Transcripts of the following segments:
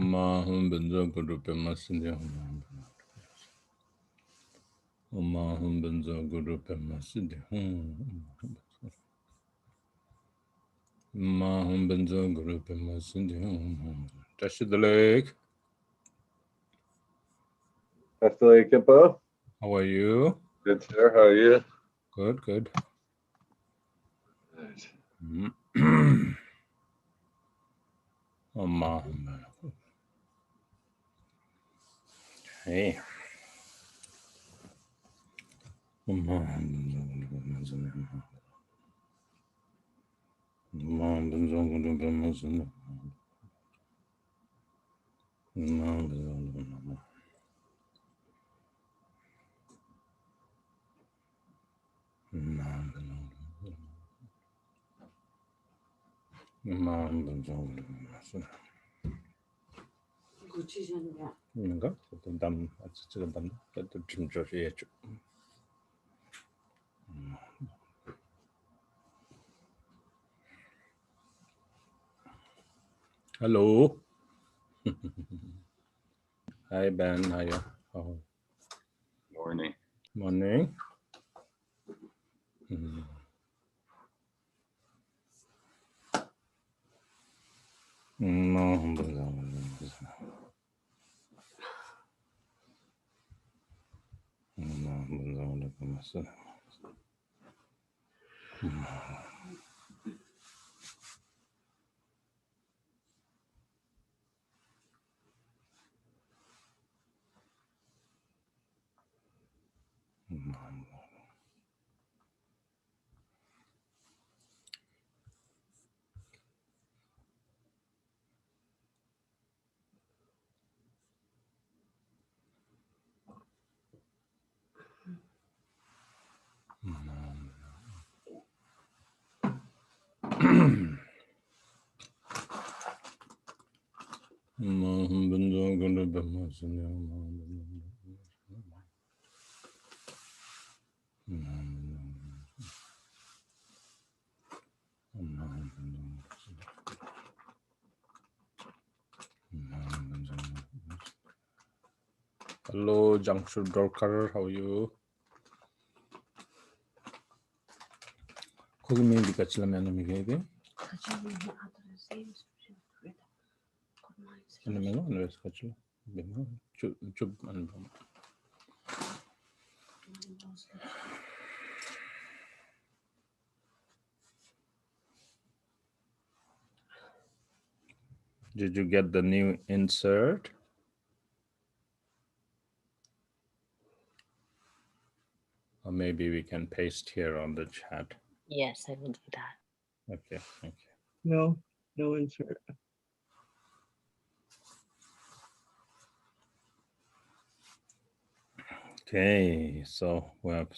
Mahum benzo guru pema sindhi. Mahum benzo guru pema sindhi. Mahum benzo guru pema sindhi. Touch the leg. Touch the leg, Kimpo. How are you? Good, sir. How are you? Good, good. Nice. Hey. 뭔가 남 지금 남 좀 저기에 좀 Hello. Hi Ben, how are you? Oh. Morning. Morning. Hello, Jangshu Dorkar, how are you? 거기 메일이 같이 라면 미게이데? 아니면 왜 같이? 좀안 봐. Did you get the new insert? Or maybe we can paste here on the chat. Yes, I will do that. Okay, thank you. No insert. Okay, so we have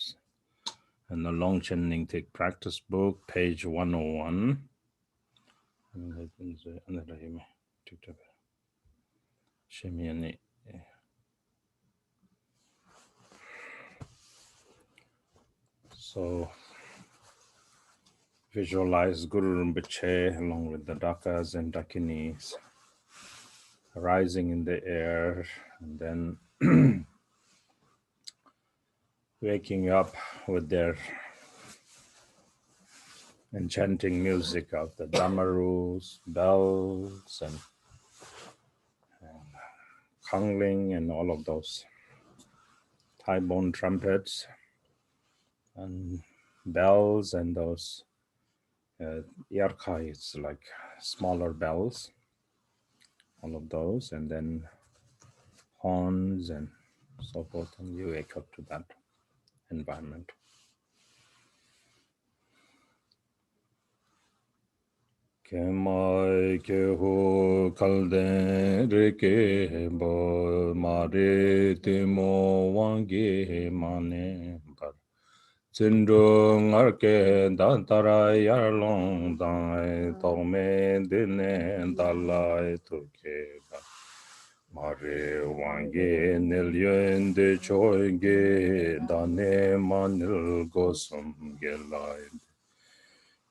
in the Longchen Nyingthig practice book, page 101. So visualize Guru Rinpoche along with the Dakas and Dakinis rising in the air and then waking up with their enchanting music of the damarus, bells, and kangling, and all of those Thai bone trumpets and bells, and those yarkai, like smaller bells, all of those, and then horns and so forth, and you wake up to that environment. Kemai keho kalden reke bo mare timo wange mane bar Zindro ngarke dantara yarlong dai tome dine dalai tuke mare wange nilyen de choige dane manil gosum gelai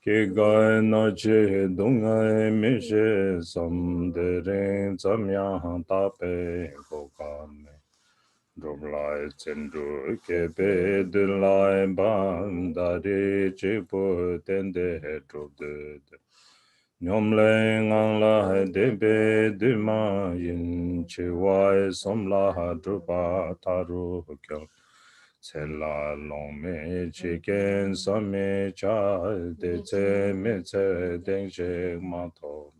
Kigai no chi dungai mi shi som de ring zam yang tape kokame. Drublai tsendu kepe dulai bang dari chipu tende drubde. Nyomle ngang la debe duma yin chi wai som la drupa taru kyang. Tsela long me chiken sa me cha de tse me tse deng she ma to.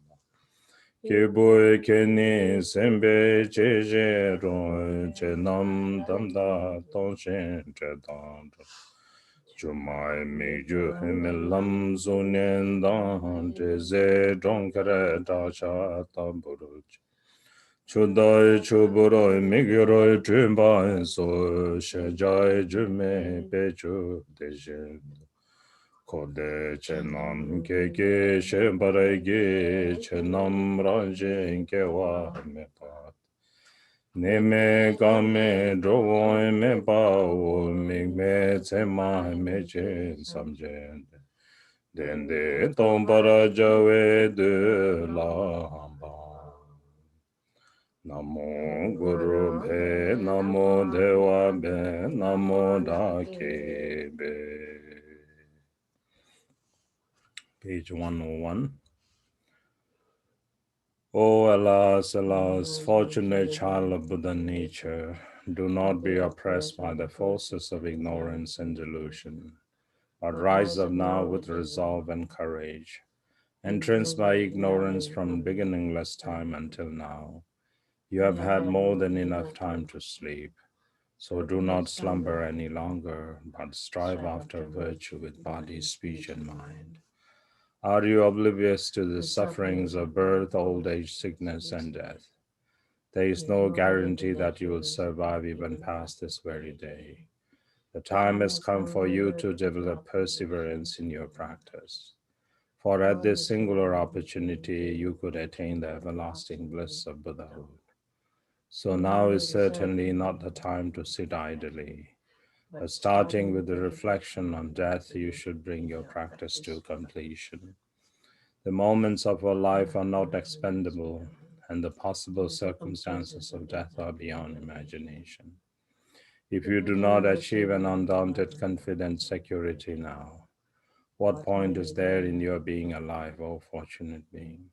Ke boi ke ni sembe che je ron che nam dam da tong shen che dang. Chumai me ju me lam zu nian dang je ze dong kare da cha tam buru. Chudai chuburoi migiroi chumbai so shajai jume pechu dejen. Kode chenam keke shembarai ge chenam ranjen kewa me pat. Neme kame drovoi me pao migme tsema me chen samjen. Dende tombara jawe de la hamba. Namo Guru Be, Namo Deva Be, Namo Dake Be. Page 101. O alas, alas, fortunate child of Buddha nature, do not be oppressed by the forces of ignorance and delusion, but rise up now with resolve and courage, entranced by ignorance from beginningless time until now. You have had more than enough time to sleep. So do not slumber any longer, but strive after virtue with body, speech, and mind. Are you oblivious to the sufferings of birth, old age, sickness, and death? There is no guarantee that you will survive even past this very day. The time has come for you to develop perseverance in your practice. For at this singular opportunity, you could attain the everlasting bliss of Buddhahood. So now is certainly not the time to sit idly. But starting with the reflection on death, you should bring your practice to completion. The moments of our life are not expendable, and the possible circumstances of death are beyond imagination. If you do not achieve an undaunted, confident security now, what point is there in your being alive, O fortunate being?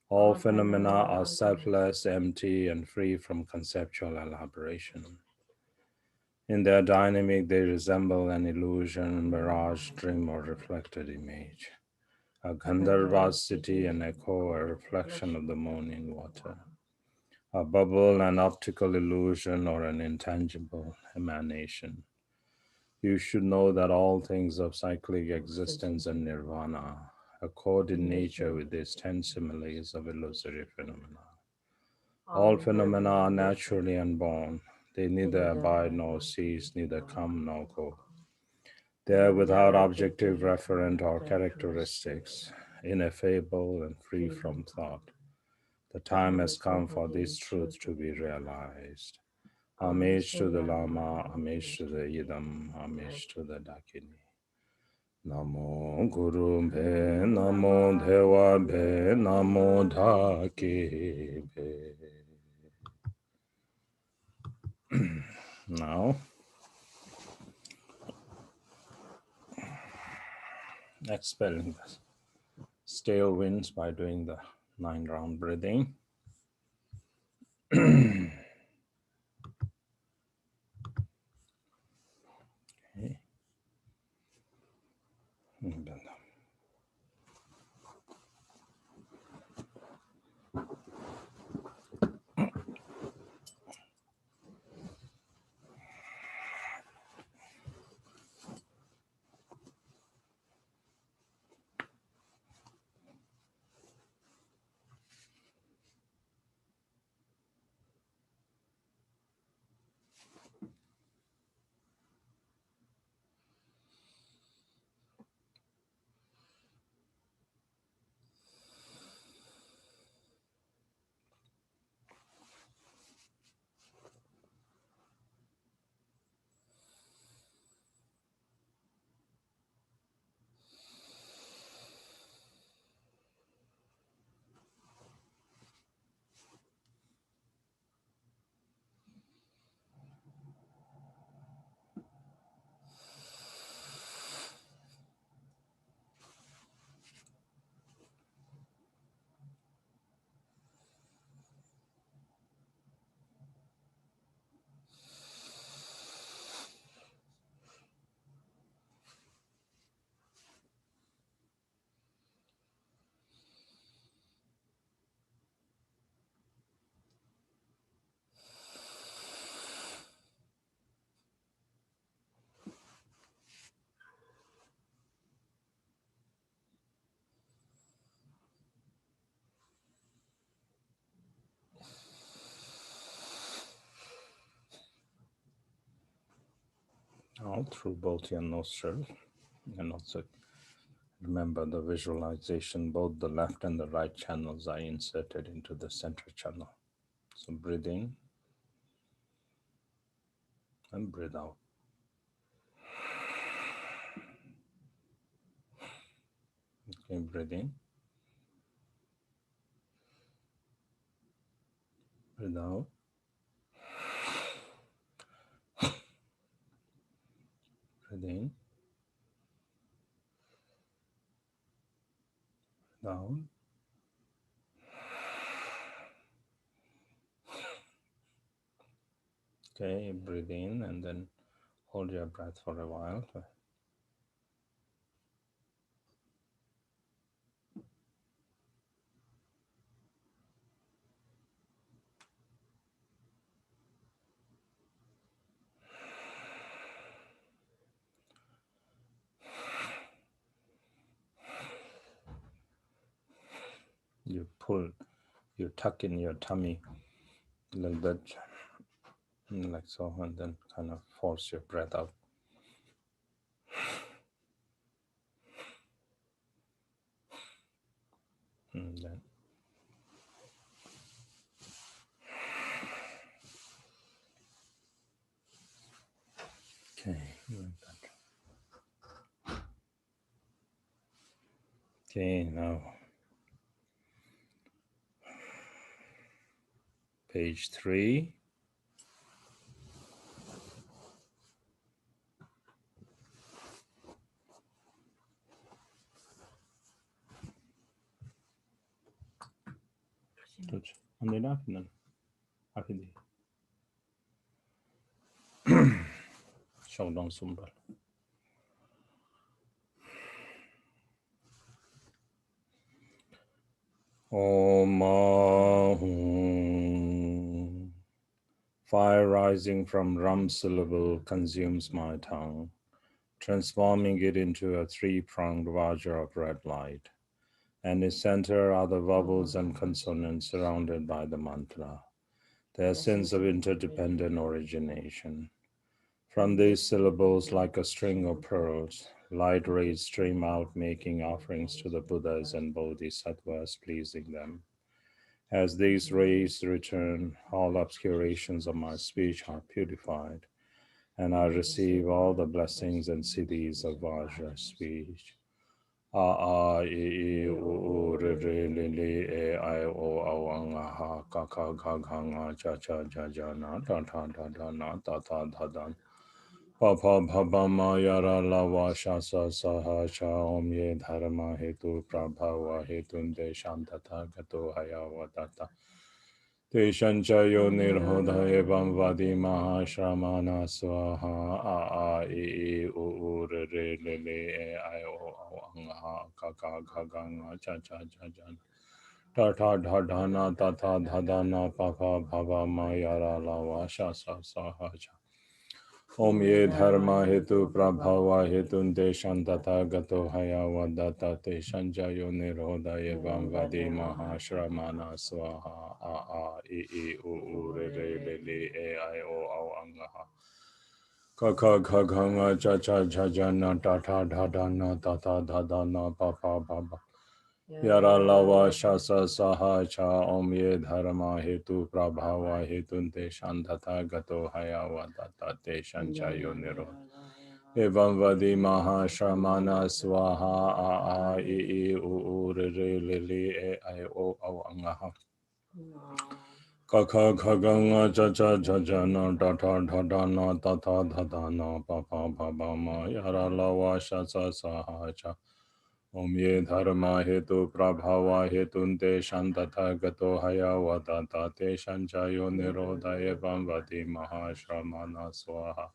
All phenomena are selfless, empty, and free from conceptual elaboration. In their dynamic, they resemble an illusion, mirage, dream, or reflected image. A Gandharva city, an echo, a reflection of the morning water. A bubble, an optical illusion, or an intangible emanation. You should know that all things of cyclic existence and nirvana accord in nature with these 10 similes of illusory phenomena. All phenomena are naturally unborn. They neither abide nor cease, neither come nor go. They are without objective referent or characteristics, ineffable and free from thought. The time has come for this truth to be realized. Amish to the Lama, Amish to the Idam, Amish to the Dakini. Namo Guru Be, Namo Deva Be, Namo Daki Be. Now, expelling the stale winds by doing the 9-round breathing. Okay. out through both your nostrils, and also remember the visualization, both the left and the right channels are inserted into the center channel. So breathe in and breathe out. Okay, breathe in, breathe out. Breathe in, breathe out. Okay, breathe in and then hold your breath for a while. You pull, you tuck in your tummy a little bit, like so, and then kind of force your breath out. And then okay, like that. Okay, now page 3. Touch. And then after that, after the show down symbol. Om Ahum. Fire rising from Ram syllable consumes my tongue, transforming it into a three-pronged Vajra of red light. And its center are the vowels and consonants surrounded by the mantra, the essence of interdependent origination. From these syllables, like a string of pearls, light rays stream out, making offerings to the Buddhas and Bodhisattvas, pleasing them. As these rays return, all obscurations of my speech are purified, and I receive all the blessings and siddhis of Vajra speech. A I E U R R L L E I O A Ang Ha Ka Ka Ka Ka Nga Cha Cha Ja Ja Na Ta Ta Ta Ta Na Ta Ta Ta Dan Pa Pa Pa Pa Ma Yara La Va Sha Sa Sa Ha Cha Om Ye Dharma Hetu Prabhava Hetun De Shantata Gato Haya Vatata Teshan Chayo Nirhoda Evam Vadi Mahashramana Swaha A A E U R R L L E I O Ang Ha Ka Ka Ka Ka Nga Cha Cha Cha Jan Ta Ta Dha Dha Na Ta Ta Dha Dha Na Pa Pa Pa Pa Ma Yara La Va Sha Sa Sa Ha Cha Om Ye Dharma Hetu Prabhava Hetun Deshan Tata Gato Haya Vadata Teshan Jayo Nirhoda Evam Vadi Mahashramana Swaha A A I U Re Re Le Le E I O Au Angaha Ka Ka Ka Ka Nga Cha Cha Cha Ja Na Ta Ta Dha Dha Na Ta Ta Dha Dha Na Pa Pa Pa Pa Yara Lava Shasa Saha Cha Om Ye Dharma Hetu Prabhava Hetun Teshan Tata Gato Haya Vadata Teshan Chayo Niro Evam Vadi Mahashramana Swaha A A I U Re Re Le Le E I O Au Angaha Ka Ka Ka Ga Nga Cha Cha Cha Cha Na Ta Ta Dha Dha Na Ta Ta Dha Dha Na Pa Pa Pa Pa Ma Yara Lava Shasa Saha Cha Om Ye Dharma Hetu Prabhava Hetun Shantata Gato Haya Vadata Te Shanchayo Nirodha Evam Vadi Mahashramana Swaha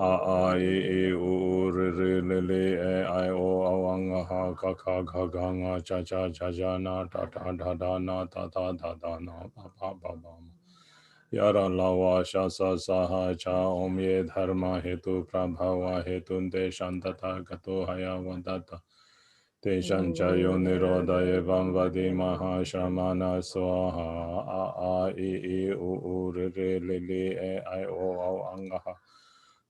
A A I U R R L L E I O Awangaha Ka Ka Ga Ga Nga Cha Cha Cha Ja Na Ta Ta Dha Dha Na Ta Ta Dha Dha Na Pa Pa Pa Pa Ma Yara Lava Shasa Saha Cha Om Ye Dharma Hetu Prabhava Hetun Shantata Gato Haya Vadata Teshan Chayo Nirodha Evam Vadi Mahashramana Swaha A A I U R R L L E I O Au Angaha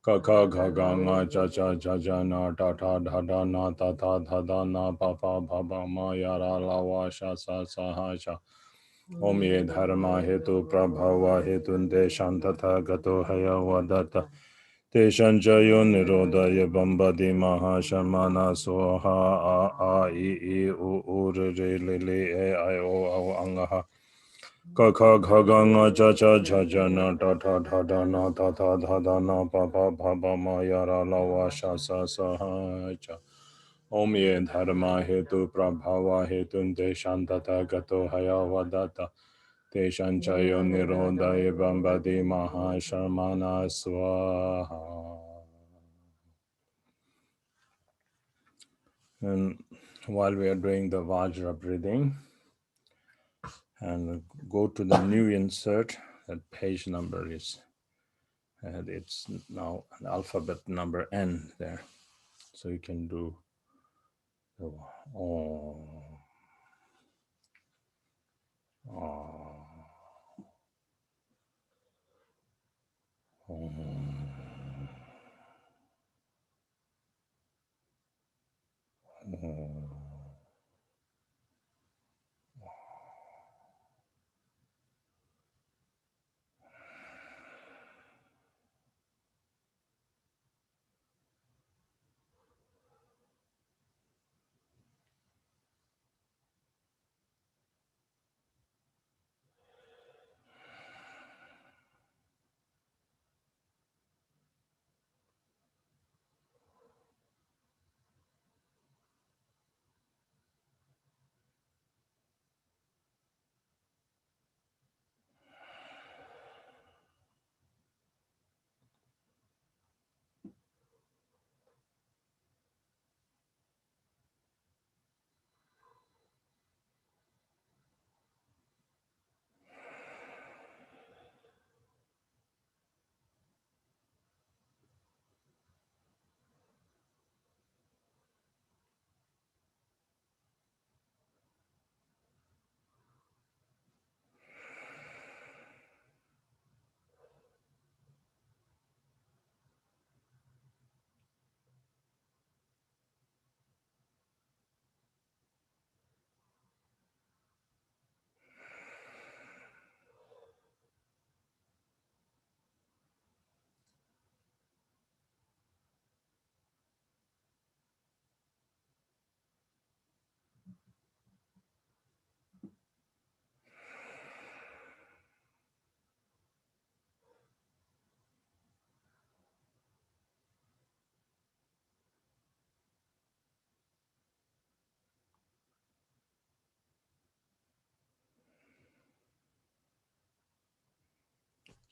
ka ka ga ga nga cha cha cha cha na ta ta dha da na ta ta dha da na pa pa pa pa ma ya ra la wa sha sa sa ha sha Om ye dharma hetu prabhava hetunde shantata gato haya vadata Teshan jayo nirodaya bambadi mahashamana soha a I u re re le le e I o angaha ka kha gha ga nga cha cha cha cha na ta ta tha da na ta ta dha da na pa pa pa pa ma ya ra la wa sha sa sa ha cha Om ye dharma hetu prabhava hetunde shantata gato haya vadata Teshan chayo nirodaya bambadi mahashamana swaha. And while we are doing the Vajra breathing, and go to the new insert, that page number is, and it's now an alphabet number N there. So you can do the oh, oh,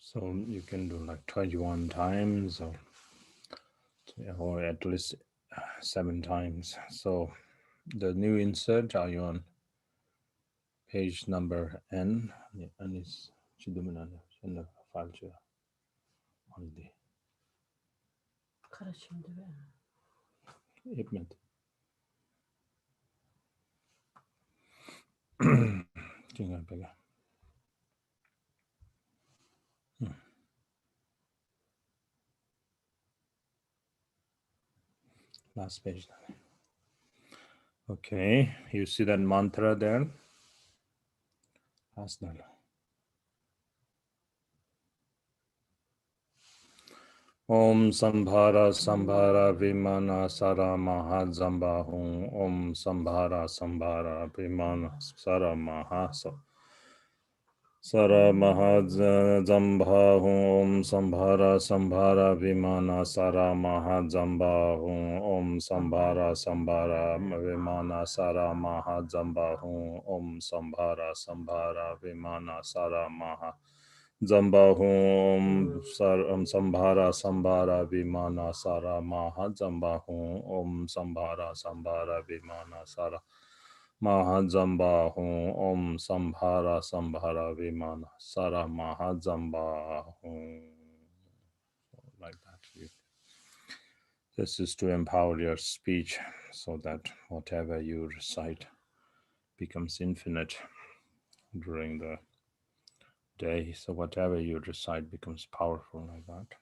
So you can do like 21 times or at least 7 times. So the new insert, are you on page number N? And it's Chidumananda, in the file holiday. Ipment. Last page. Okay, you see that mantra there? Last that. Om Sambhara Sambhara Vimana Sara Mahadzamba Hum Om Sambhara Sambhara Vimana Sara Mahasa Sara Mahadzamba Hum Om Sambhara Sambhara Vimana Sara Mahadzamba Hum Om Sambhara Sambhara Vimana Sara Mahadzamba Hum Om Sambhara Sambhara Vimana Sara Mahadzamba Zambahum Sambhara Sambhara Vimana Sara Maha Zambahum Om Sambhara Sambhara Vimana Sara Maha Zambahum Om Sambhara Sambhara Vimana Sara Maha Zambahum. Like that. This is to empower your speech so that whatever you recite becomes infinite during the day. So whatever you recite becomes powerful like that.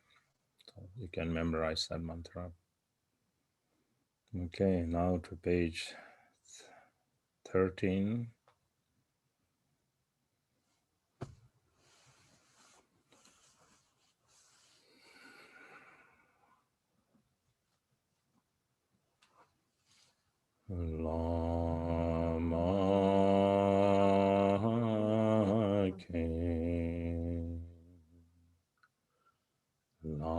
So you can memorize that mantra. Okay, now to page 13. Lama King, Lama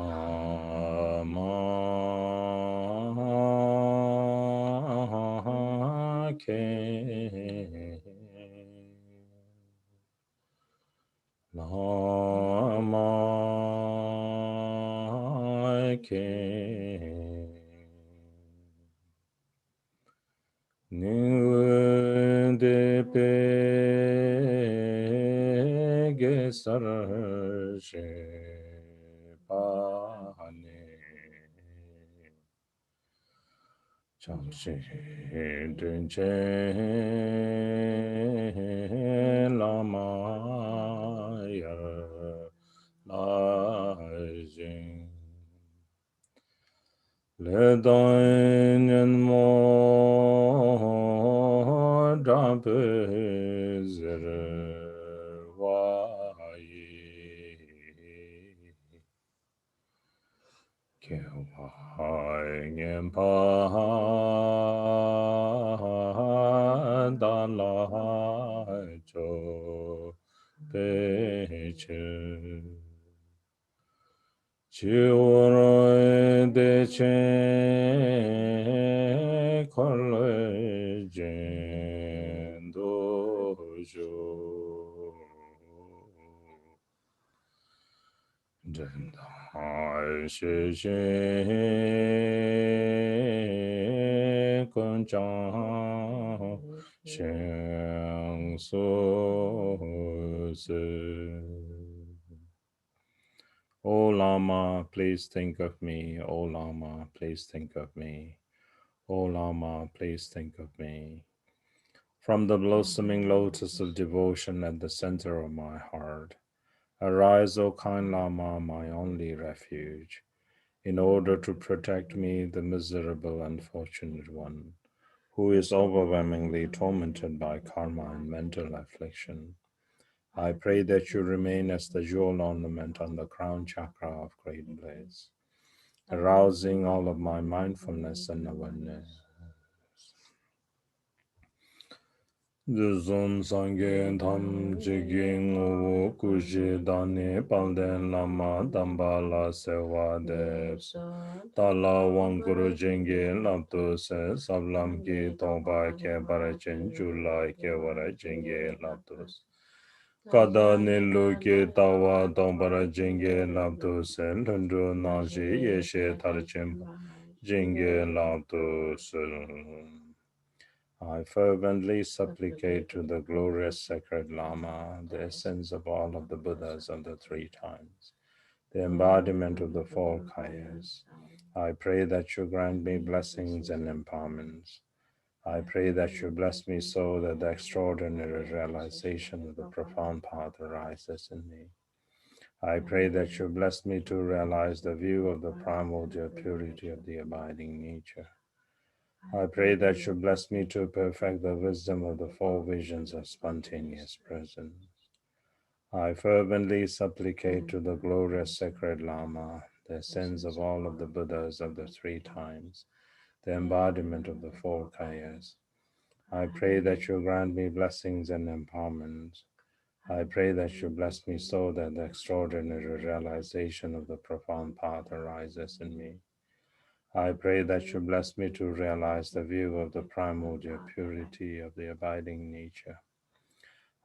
King, Lama King. Nyingthig sarje pane chamshi dunche lama ya la jing. Le dainen mo dampe zere wa yi ke wa ngen pa da la cho pe che. Chiwara de chen korle jen dojo jen dai shi shen kun chang shen so se. O Lama, please think of me. O Lama, please think of me. O Lama, please think of me. From the blossoming lotus of devotion at the center of my heart, arise, O kind Lama, my only refuge, in order to protect me, the miserable unfortunate one, who is overwhelmingly tormented by karma and mental affliction. I pray that you remain as the jewel ornament on the crown chakra of great bliss, arousing all of my mindfulness and awareness. Zun Sangye Tam Jiging Wu Kushi Dani Palden Lama Dambala Sewa De Tala Wanguru Jingi Laptu Se Sablam Ki Toba Ke Barachin Julai Ke Varachingi Laptus Kada Nilu Ki Tawa Tombara Jingi Laptu Se Lundu Naji Yeshe Tarchim Jingi Laptus. I fervently supplicate to the glorious sacred Lama, the essence of all of the Buddhas of the three times, the embodiment of the four kayas. I pray that you grant me blessings and empowerments. I pray that you bless me so that the extraordinary realization of the profound path arises in me. I pray that you bless me to realize the view of the primordial purity of the abiding nature. I pray that you bless me to perfect the wisdom of the four visions of spontaneous presence. I fervently supplicate to the glorious sacred Lama, the essence of all of the Buddhas of the three times, the embodiment of the four kayas. I pray that you grant me blessings and empowerments. I pray that you bless me so that the extraordinary realization of the profound path arises in me. I pray that you bless me to realize the view of the primordial purity of the abiding nature.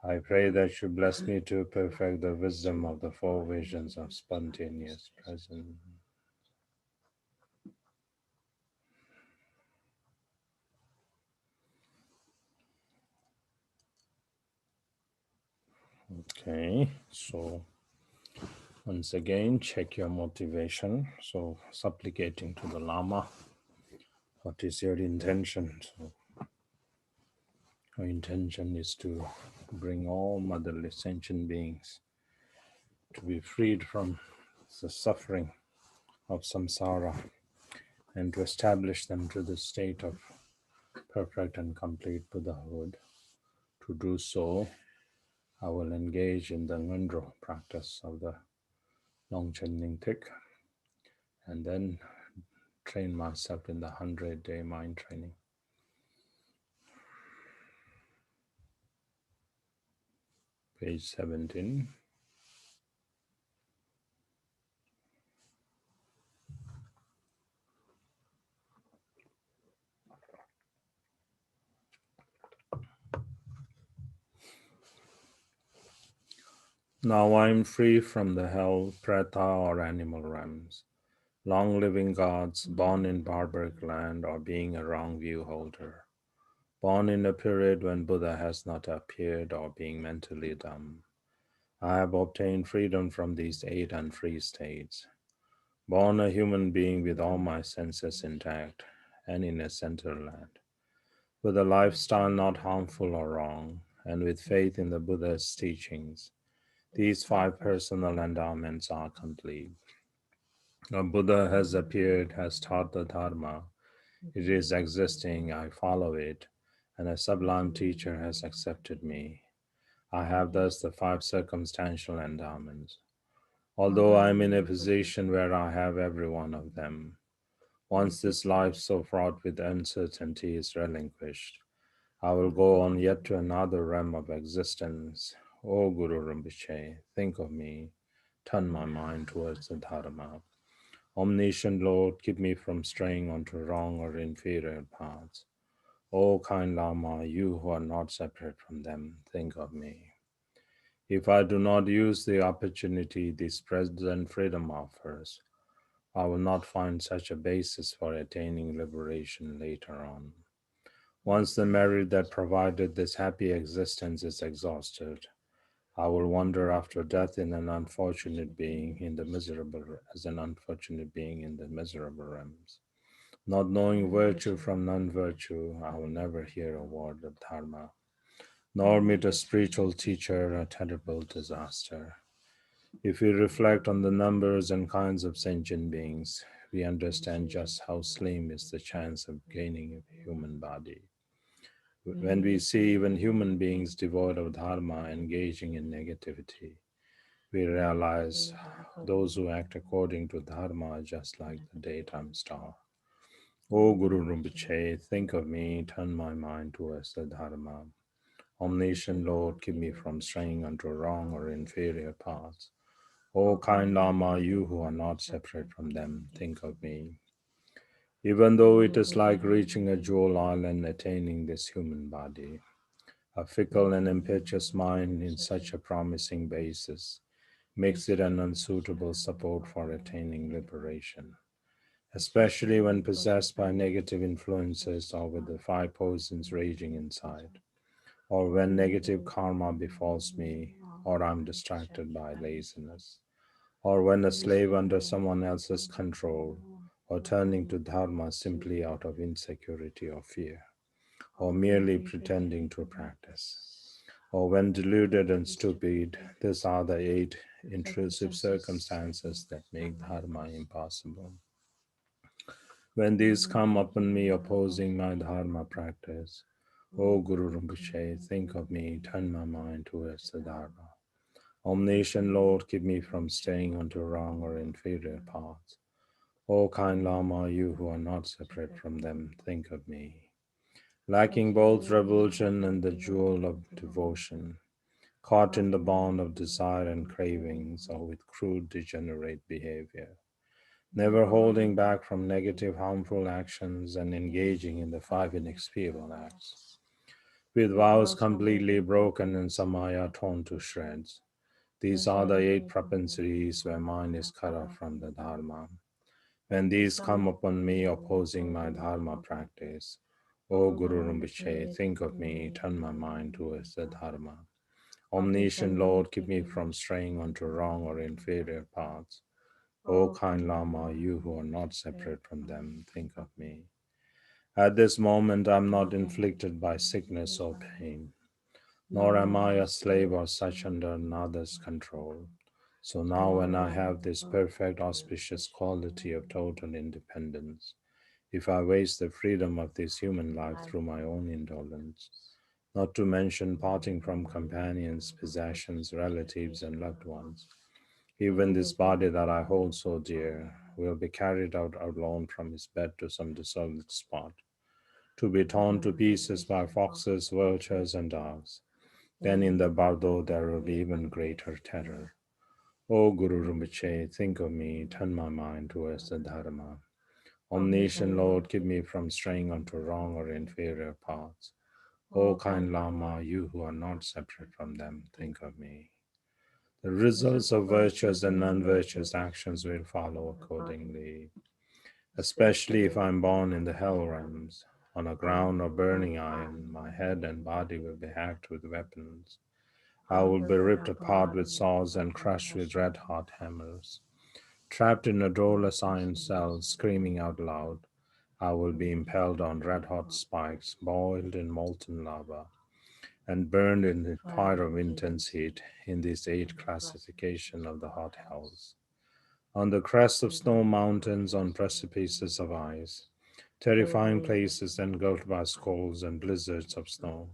I pray that you bless me to perfect the wisdom of the four visions of spontaneous presence. Okay, so once again, check your motivation. So, supplicating to the Lama, what is your intention? So, our intention is to bring all motherly sentient beings to be freed from the suffering of samsara and to establish them to the state of perfect and complete Buddhahood. To do so, I will engage in the Ngondro practice of the Longchen Nyingthig and then train myself in the 100-day mind training. Page 17. Now I am free from the hell, preta, or animal realms, long living gods, born in barbaric land, or being a wrong view holder, born in a period when Buddha has not appeared, or being mentally dumb. I have obtained freedom from these 8 unfree states, born a human being with all my senses intact, and in a center land, with a lifestyle not harmful or wrong, and with faith in the Buddha's teachings. These 5 personal endowments are complete. A Buddha has appeared, has taught the Dharma. It is existing, I follow it, and a sublime teacher has accepted me. I have thus the 5 circumstantial endowments. Although I am in a position where I have every one of them, once this life so fraught with uncertainty is relinquished, I will go on yet to another realm of existence. O Guru Rinpoche, think of me, turn my mind towards the Dharma. Omniscient Lord, keep me from straying onto wrong or inferior paths. O kind Lama, you who are not separate from them, think of me. If I do not use the opportunity this present freedom offers, I will not find such a basis for attaining liberation later on. Once the merit that provided this happy existence is exhausted, I will wander after death in an unfortunate being in the miserable as an unfortunate being in the miserable realms. Not knowing virtue from non-virtue, I will never hear a word of Dharma, nor meet a spiritual teacher, a terrible disaster. If we reflect on the numbers and kinds of sentient beings, we understand just how slim is the chance of gaining a human body. When we see even human beings devoid of Dharma engaging in negativity, we realize those who act according to Dharma are just like the daytime star. O Guru Rinpoche, think of me, turn my mind towards the Dharma. Omniscient Lord, keep me from straying onto wrong or inferior paths. O kind Lama, you who are not separate from them, think of me. Even though it is like reaching a jewel island attaining this human body, a fickle and impetuous mind in such a promising basis makes it an unsuitable support for attaining liberation, especially when possessed by negative influences or with the 5 poisons raging inside, or when negative karma befalls me, or I'm distracted by laziness, or when a slave under someone else's control, or turning to Dharma simply out of insecurity or fear, or merely pretending to practice, or when deluded and stupid. These are the 8 intrusive circumstances that make Dharma impossible. When these come upon me opposing my Dharma practice, O Guru Rinpoche, think of me, turn my mind towards the Dharma. Omniscient Lord, keep me from staying onto wrong or inferior paths. O kind Lama, you who are not separate from them, think of me. Lacking both revulsion and the jewel of devotion, caught in the bond of desire and cravings, or with crude degenerate behavior, never holding back from negative harmful actions and engaging in the 5 inexpiable acts, with vows completely broken and samaya torn to shreds. These are the 8 propensities where mind is cut off from the Dharma. When these come upon me opposing my Dharma practice, O Guru Rinpoche, think of me, turn my mind towards the Dharma. Omniscient Lord, keep me from straying onto wrong or inferior paths. O kind Lama, you who are not separate from them, think of me. At this moment I am not inflicted by sickness or pain, nor am I a slave or such under another's control. So now, when I have this perfect auspicious quality of total independence, if I waste the freedom of this human life through my own indolence, not to mention parting from companions, possessions, relatives, and loved ones, even this body that I hold so dear will be carried out alone from his bed to some desolate spot, to be torn to pieces by foxes, vultures, and dogs. Then in the bardo there will be even greater terror. O Guru Rinpoche, think of me, turn my mind towards the Dharma. Omniscient Lord, keep me from straying onto wrong or inferior paths. O kind Lama, you who are not separate from them, think of me. The results of virtuous and non-virtuous actions will follow accordingly, especially if I am born in the hell realms. On a ground of burning iron, my head and body will be hacked with weapons. I will be ripped apart with saws and crushed with red-hot hammers. Trapped in a doorless iron cell, screaming out loud, I will be impaled on red-hot spikes, boiled in molten lava, and burned in the fire of intense heat in this eight classification of the hot hells. On the crests of snow mountains, on precipices of ice, terrifying places engulfed by squalls and blizzards of snow,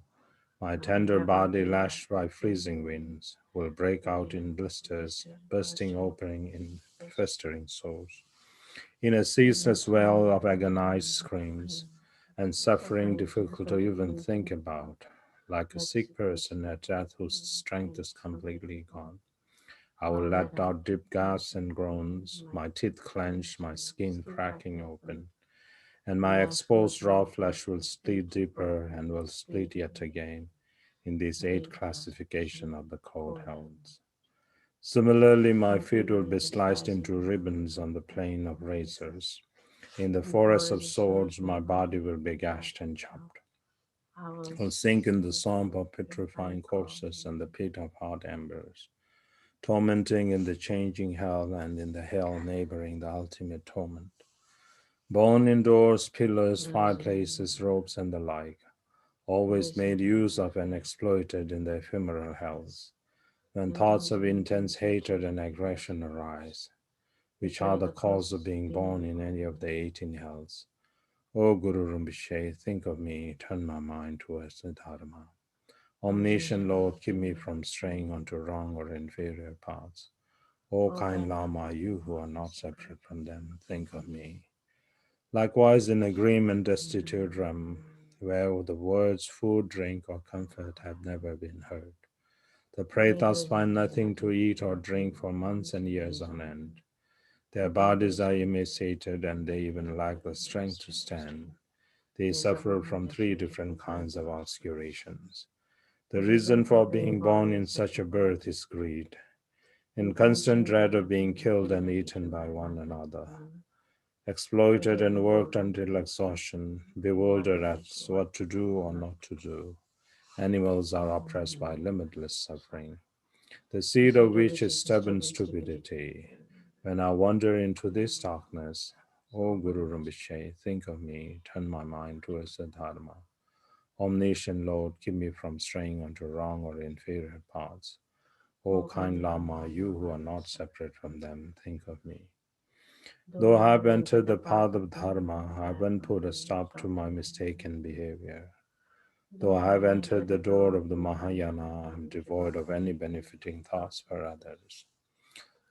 my tender body, lashed by freezing winds, will break out in blisters, bursting open in festering sores, in a ceaseless wail of agonized screams, and suffering difficult to even think about, like a sick person at death whose strength is completely gone. I will let out deep gasps and groans, my teeth clenched, my skin cracking open, and my exposed raw flesh will split deeper and will split yet again in this eight classification of the cold hells. Similarly, my feet will be sliced into ribbons on the plane of razors. In the forest of swords, my body will be gashed and chopped. Will sink in the swamp of petrifying corpses and the pit of hot embers, tormenting in the changing hell and in the hell neighboring the ultimate torment. Born in doors, pillars, fireplaces, ropes, and the like, always made use of and exploited in the ephemeral hells, when thoughts of intense hatred and aggression arise, which are the cause of being born in any of the 18 hells. O Guru Rinpoche, think of me, turn my mind towards the Dharma. Omniscient Lord, keep me from straying onto wrong or inferior paths. O kind Lama, you who are not separate from them, think of me. Likewise, in a grim and destitute realm, where the words food, drink, or comfort have never been heard, the pretas find nothing to eat or drink for months and years on end. Their bodies are emaciated and they even lack the strength to stand. They suffer from three different kinds of obscurations. The reason for being born in such a birth is greed, in constant dread of being killed and eaten by one another, exploited and worked until exhaustion, bewildered as what to do or not to do. Animals are oppressed by limitless suffering, the seed of which is stubborn stupidity. When I wander into this darkness, O Guru Rinpoche, think of me, turn my mind towards the Dharma. Omniscient Lord, keep me from straying onto wrong or inferior paths. O kind Lama, you who are not separate from them, think of me. Though I have entered the path of Dharma, I haven't put a stop to my mistaken behavior. Though I have entered the door of the Mahayana, I am devoid of any benefiting thoughts for others.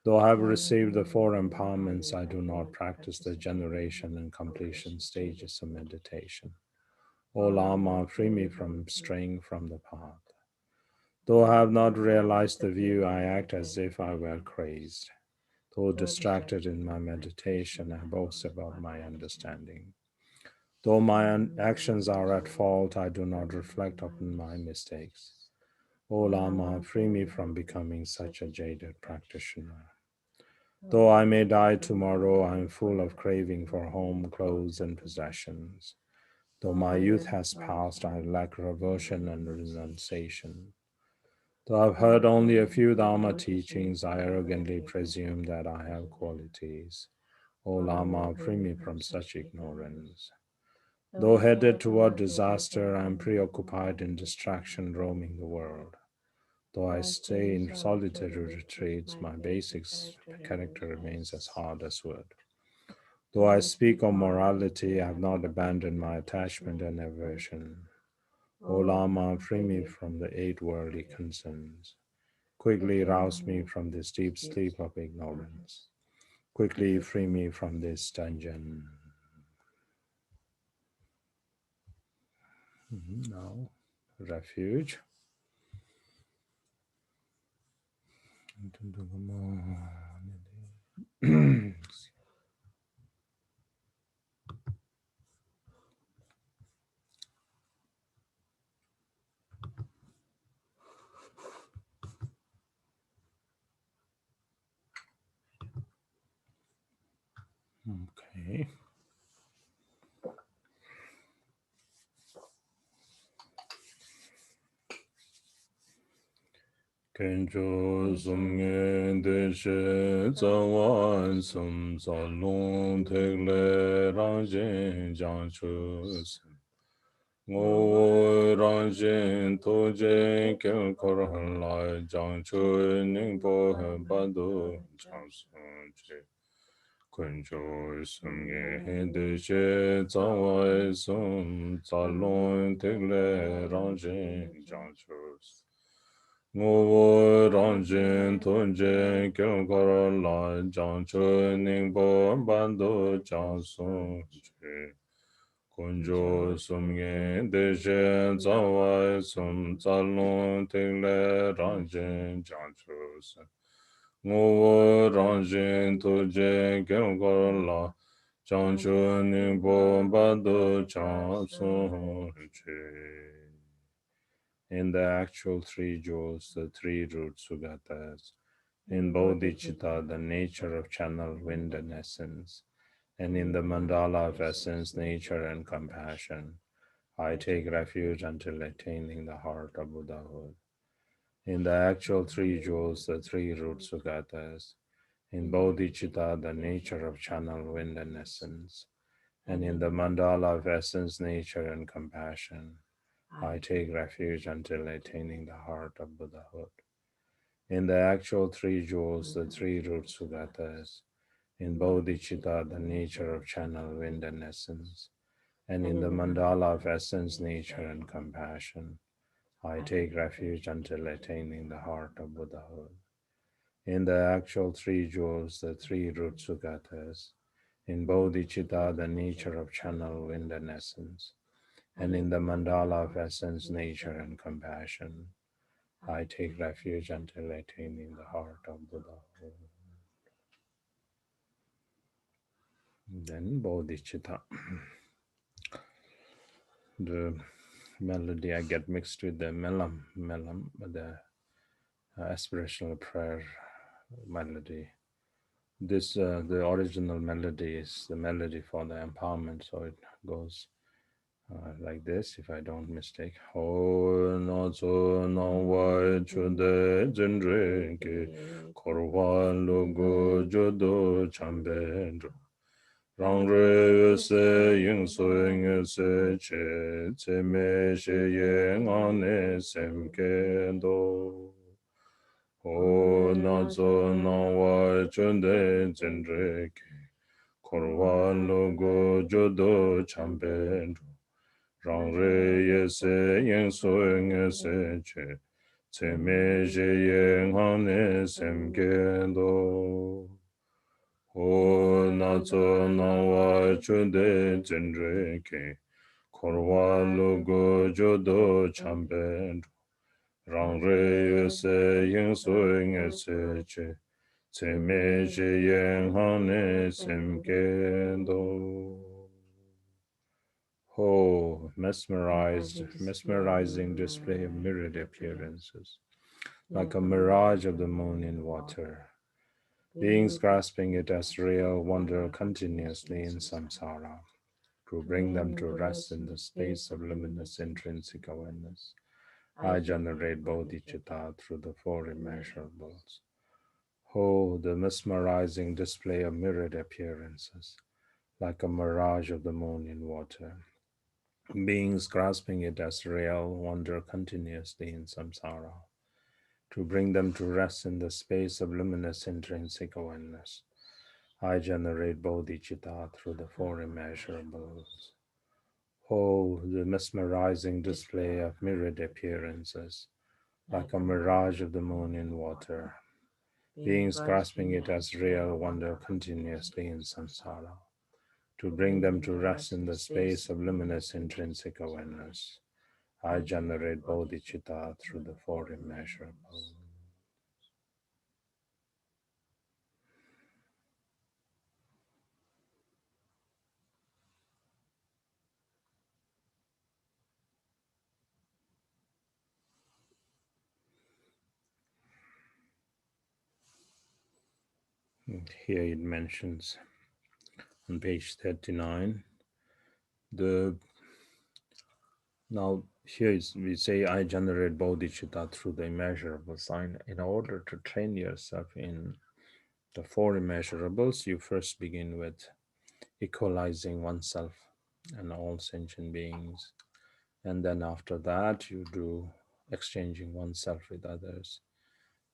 Though I have received the four empowerments, I do not practice the generation and completion stages of meditation. O Lama, free me from straying from the path. Though I have not realized the view, I act as if I were crazed. Though distracted in my meditation, I boast about my understanding. Though my actions are at fault, I do not reflect upon my mistakes. O Lama, free me from becoming such a jaded practitioner. Though I may die tomorrow, I am full of craving for home, clothes, and possessions. Though my youth has passed, I lack revulsion and renunciation. Though I've heard only a few Dharma teachings, I arrogantly presume that I have qualities. O Lama, free me from such ignorance. Though headed toward disaster, I am preoccupied in distraction roaming the world. Though I stay in solitary retreats, my basic character remains as hard as wood. Though I speak of morality, I have not abandoned my attachment and aversion. O Lama, free me from the eight worldly concerns. Quickly rouse me from this deep sleep of ignorance. Quickly free me from this dungeon. Now, refuge. Okay. Kencho sumngen deshe zawan sum salung tekle rangjen jangchu sem. Ngo rangjen tojen kel korhan lai jangchu ningpo he badu jangsun che. Kencho sumngen deshe zawan sum salung tekle rangjen jangchu sem. Ngô rong jin tun jin kyung kar la jang chu ning bo ban do jang sung chi kun jo sum ge de jen zang wai sum za long ting le rang jin jang chu se ngô rong jin tun jin kyung kar la jang chu ning bo ban do jang sung chi. In the actual three jewels, the three root sugatas, in bodhicitta, the nature of channel, wind, and essence, and in the mandala of essence, nature, and compassion, I take refuge until attaining the heart of Buddhahood. In the actual three jewels, the three root sugatas, in bodhicitta, the nature of channel, wind, and essence, and in the mandala of essence, nature, and compassion, I take refuge until attaining the heart of Buddhahood. In the actual three jewels, the three root sugatas, in bodhicitta, the nature of channel, wind, and essence, and in the mandala of essence, nature, and compassion, I take refuge until attaining the heart of Buddhahood. In the actual three jewels, the three root sugatas, in bodhicitta, the nature of channel, wind, and essence, and in the mandala of essence, nature, and compassion, I take refuge until attaining the heart of Buddha. Then bodhicitta. The melody I get mixed with the melam, the aspirational prayer melody. This the original melody is the melody for the empowerment, so it goes like this, if I don't mistake. Ho na zo na wa chu de jin re ke korwa lo go jo do chambe rang re se yin so yin se che che me she ye nga ne sem ke do. Ho na zo na wa chu de jin re ke korwa lo go jo do chambe rang re ye se yin so yin se che ce me je ye han ne sem ge do ho na zo na wa chu de jin re ke kor wa lo go jo do cham ben rang re ye se yin so yin se che ce me je ye han ne sem ge do. Oh, mesmerizing display of mirrored appearances, like a mirage of the moon in water. Beings grasping it as real wander continuously in samsara. To bring them to rest in the space of luminous intrinsic awareness, I generate bodhicitta through the four immeasurables. Oh, the mesmerizing display of mirrored appearances, like a mirage of the moon in water. Beings grasping it as real wander continuously in samsara. to bring them to rest in the space of luminous intrinsic awareness. I generate bodhicitta through the four immeasurables. Oh, the mesmerizing display of myriad appearances, like a mirage of the moon in water, beings grasping it as real wonder continuously in samsara, to bring them to rest in the space of luminous intrinsic awareness. I generate bodhicitta through the four immeasurables. Here it mentions on page 39 the now here is we say I generate bodhicitta through the immeasurable sign. In order to train yourself in the four immeasurables, you first begin with equalizing oneself and all sentient beings, and then after that you do exchanging oneself with others,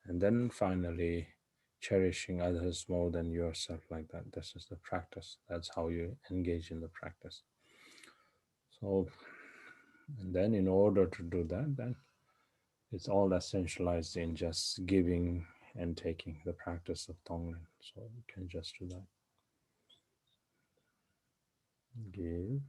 and then finally cherishing others more than yourself. Like that, this is the practice. That's how you engage in the practice. So, and then in order to do that, then it's all essentialized in just giving and taking, the practice of Tonglen. So you can just do that. Give.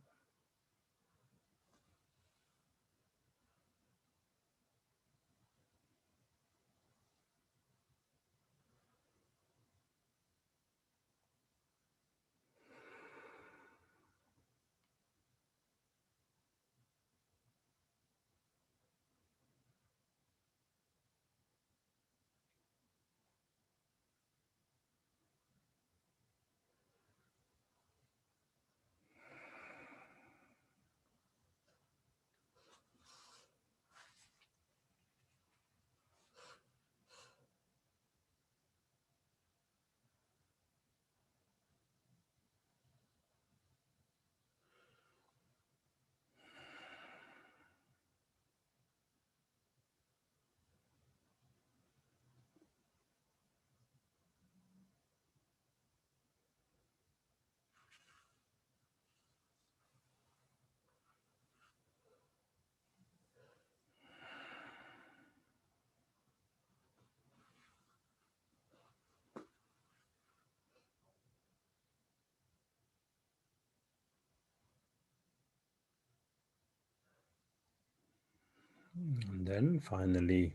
And then finally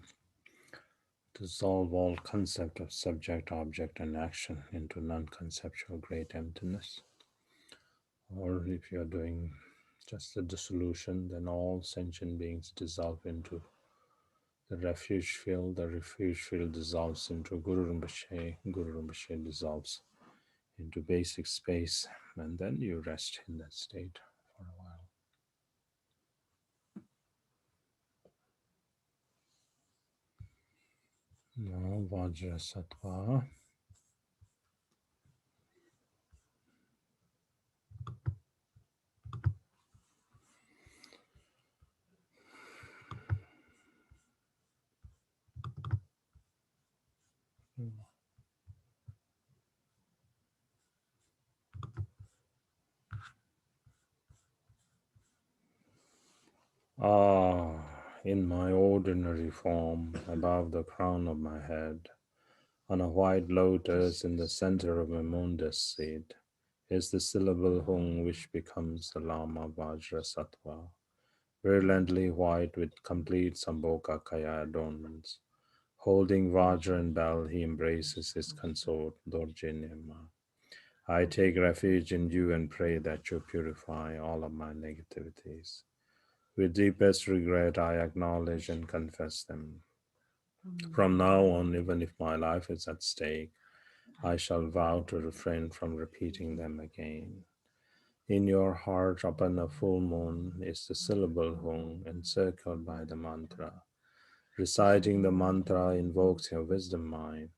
dissolve all concept of subject, object, and action into non-conceptual great emptiness. Or if you're doing just the dissolution, then all sentient beings dissolve into the refuge field. The refuge field dissolves into Guru Rinpoche. Guru Rinpoche dissolves into basic space, and then you rest in that state for a while. Now, Vajra Sattva. In my ordinary form, above the crown of my head, on a white lotus in the center of my mundus seat, is the syllable Hung, which becomes the Lama Vajra Sattva, brilliantly white with complete Sambhoga Kaya adornments. Holding Vajra and bell, he embraces his consort, Dorje Nema. I take refuge in you and pray that you purify all of my negativities. With deepest regret, I acknowledge and confess them. From now on, even if my life is at stake, I shall vow to refrain from repeating them again. In your heart, upon a full moon, is the syllable Hung encircled by the mantra. Reciting the mantra invokes your wisdom mind,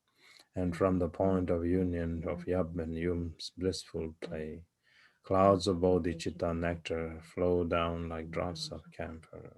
and from the point of union of Yab and Yum's blissful play, clouds of bodhicitta nectar flow down like drops of camphor.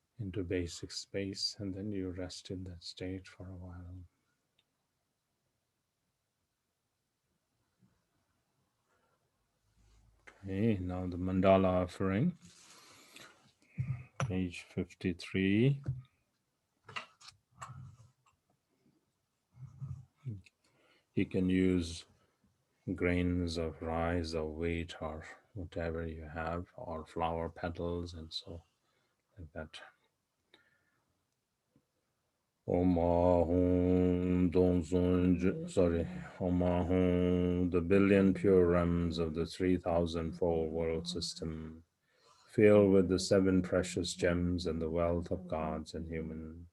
into basic space, and then you rest in that state for a while. Okay, now the mandala offering, page 53. You can use grains of rice or wheat or whatever you have, or flower petals, and so like that. Om Ahum sorry, Om Ahum, the billion pure realms of the 3,000-fold world system, filled with the seven precious gems and the wealth of gods and human.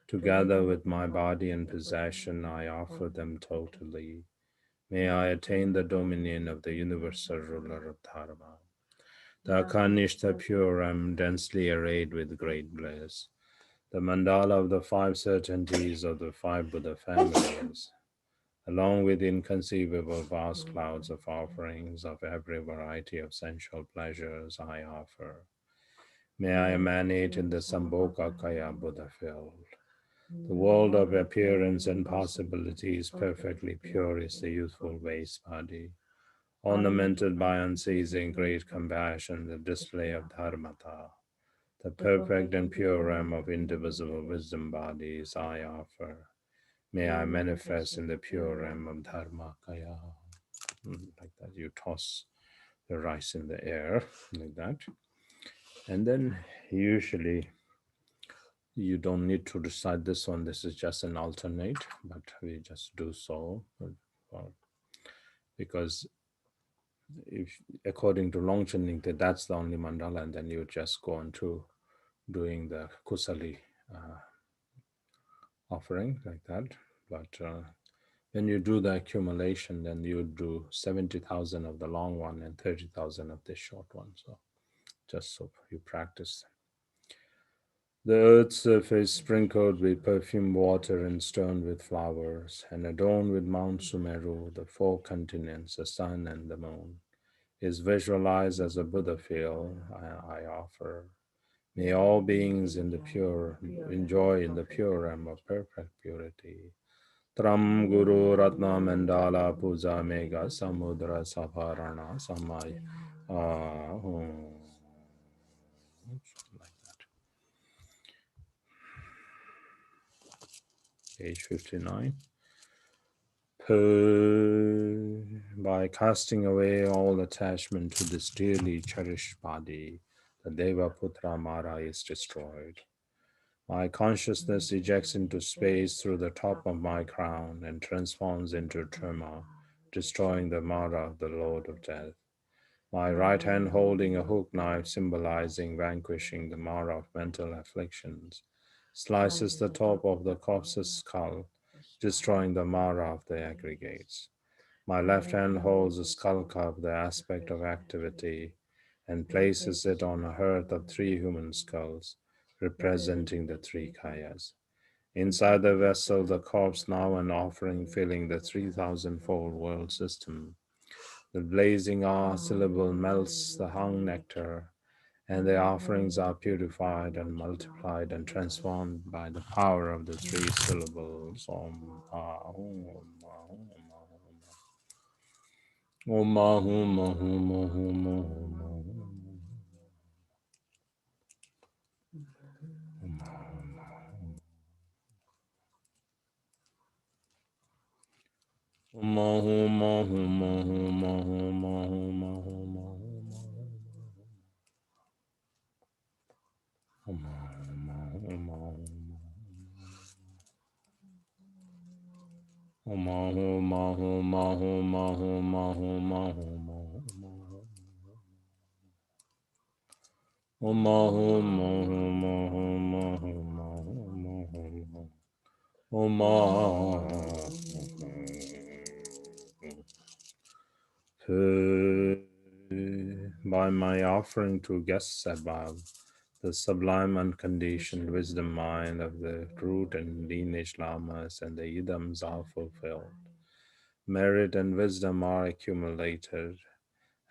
Together with my body and possession, I offer them totally. May I attain the dominion of the universal ruler of Dharma. The Akanishta pure realm, densely arrayed with great bliss. The mandala of the five certainties of the five Buddha families, along with inconceivable vast clouds of offerings of every variety of sensual pleasures I offer. May I emanate in the Sambhogakaya Buddha field. The world of appearance and possibilities, perfectly pure, is the youthful waste body, ornamented by unceasing great compassion, the display of dharmata. The perfect and pure realm of indivisible wisdom bodies I offer. May I manifest in the pure realm of dharmakaya. Like that, you toss the rice in the air, like that. And then usually you don't need to recite this one. This is just an alternate, but we just do so. Because if according to Longchen Nyingthig, that's the only mandala, and then you just go on to doing the kusali offering like that. But when you do the accumulation, then you do 70,000 of the long one and 30,000 of this short one. So just so you practice. The earth's surface sprinkled with perfumed water and stoned with flowers, and adorned with Mount Sumeru, the four continents, the sun and the moon, is visualized as a Buddha field I offer. May all beings in the pure enjoy in the pure realm of perfect purity. Tram Guru Ratna Mandala Puja Mega Samudra Saparana Samay. Like that. Page 59. By casting away all attachment to this dearly cherished body, the Deva Putra Mara is destroyed. My consciousness ejects into space through the top of my crown and transforms into Trema, destroying the Mara of the Lord of Death. My right hand holding a hook knife symbolizing vanquishing the Mara of mental afflictions, slices the top of the corpse's skull, destroying the Mara of the aggregates. My left hand holds a skull cup, the aspect of activity, and places it on a hearth of three human skulls, representing the three kayas. Inside the vessel, the corpse, now an offering filling the 3,000-fold world system. The blazing syllable melts the hung nectar, and the offerings are purified and multiplied and transformed by the power of the three syllables. Om Ahum, Om Ahum, Om Ahum, Ahum, Ahum, Ahum, Ahum. Om Ahum, Ahum, Ahum, Ahum, Ahum, Ahum, Ahum. Om Ahum, Ahum, Ahum. Om Ahum, Ahum, Ahum, Ahum, Ahum, Ahum, Ahum. Om Ahum, Ahum, Ahum, Ahum, Ahum, Ahum. Om by my offering to guests above, the sublime unconditioned wisdom mind of the root and lineage lamas and the idams are fulfilled. Merit and wisdom are accumulated,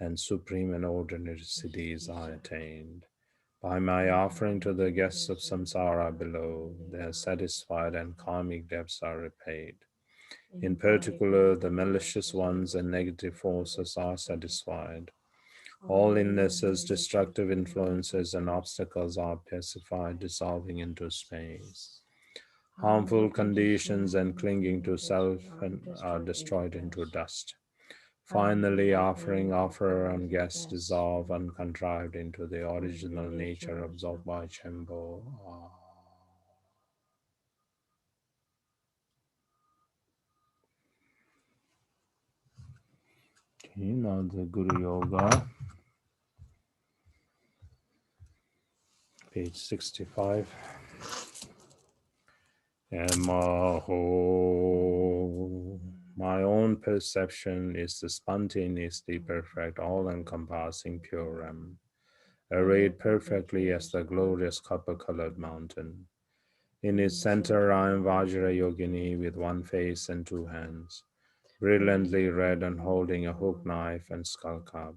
and supreme and ordinary siddhis are attained. By my offering to the guests of samsara below, their satisfied and karmic debts are repaid. In particular, the malicious ones and negative forces are satisfied. All illnesses, destructive influences, and obstacles are pacified, dissolving into space. Harmful conditions and clinging to self are destroyed into dust. Finally, offerer, and guests dissolve uncontrived into the original nature absorbed by Chambo. Okay, now the Guru Yoga, page 65. Emaho. My own perception is the spontaneously perfect, all-encompassing pure Ram, arrayed perfectly as the glorious copper-colored mountain. In its center, I am Vajra Yogini with one face and two hands, brilliantly red and holding a hook knife and skull cap.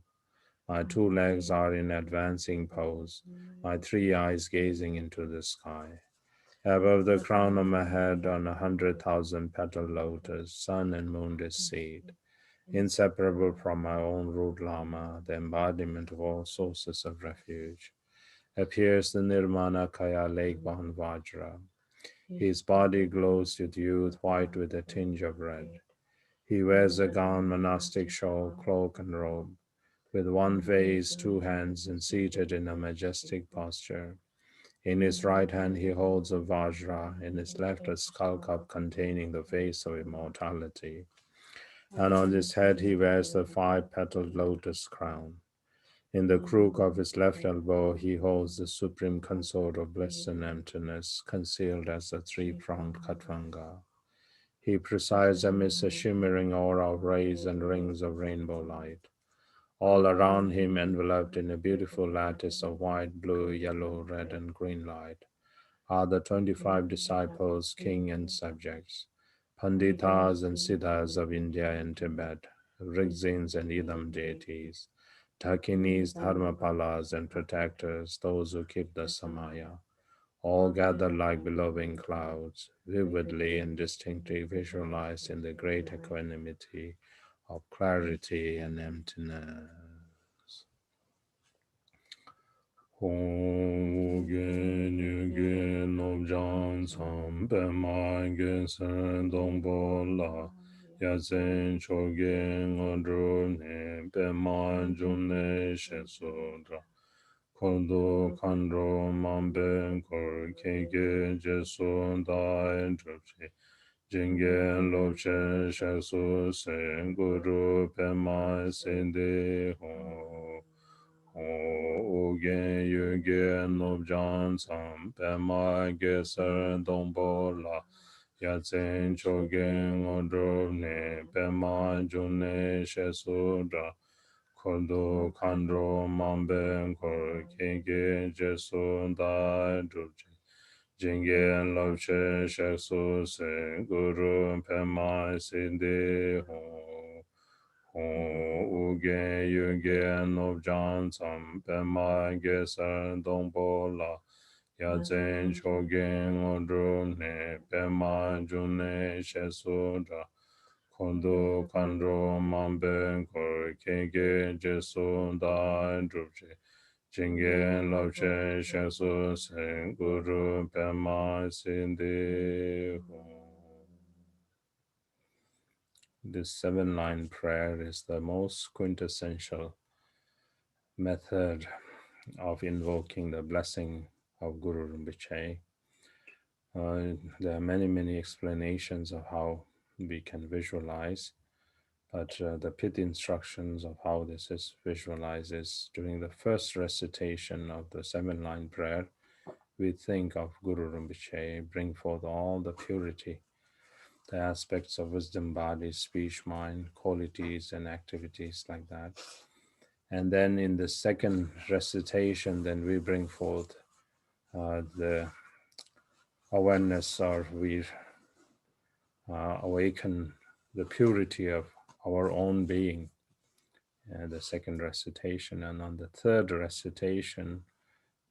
My two legs are in advancing pose, my three eyes gazing into the sky. Above the crown of my head on 100,000 petal lotus, sun and moon is seed, inseparable from my own root Lama, the embodiment of all sources of refuge, appears the Nirmana Kaya lake-bound Vajra. His body glows with youth, white with a tinge of red. He wears a gown, monastic shawl, cloak, and robe, with one face, two hands, and seated in a majestic posture. In his right hand he holds a vajra, in his left a skull cup containing the face of immortality, and on his head he wears the five-petaled lotus crown. In the crook of his left elbow he holds the supreme consort of bliss and emptiness, concealed as a three-pronged khatvanga. He presides amidst a shimmering aura of rays and rings of rainbow light. All around him, enveloped in a beautiful lattice of white, blue, yellow, red, and green light, are the 25 disciples, king and subjects, Panditas and Siddhas of India and Tibet, Rigzins and Idam deities, Dakinis, Dharmapalas, and protectors, those who keep the Samaya, all gathered like billowing clouds, vividly and distinctly visualized in the great equanimity of clarity and emptiness. Hong Gen Yugen Nobjan Sam Pema Gen Sen Dongbo La Yazen Chogen Odru Ne Pema June Shesudra Kondo Kandro Mamben Kor Kege Jesu Dai Drupsi Jingen Lobchen Shesu Sen Guru Pema Sende Hong Ogen Yugen Nobjan Sam Pema Geser Dongbo La Yazen Chogen Odro Ne Pema June Shesudra Kodo Kandro Mamben Kor Kege Jesu Dai Drupji Jingen Lobche Sheksu Se Guru Pema Sinde Hong Ugen Yugen Nobjan Sam Pema Geser Dongbo La Yazen Chogen Odrum Ne Pema June Shesudra Kondo Kandro Mamben Kor Kege Jesu Dai Drupje Jingen Lobche Sheksu Sen Guru Pema Sinde Hong. This 7-line prayer is the most quintessential method of invoking the blessing of Guru Rinpoche. There are many explanations of how we can visualize, but the pit instructions of how this is visualized is during the first recitation of the 7-line prayer, we think of Guru Rinpoche, bring forth all the purity, the aspects of wisdom, body, speech, mind, qualities, and activities like that. And then in the second recitation, then we bring forth the awareness, or we awaken the purity of our own being, the second recitation. And on the third recitation,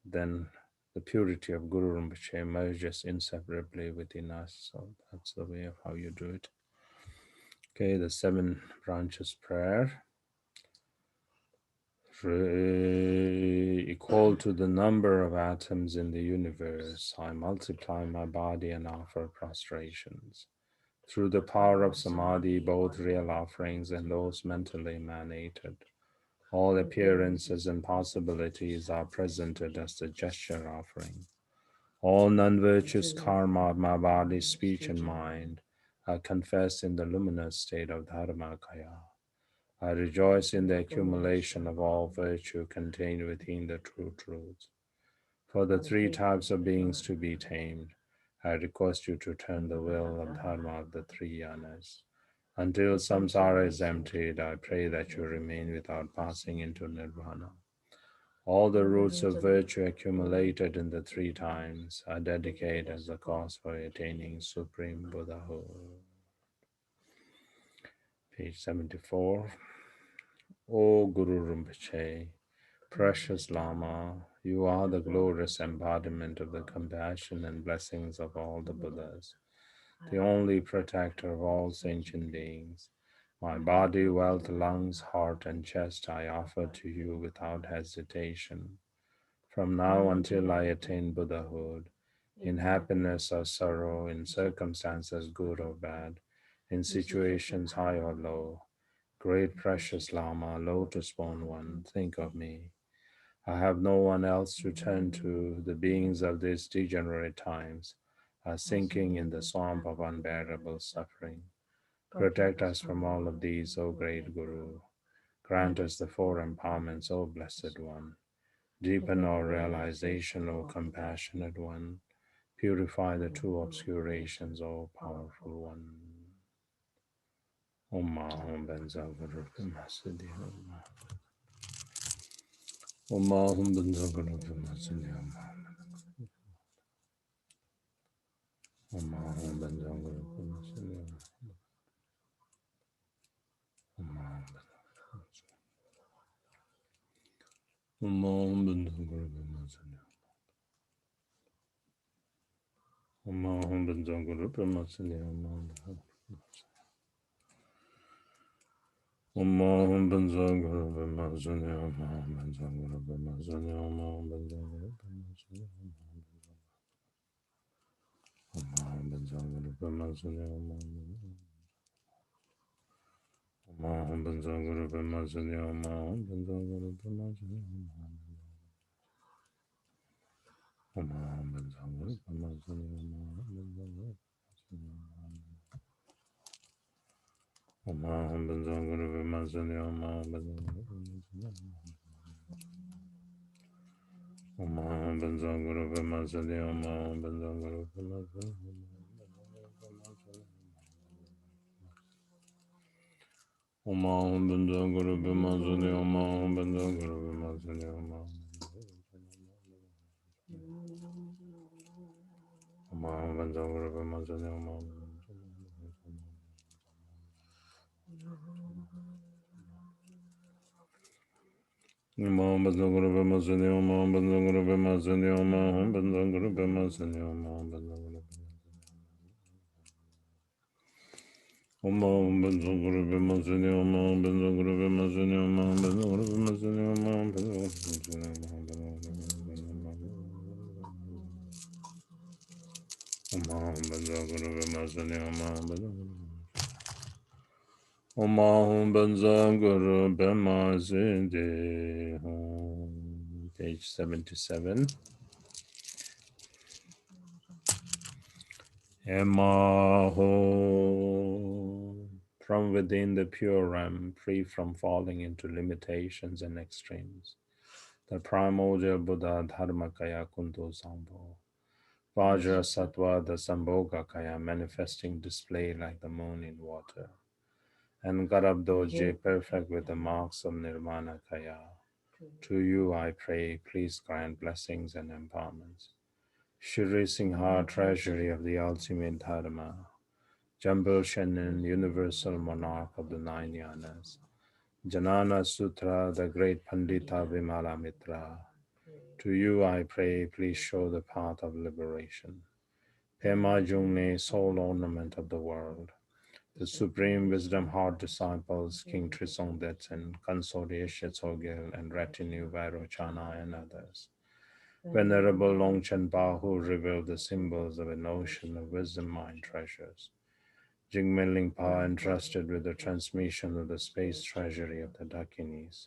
then the purity of Guru Rinpoche emerges inseparably within us. So that's the way of how you do it. Okay, the 7 branches prayer. Equal to the number of atoms in the universe, I multiply my body and offer prostrations. Through the power of Samadhi, both real offerings and those mentally emanated, all appearances and possibilities are presented as the gesture offering. All non-virtuous karma of my body, speech, and mind are confessed in the luminous state of Dharmakaya. I rejoice in the accumulation of all virtue contained within the true truth. For the 3 types of beings to be tamed, I request you to turn the wheel of Dharma of the 3 yanas. Until samsara is emptied, I pray that you remain without passing into nirvana. All the roots of virtue accumulated in the 3 times I dedicate as the cause for attaining supreme Buddhahood. Page 74. O Guru Rinpoche, precious Lama, you are the glorious embodiment of the compassion and blessings of all the Buddhas, the only protector of all sentient beings. My body, wealth, lungs, heart, and chest I offer to you without hesitation. From now until I attain Buddhahood, in happiness or sorrow, in circumstances good or bad, in situations high or low, great precious Lama, lotus-born one, think of me. I have no one else to turn to. The beings of these degenerate times are sinking in the swamp of unbearable suffering. Protect us from all of these, O great Guru. Grant us the 4 empowerments, O blessed one. Deepen our realization, O compassionate one. Purify the 2 obscurations, O powerful one. Om Aham Benzagurupimasiddhi Om. Om Aham Benzagurupimasiddhi Om. Om Aham Benzagurupimasiddhi Om. Om Aham Benzagurupimasiddhi Om. Om Aham Benzagurupimasiddhi Om. Om Aham Benzagurupimasiddhi Om. Aham Benzagurupimasiddhi Om. Aham Benzagurupimasiddhi Om. Aham Benzagurupimasiddhi Om. Maham Benzaguru Bhimazuni Maham Benzaguru Bhimazuni Maham Benzaguru Bhimazuni Maham Benzaguru Bhimazuni Maham Benzaguru Maham Benzaguru Bhimazuni Maham Benzaguru Bhimazuni Om Aham Benzaguru Bhimazuni Om Aham Benzaguru Bhimazuni Om Aham Benzaguru Bhimazuni Om Aham Benzaguru Bhimazuni Om Aham Benzaguru Bhimazuni Om Aham Benzaguru Bhimazuni Om Aham Benzaguru Om Aham Benzaguru Bhimazuni Om Aham Benzaguru Bhimazuni Om Aham Benzaguru Bhimazuni Om Aham Benzaguru Om Aham Benzaguru Bhimazuni Om Aham Om Aham Benzaguru Bhimazuni Page 77. Emaho. From within the pure realm, free from falling into limitations and extremes, the primordial Buddha Dharmakaya Kunto Sambho, Vajra Sattva the Sambhogakaya manifesting display like the moon in water, and Garabdoje perfect with the marks of Nirvana Kaya. To you I pray, please grant blessings and empowerments. Shri Singha, treasury of the ultimate Dharma, Jambal Shenin, universal monarch of the 9 yanas, Janana Sutra, the great Pandita Vimala Mitra, To you I pray, please show the path of liberation. Pema Jungne, sole ornament of the world. The Supreme Wisdom Heart disciples, King Trisong Detsen, Consort Yeshe and retinue Vairochana and others. Venerable Longchen Ba, who revealed the symbols of an ocean of wisdom mind treasures. Jigme Lingpa, entrusted with the transmission of the space treasury of the Dakinis.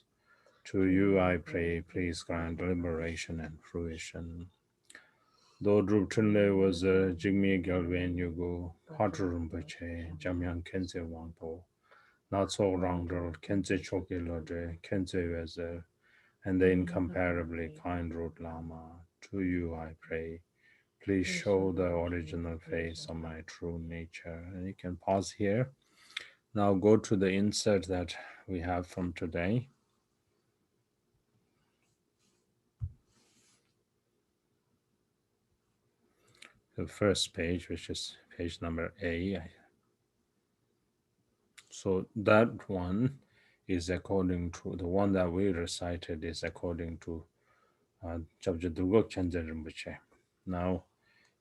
To you I pray, please grant liberation and fruition. Though Druptunle was a Jigme Gyalwen Yugo, Patu Rinpoche, Jamyang Kenze Wangpo, not so Rangdal, Kenze Choke Lodre, Kenze Wezer, and the incomparably kind Root Lama. To you I pray, please show the original face of my true nature. And you can pause here. Now go to the insert that we have from today. The first page, which is page number A. So that one is according to, the one that we recited is according to Chabja Drugok Chenzen Rinpoche. Now,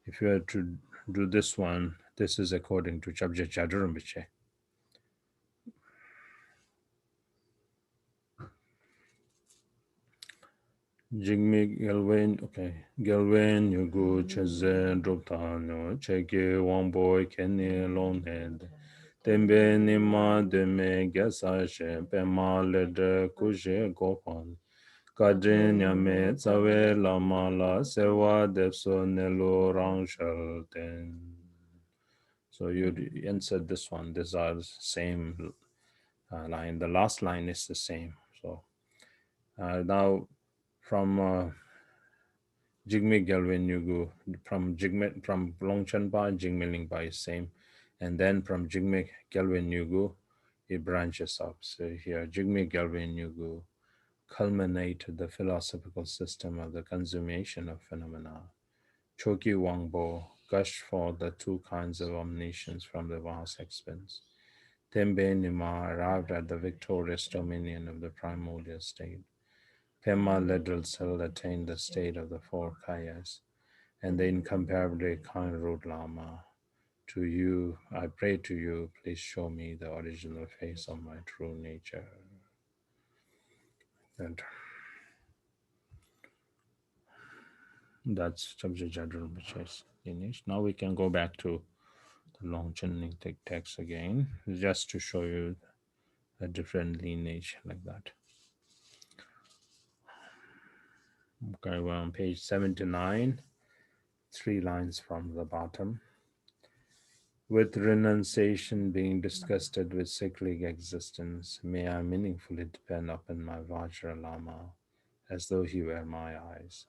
if you were to do this one, this is according to Chabja Chadar Rinpoche. Jigme Gelwen, okay. Gelwen, Yugu, Chezen, Druptano, Cheke, Wangboy, Kenny, Longhead. Tembe Nima, Deme, Gasashe, Pema, Lede, Kushe, Gopan. Kadrin, Yame, Tsawe, Lama, La, Sewa, Depso, Nelo, Rangshal, Ten. So you insert this one. These are the same line. The last line is the same. So now from Jigme Gelwen Yugu, from Longchen Ba, Jigme Ling Ba is same. And then from Jigme Gelwen Yugu, it branches up. So here, Jigme Gelwen Yugu culminated the philosophical system of the consummation of phenomena. Choki Wangbo gushed forth the two kinds of omniscience from the vast expanse. Tembe Nima arrived at the victorious dominion of the primordial state. Pema Ledral Cell attained the state of the four kayas, and the incomparably kind Root Lama. To you, I pray to you, please show me the original face of my true nature. And that's Chabja Jadru Rinpoche's lineage. Now we can go back to the Longchen Nyingthig text again, just to show you a different lineage like that. Okay, we're on page 79, 3 lines from the bottom. With renunciation being disgusted with cyclic existence, may I meaningfully depend upon my Vajra Lama, as though he were my eyes.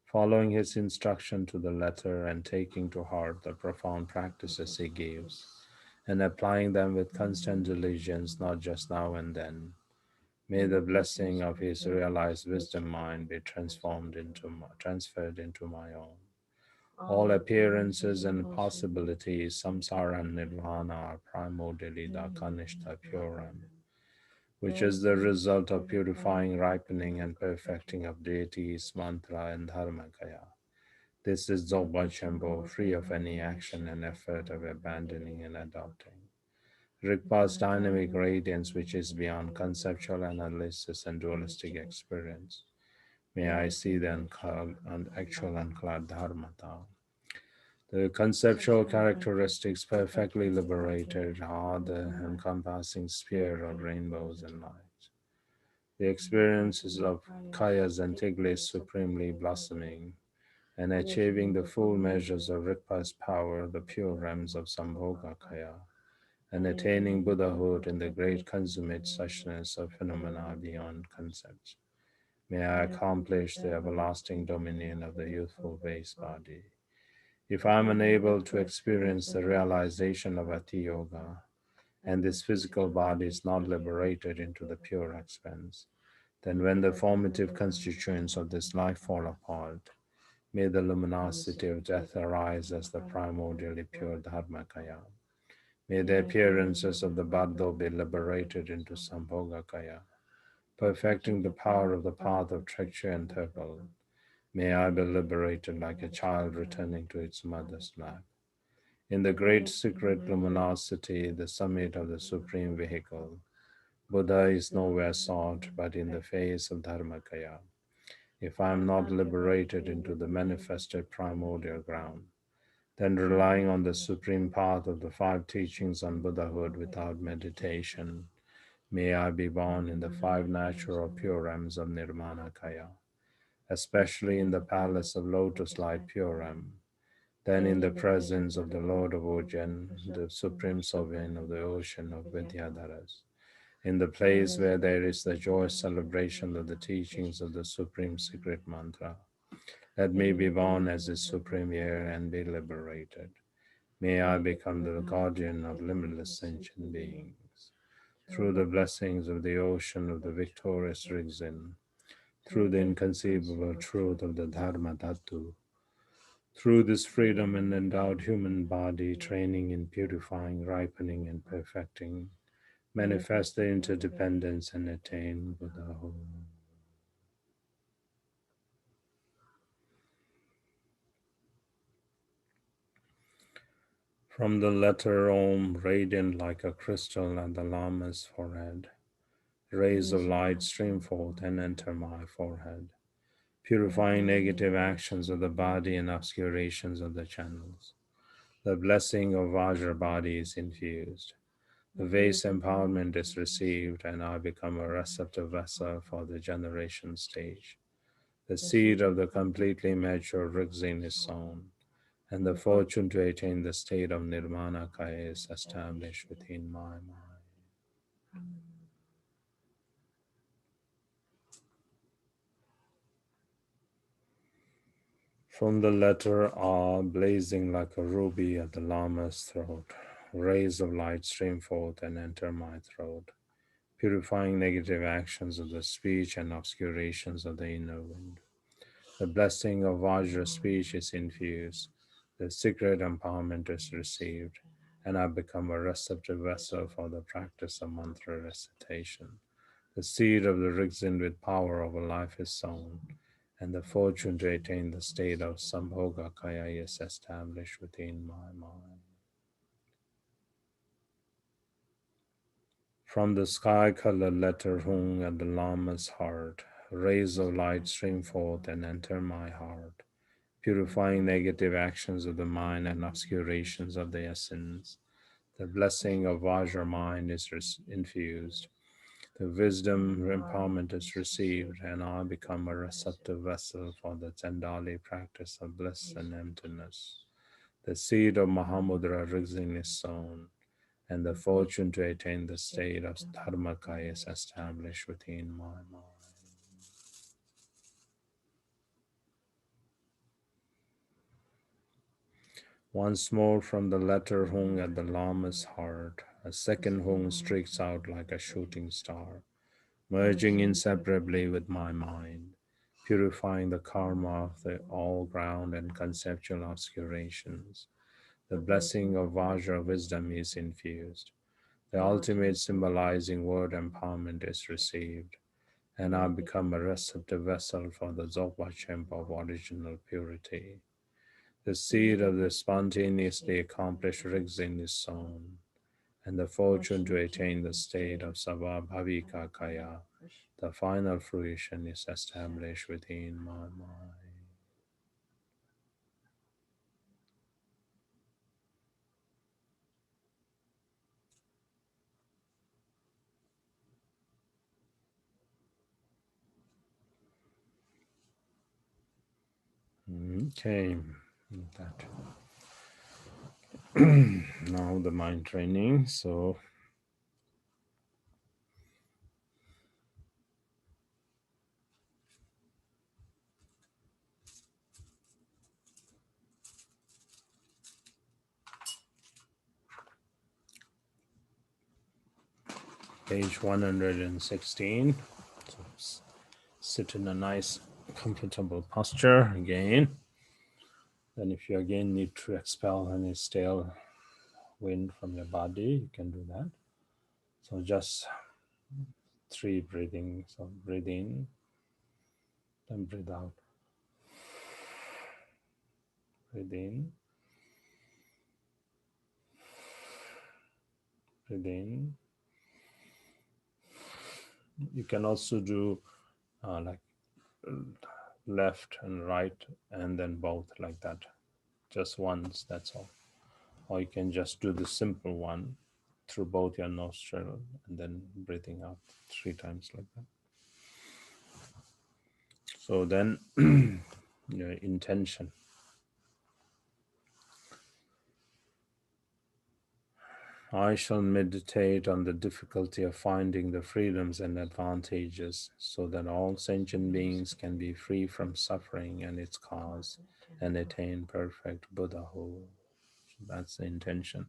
Following his instruction to the letter and taking to heart the profound practices he gives, and applying them with constant diligence, not just now and then, may the blessing of his realized wisdom mind be transferred into my own. All appearances and possibilities, samsara and nirvana, are primordially the kanishta puram, which is the result of purifying, ripening, and perfecting of deities, mantra, and dharmakaya. This is Dzogpa Chenpo, free of any action and effort of abandoning and adopting. Rigpa's dynamic radiance, which is beyond conceptual analysis and dualistic experience. May I see the actual unclad dharmata. The conceptual characteristics perfectly liberated are the encompassing sphere of rainbows and light. The experiences of Kayas and Tiglis supremely blossoming and achieving the full measures of Rigpa's power, the pure realms of Sambhoga Kaya, and attaining Buddhahood in the great consummate suchness of phenomena beyond concepts. May I accomplish the everlasting dominion of the youthful base body. If I am unable to experience the realization of Ati Yoga, and this physical body is not liberated into the pure expanse, then when the formative constituents of this life fall apart, may the luminosity of death arise as the primordially pure Dharmakaya. May the appearances of the Baddo be liberated into Sambhogakaya, perfecting the power of the path of treachery and turtle. May I be liberated like a child returning to its mother's lap. In the great secret luminosity, the summit of the supreme vehicle, Buddha is nowhere sought but in the face of Dharmakaya. If I am not liberated into the manifested primordial ground, then relying on the supreme path of the five teachings on Buddhahood without meditation, may I be born in the five natural pure realms of Nirmanakaya, especially in the palace of lotus light pure realm, then in the presence of the Lord of Ocean, the supreme sovereign of the ocean of Vidyadharas, in the place where there is the joyous celebration of the teachings of the supreme secret mantra. Let me be born as its supreme heir and be liberated. May I become the guardian of limitless sentient beings. Through the blessings of the ocean of the victorious Rigzin, through the inconceivable truth of the Dharma Dhatu, through this freedom and endowed human body, training in purifying, ripening, and perfecting, manifest the interdependence and attain Buddhahood. From the letter Om, radiant like a crystal at the Lama's forehead, rays of light stream forth and enter my forehead, purifying negative actions of the body and obscurations of the channels. The blessing of Vajra body is infused. The vase empowerment is received, and I become a receptive vessel for the generation stage. The seed of the completely mature Rigzin is sown, and the fortune to attain the state of Nirmanakaya is established within my mind. From the letter R, blazing like a ruby at the Lama's throat, rays of light stream forth and enter my throat, purifying negative actions of the speech and obscurations of the inner wind. The blessing of Vajra speech is infused, the secret empowerment is received, and I become a receptive vessel for the practice of mantra recitation. The seed of the Rigzin with power over life is sown, and the fortune to attain the state of Sambhogakaya is established within my mind. From the sky-colored letter hung at the Lama's heart, rays of light stream forth and enter my heart, purifying negative actions of the mind and obscurations of the essence. The blessing of Vajra mind is infused. The wisdom empowerment is received, and I become a receptive vessel for the Chandali practice of bliss and emptiness. The seed of Mahamudra Rigzin is sown, and the fortune to attain the state of Dharmakaya is established within my mind. Once more from the letter hung at the Lama's heart, a second hung streaks out like a shooting star, merging inseparably with my mind, purifying the karma of the all ground and conceptual obscurations. The blessing of Vajra wisdom is infused. The ultimate symbolizing word empowerment is received, and I become a receptive vessel for the Dzogpa Chempa of original purity. The seed of the spontaneously accomplished Rigzin is sown, and the fortune to attain the state of Savabhavika Kaya, the final fruition, is established within my mind. Okay, that. Now the mind training. So page 116. So sit in a nice comfortable posture again. Then if you again need to expel any stale wind from your body, you can do that. So just 3 breathing. So breathe in, then breathe out. Breathe in, breathe in. You can also do like left and right, and then both like that. Just once, that's all. Or you can just do the simple one through both your nostril and then breathing out 3 times like that. So then, your intention. I shall meditate on the difficulty of finding the freedoms and advantages so that all sentient beings can be free from suffering and its cause and attain perfect Buddhahood. So that's the intention.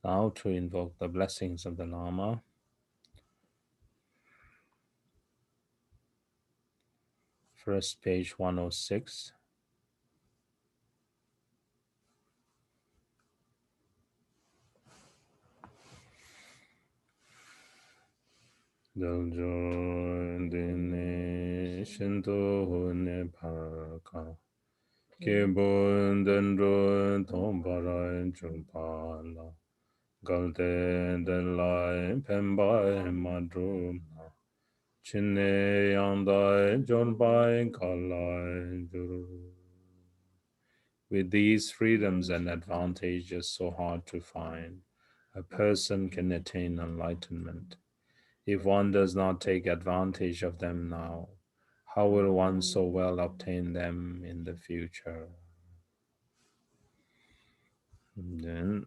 Now to invoke the blessings of the Lama. First page 106. Daljo dine shinto ne parka kebun dendro tombara chulpala galte delai pembai madruna chinne yandai jonbai kalai juru. With these freedoms and advantages so hard to find, a person can attain enlightenment. If one does not take advantage of them now, how will one so well obtain them in the future? And then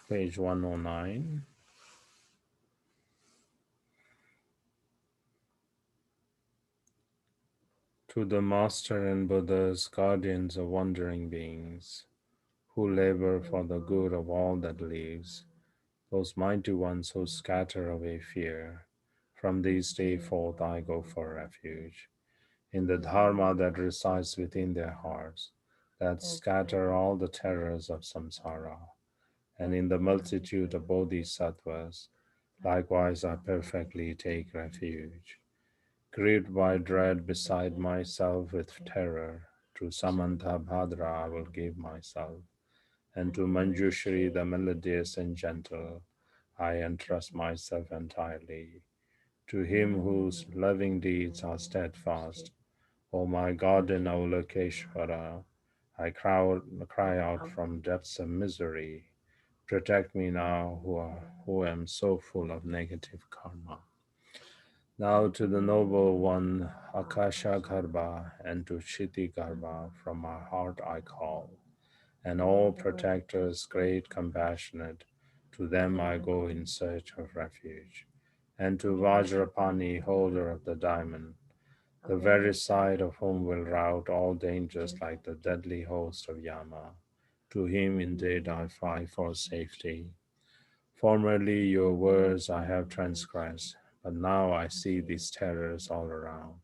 page 109. To the Master and Buddhas, guardians of wandering beings, who labor for the good of all that lives, those mighty ones who scatter away fear, from this day forth I go for refuge. In the Dharma that resides within their hearts, that scatter all the terrors of samsara, and in the multitude of bodhisattvas, likewise I perfectly take refuge. Gripped by dread beside myself with terror, to Samanta Bhadra I will give myself, and to Manjushri the melodious and gentle I entrust myself entirely. To him whose loving deeds are steadfast, O my God and Avalokiteshvara, I cry out from depths of misery. Protect me now, who am so full of negative karma. Now to the noble one, Akasha Garbha, and to Shiti Garbha, from my heart I call. And all protectors, great compassionate, to them I go in search of refuge. And to Vajrapani, holder of the diamond, the very sight of whom will rout all dangers like the deadly host of Yama. To him indeed I fly for safety. Formerly your words I have transgressed, but now I see these terrors all around.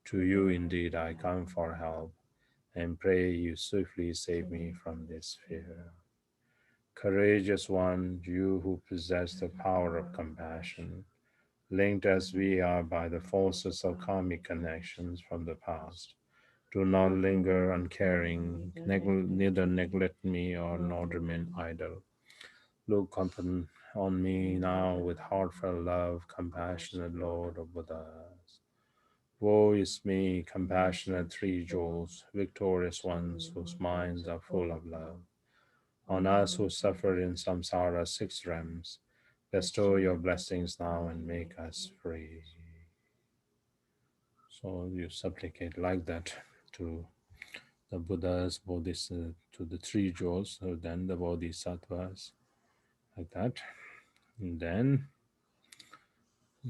To you indeed I come for help, and pray you swiftly save me from this fear. Courageous one, you who possess the power of compassion, linked as we are by the forces of karmic connections from the past, do not linger uncaring, neither neglect me or nor remain idle. Look on me now with heartfelt love, compassionate Lord of Buddhas. Woe is me, compassionate three jewels, victorious ones whose minds are full of love. On us who suffer in samsara 6 realms, bestow your blessings now and make us free. So you supplicate like that to the Buddhas, Bodhisattvas, to the three jewels, so then the Bodhisattvas, like that. And then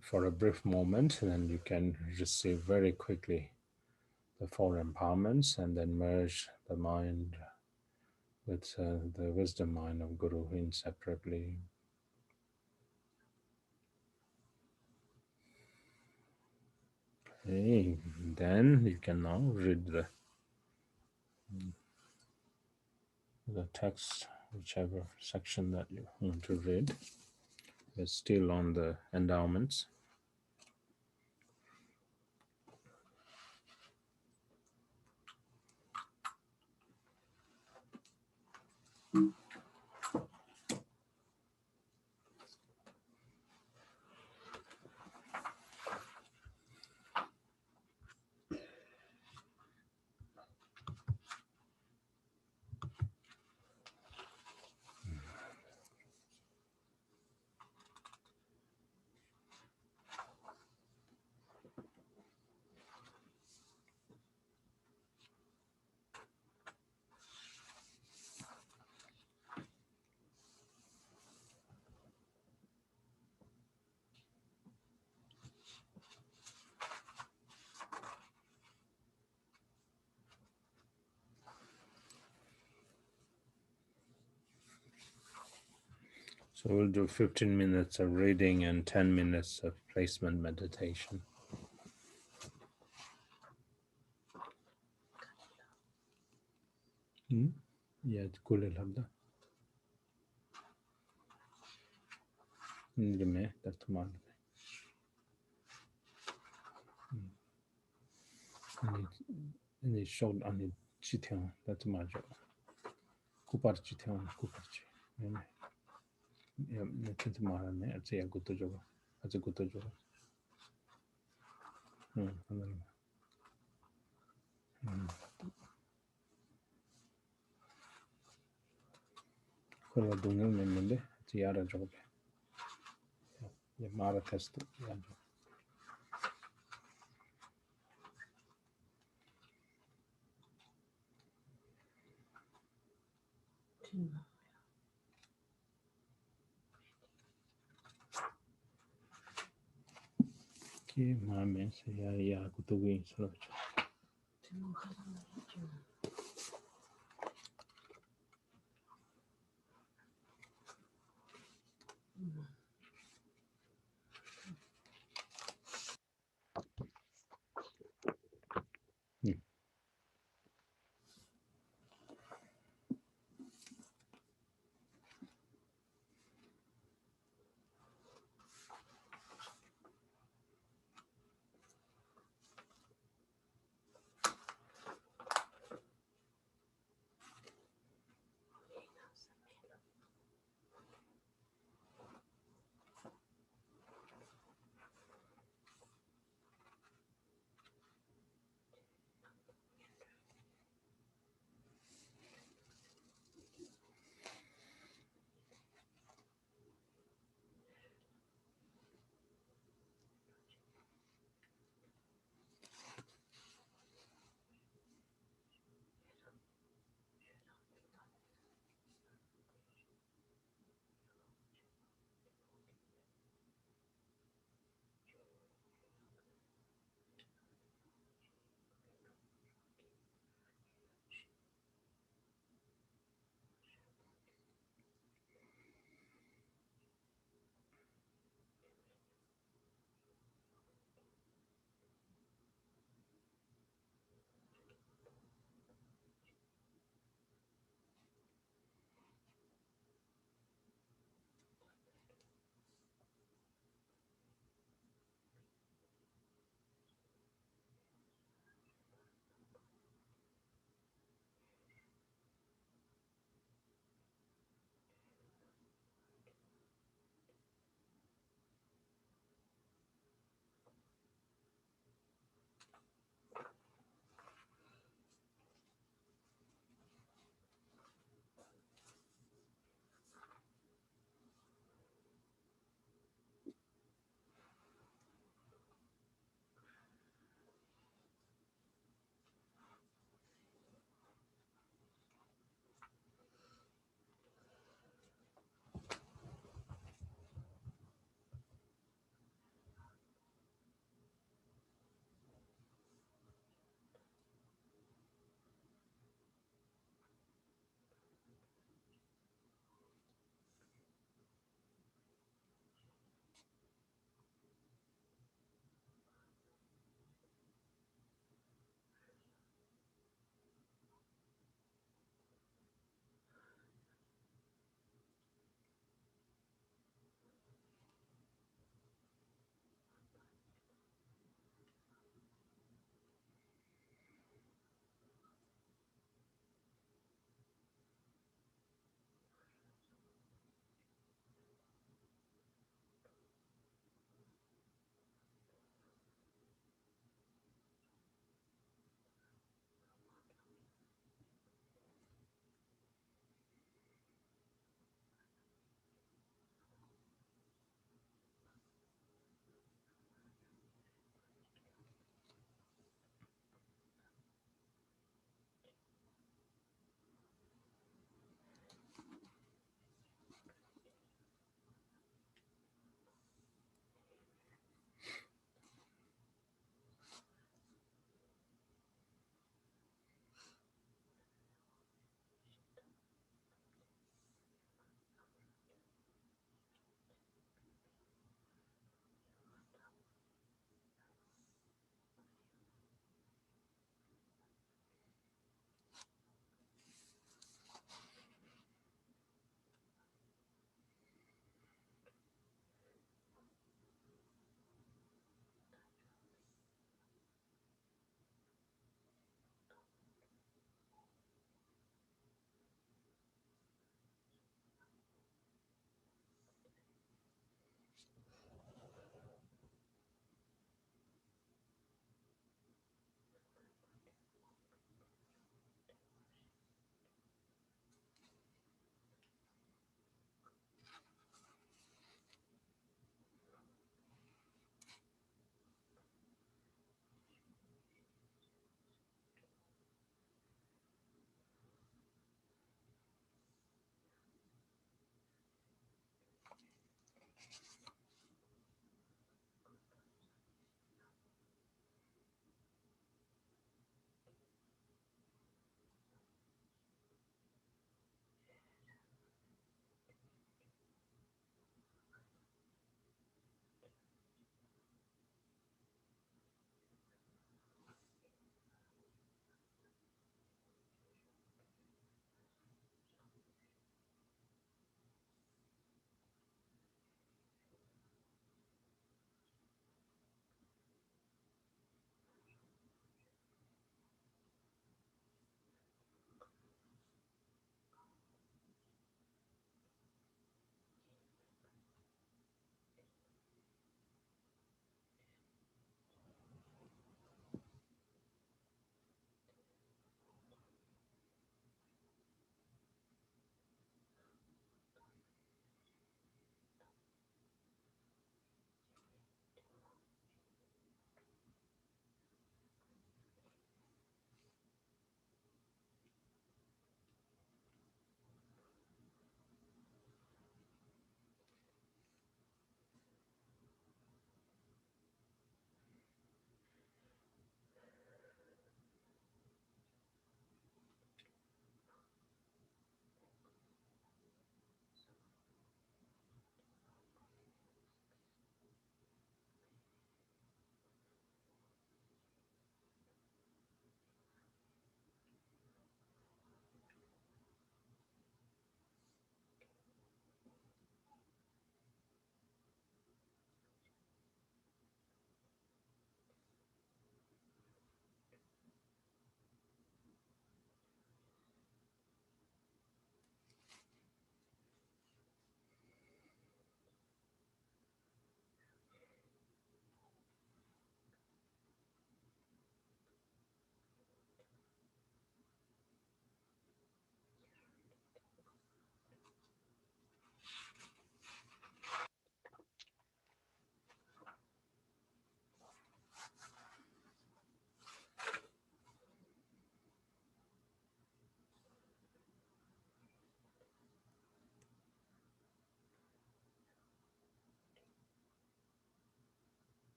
for a brief moment, then you can receive very quickly the 4 empowerments and then merge the mind with the wisdom mind of Guru inseparably. Okay, then you can now read the text whichever section that you want to read. We're still on the endowments. So we'll do 15 minutes of reading and 10 minutes of placement meditation. Yeah, kulil habda. Ngime tatmal. Ani shod ani chityan tatmal jo. Kupar chityan kupar chi. Ya ne tatmal ne atse ya guto jo. Atse guto jo. Kola dungal ne mende atse yara jo. Ya mara test ya jo. Ki mame se ya guto gi solo jo.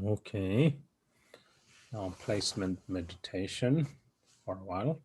Okay. Now placement meditation for a while.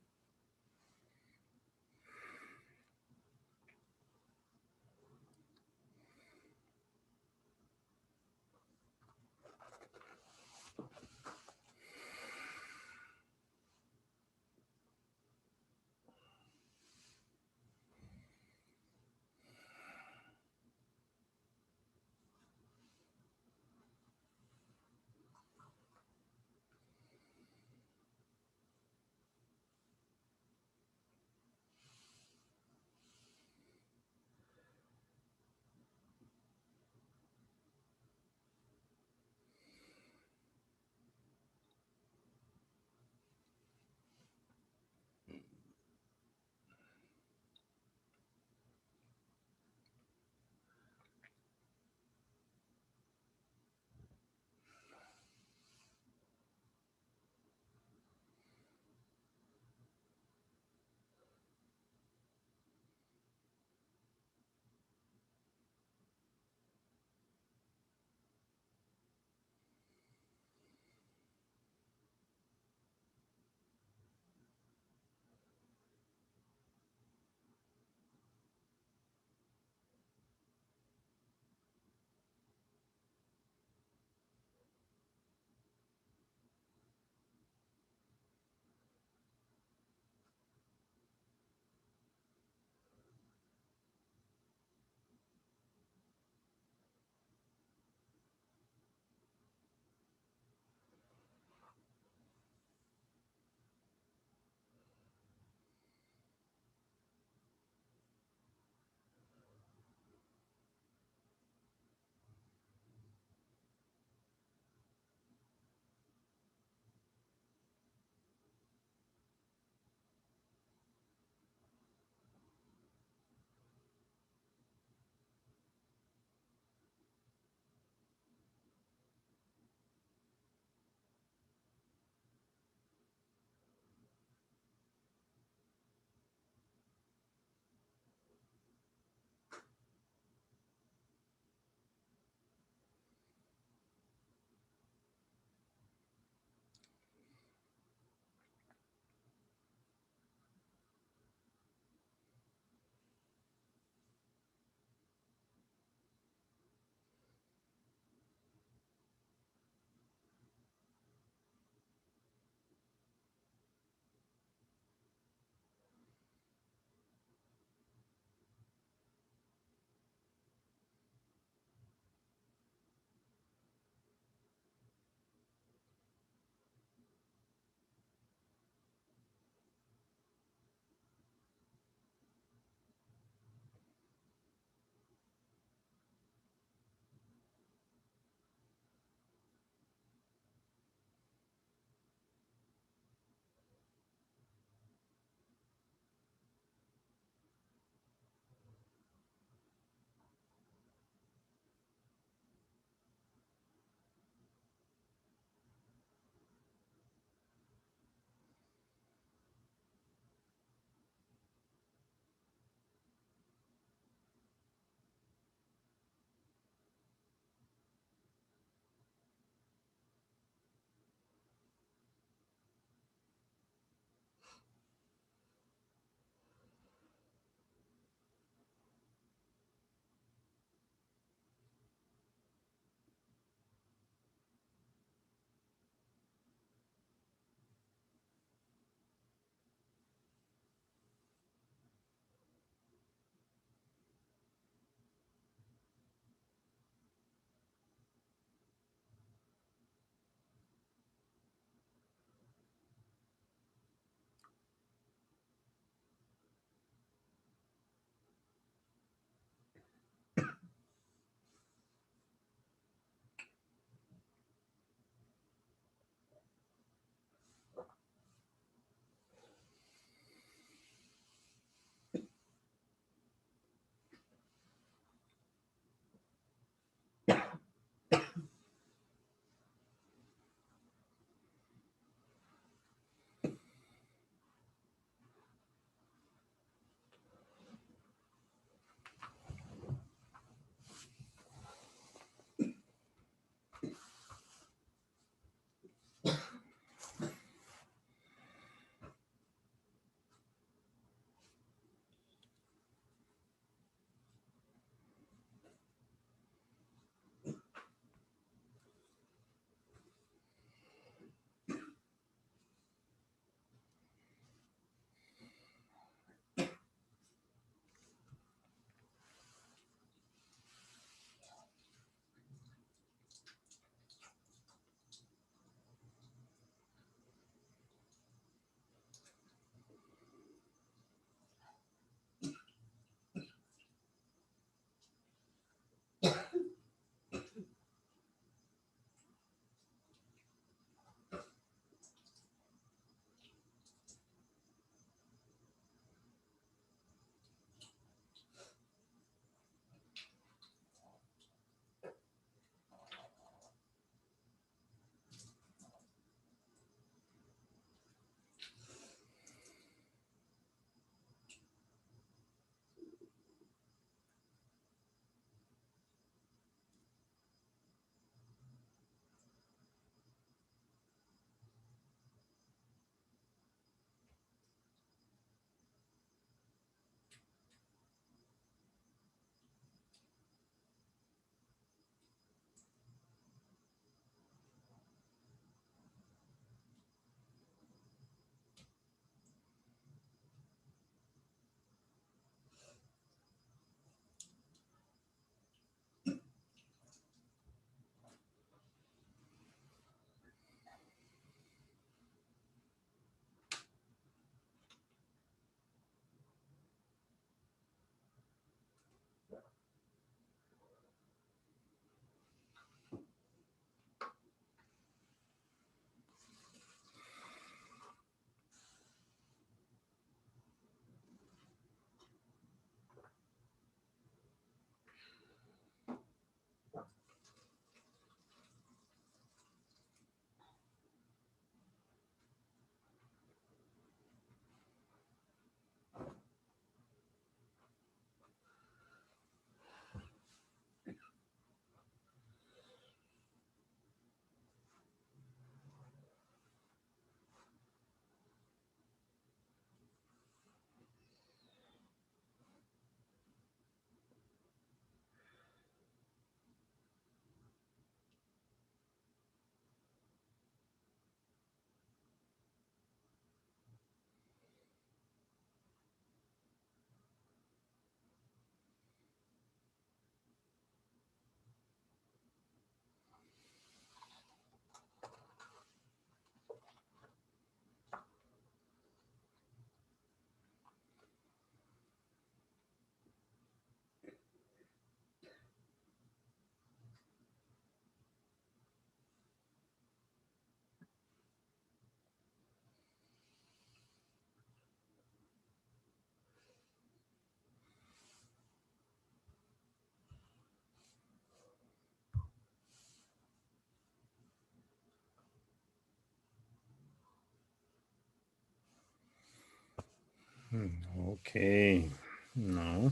Okay, now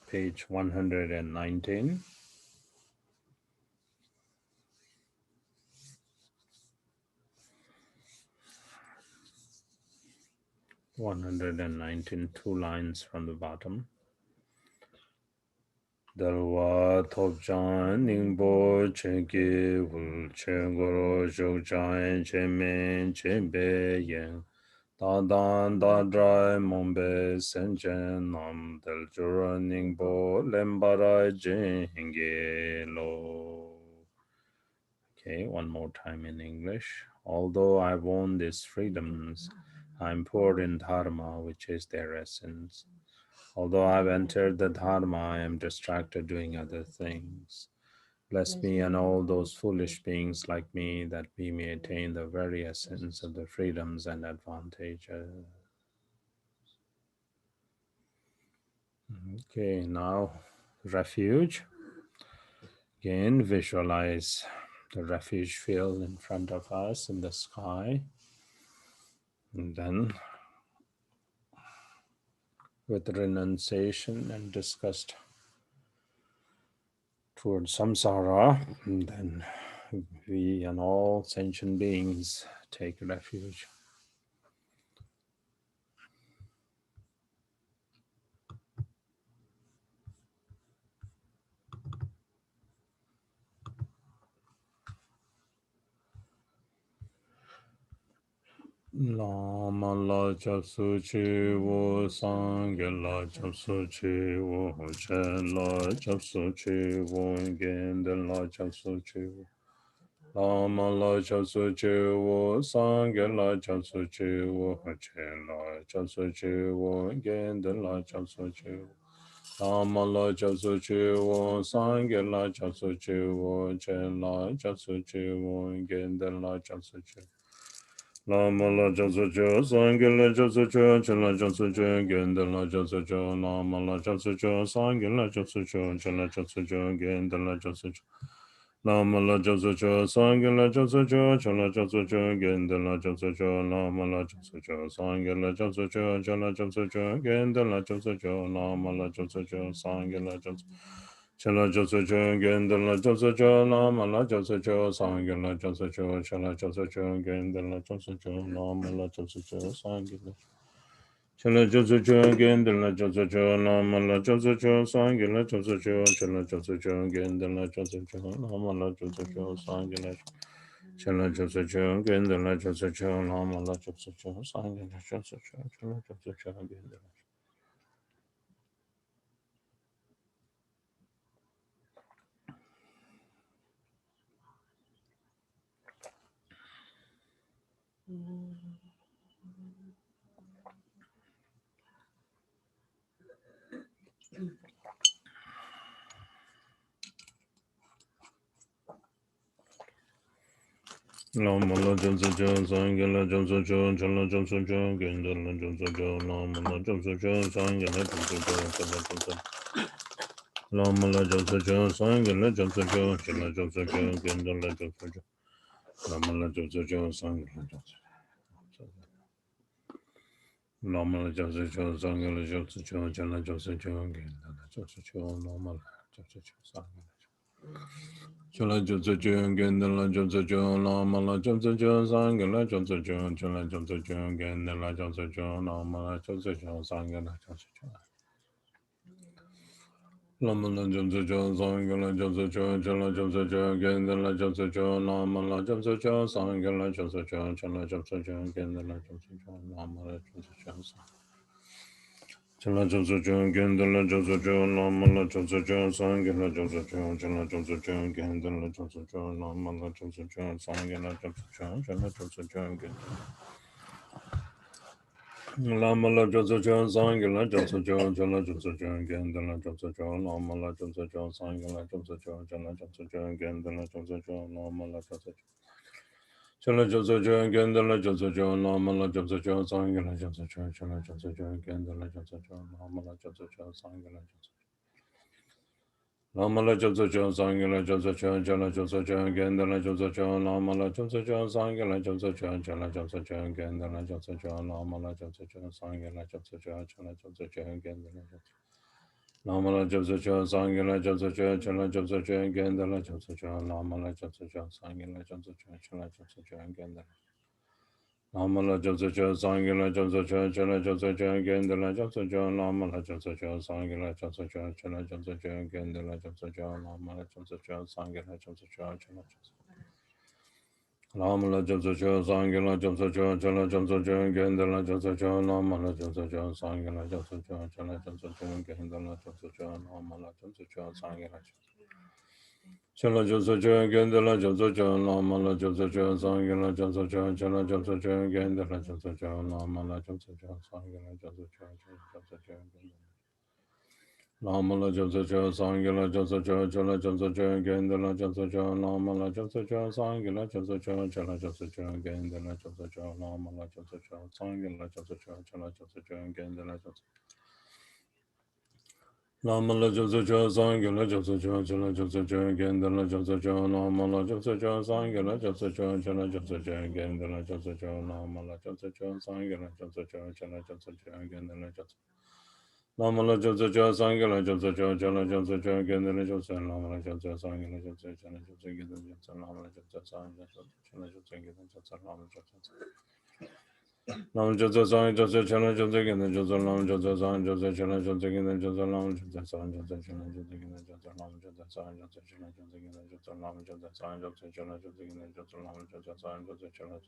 page 119. 119, 2 lines from the bottom. Dalwa Topjan Ningbo Chenki Wul Chengoro Shokchan Chemen Chenbe Yen Dadan Dadrai Mombe Senchen Nam Daljura Ningbo Lembara Jenge Lo. Okay, one more time in English. Although I won these freedoms, I am poor in Dharma, which is their essence. Although I've entered the Dharma, I am distracted doing other things. Bless me and all those foolish beings like me, that we may attain the very essence of the freedoms and advantages. Okay, now refuge. Again, visualize the refuge field in front of us in the sky. And then, with renunciation and disgust towards samsara, and then we and all sentient beings take refuge. Lama la chapsu chi wo sangye la chapsu chi wo chen la chapsu chi wo gende la chapsu chi wo Lama la chapsu chi wo sangye la chapsu chi wo chen la chapsu chi wo gende la chapsu chi wo Lama la chapsu chi wo sangye la chapsu chi wo chen la chapsu chi wo gende la chapsu chi Lama la chapsu chi sangye la chapsu chi chen la chapsu chi gende la chapsu chi Lama la chapsu chi sangye la chapsu chi chen la chapsu chi gende la chapsu chi Lama la chapsu chi sangye la chapsu chi chen la chapsu chi gende la chapsu chi Lama la chapsu chi sangye la chapsu chi chen la chapsu chi gende la chapsu chi Lama la chapsu chi sangye la chapsu Chala Joseph Gendel la Joseph Lama la Joseph Sangel la Joseph Chala Joseph Gendel la Joseph Lama la Joseph Sangel Chala Joseph Gendel la Joseph Lama la Joseph Sangel la Joseph Chala Joseph Gendel la Joseph Lama la Joseph Sangel Chala Joseph Gendel la Joseph Lama la Joseph Sangel la Joseph Chala Joseph Gendel Lama la Joseph Sangel la Joseph Chala Joseph Gendel la Joseph Lama la Joseph Sangel la Joseph Lama la Joseph Sangel la Joseph Chala Joseph Gendel la Joseph Lama la Joseph Sangel la Joseph Lama la Joseph Sangel la Joseph Chala Joseph Gendel la Joseph Lama la Joseph Sangel Chala Joseph Gendel la Joseph Lama la Joseph Sangel la Joseph Chala Joseph Gendel la Joseph Lama la Joseph Sangel la Joseph Lama la Joseph Sangel la Joseph Chala Joseph Gendel la Joseph Lama la Joseph Sangel la Joseph Chala Joseph Gendel la Joseph Lama la Joseph Chala Joseph Gendel la Joseph Lama la Joseph Sangel la Joseph Chala Joseph Gendel la Joseph Lama la Joseph Sangel la Joseph Chala Joseph Gendel Lama la Joseph Sangel la Joseph Chala Joseph Gendel la Joseph Lama la Joseph Sangel la Joseph Chala Joseph Gendel la Joseph Lama la Joseph Chala Joseph Gendel la Joseph Lama la Joseph Sangel la Joseph Chala Joseph Gendel la Joseph Lama la Joseph Sangel la Joseph Lamala Joseph John Sangela Joseph John Jala Joseph John Gendala Joseph John Lamala Joseph John Sangela Joseph John Jala Joseph John Gendala Joseph John Lamala Joseph John Sangela Joseph John Jala Joseph John Gendala Lamala Joseph John Sangela Joseph John Jala Joseph John Gendala Joseph John Lamala Joseph John Sangela Joseph John Jala Joseph John Gendala Lamala Joseph John Sangela Joseph John Jala Joseph John Gendala Joseph John Lamala Joseph John Sangela Joseph John Jala Joseph John Gendala Joseph John Lamala Joseph John Sangela Joseph John Jala Lamala Joseph John Sangela Joseph John Jala Joseph John Gendala Joseph John Lamala Joseph John Sangela Joseph John Jala Joseph John Gendala Joseph John Lamala Joseph John Sangela Chala Joseph John Gendala Joseph John Lamala Joseph John Sangela Joseph John Chala Joseph John Gendala Joseph John Lamala Joseph John Sangela Joseph John Joseph John Gendala Lamala Joseph John Sangela Joseph John Chala Joseph John Gendala Joseph John Lamala Joseph John Sangela Joseph John Chala Joseph John Gendala Joseph John Lamala Joseph John Sangela Joseph John Chala Joseph John Gendala Joseph Lamala Joseph John Sangela Joseph John Chala Joseph John Gendala Joseph John Lamala Joseph John Sangela Joseph John Chala Joseph John Gendala Joseph John Lamala Joseph John Sangela Joseph John Chala Joseph John Gendala Joseph Lamala Joseph John Sangela Joseph John Chala Joseph John Gendala Joseph Lamala Joseph Sangela Joseph Chala Joseph Gendala Joseph Lamala Joseph Sangela Chala Joseph Gendala Joseph Lamala Joseph Lam Joseph Sang Joseph Chala Joseph Gendala Joseph Lam Joseph Sang Joseph Chala Joseph Gendala Joseph Lam Joseph Sang Joseph Chala Joseph Gendala Joseph Lam Joseph Sang Joseph Chala Joseph Gendala Joseph Lam Joseph Sang Joseph Chala Joseph Gendala Joseph Lam Joseph Sang Joseph Chala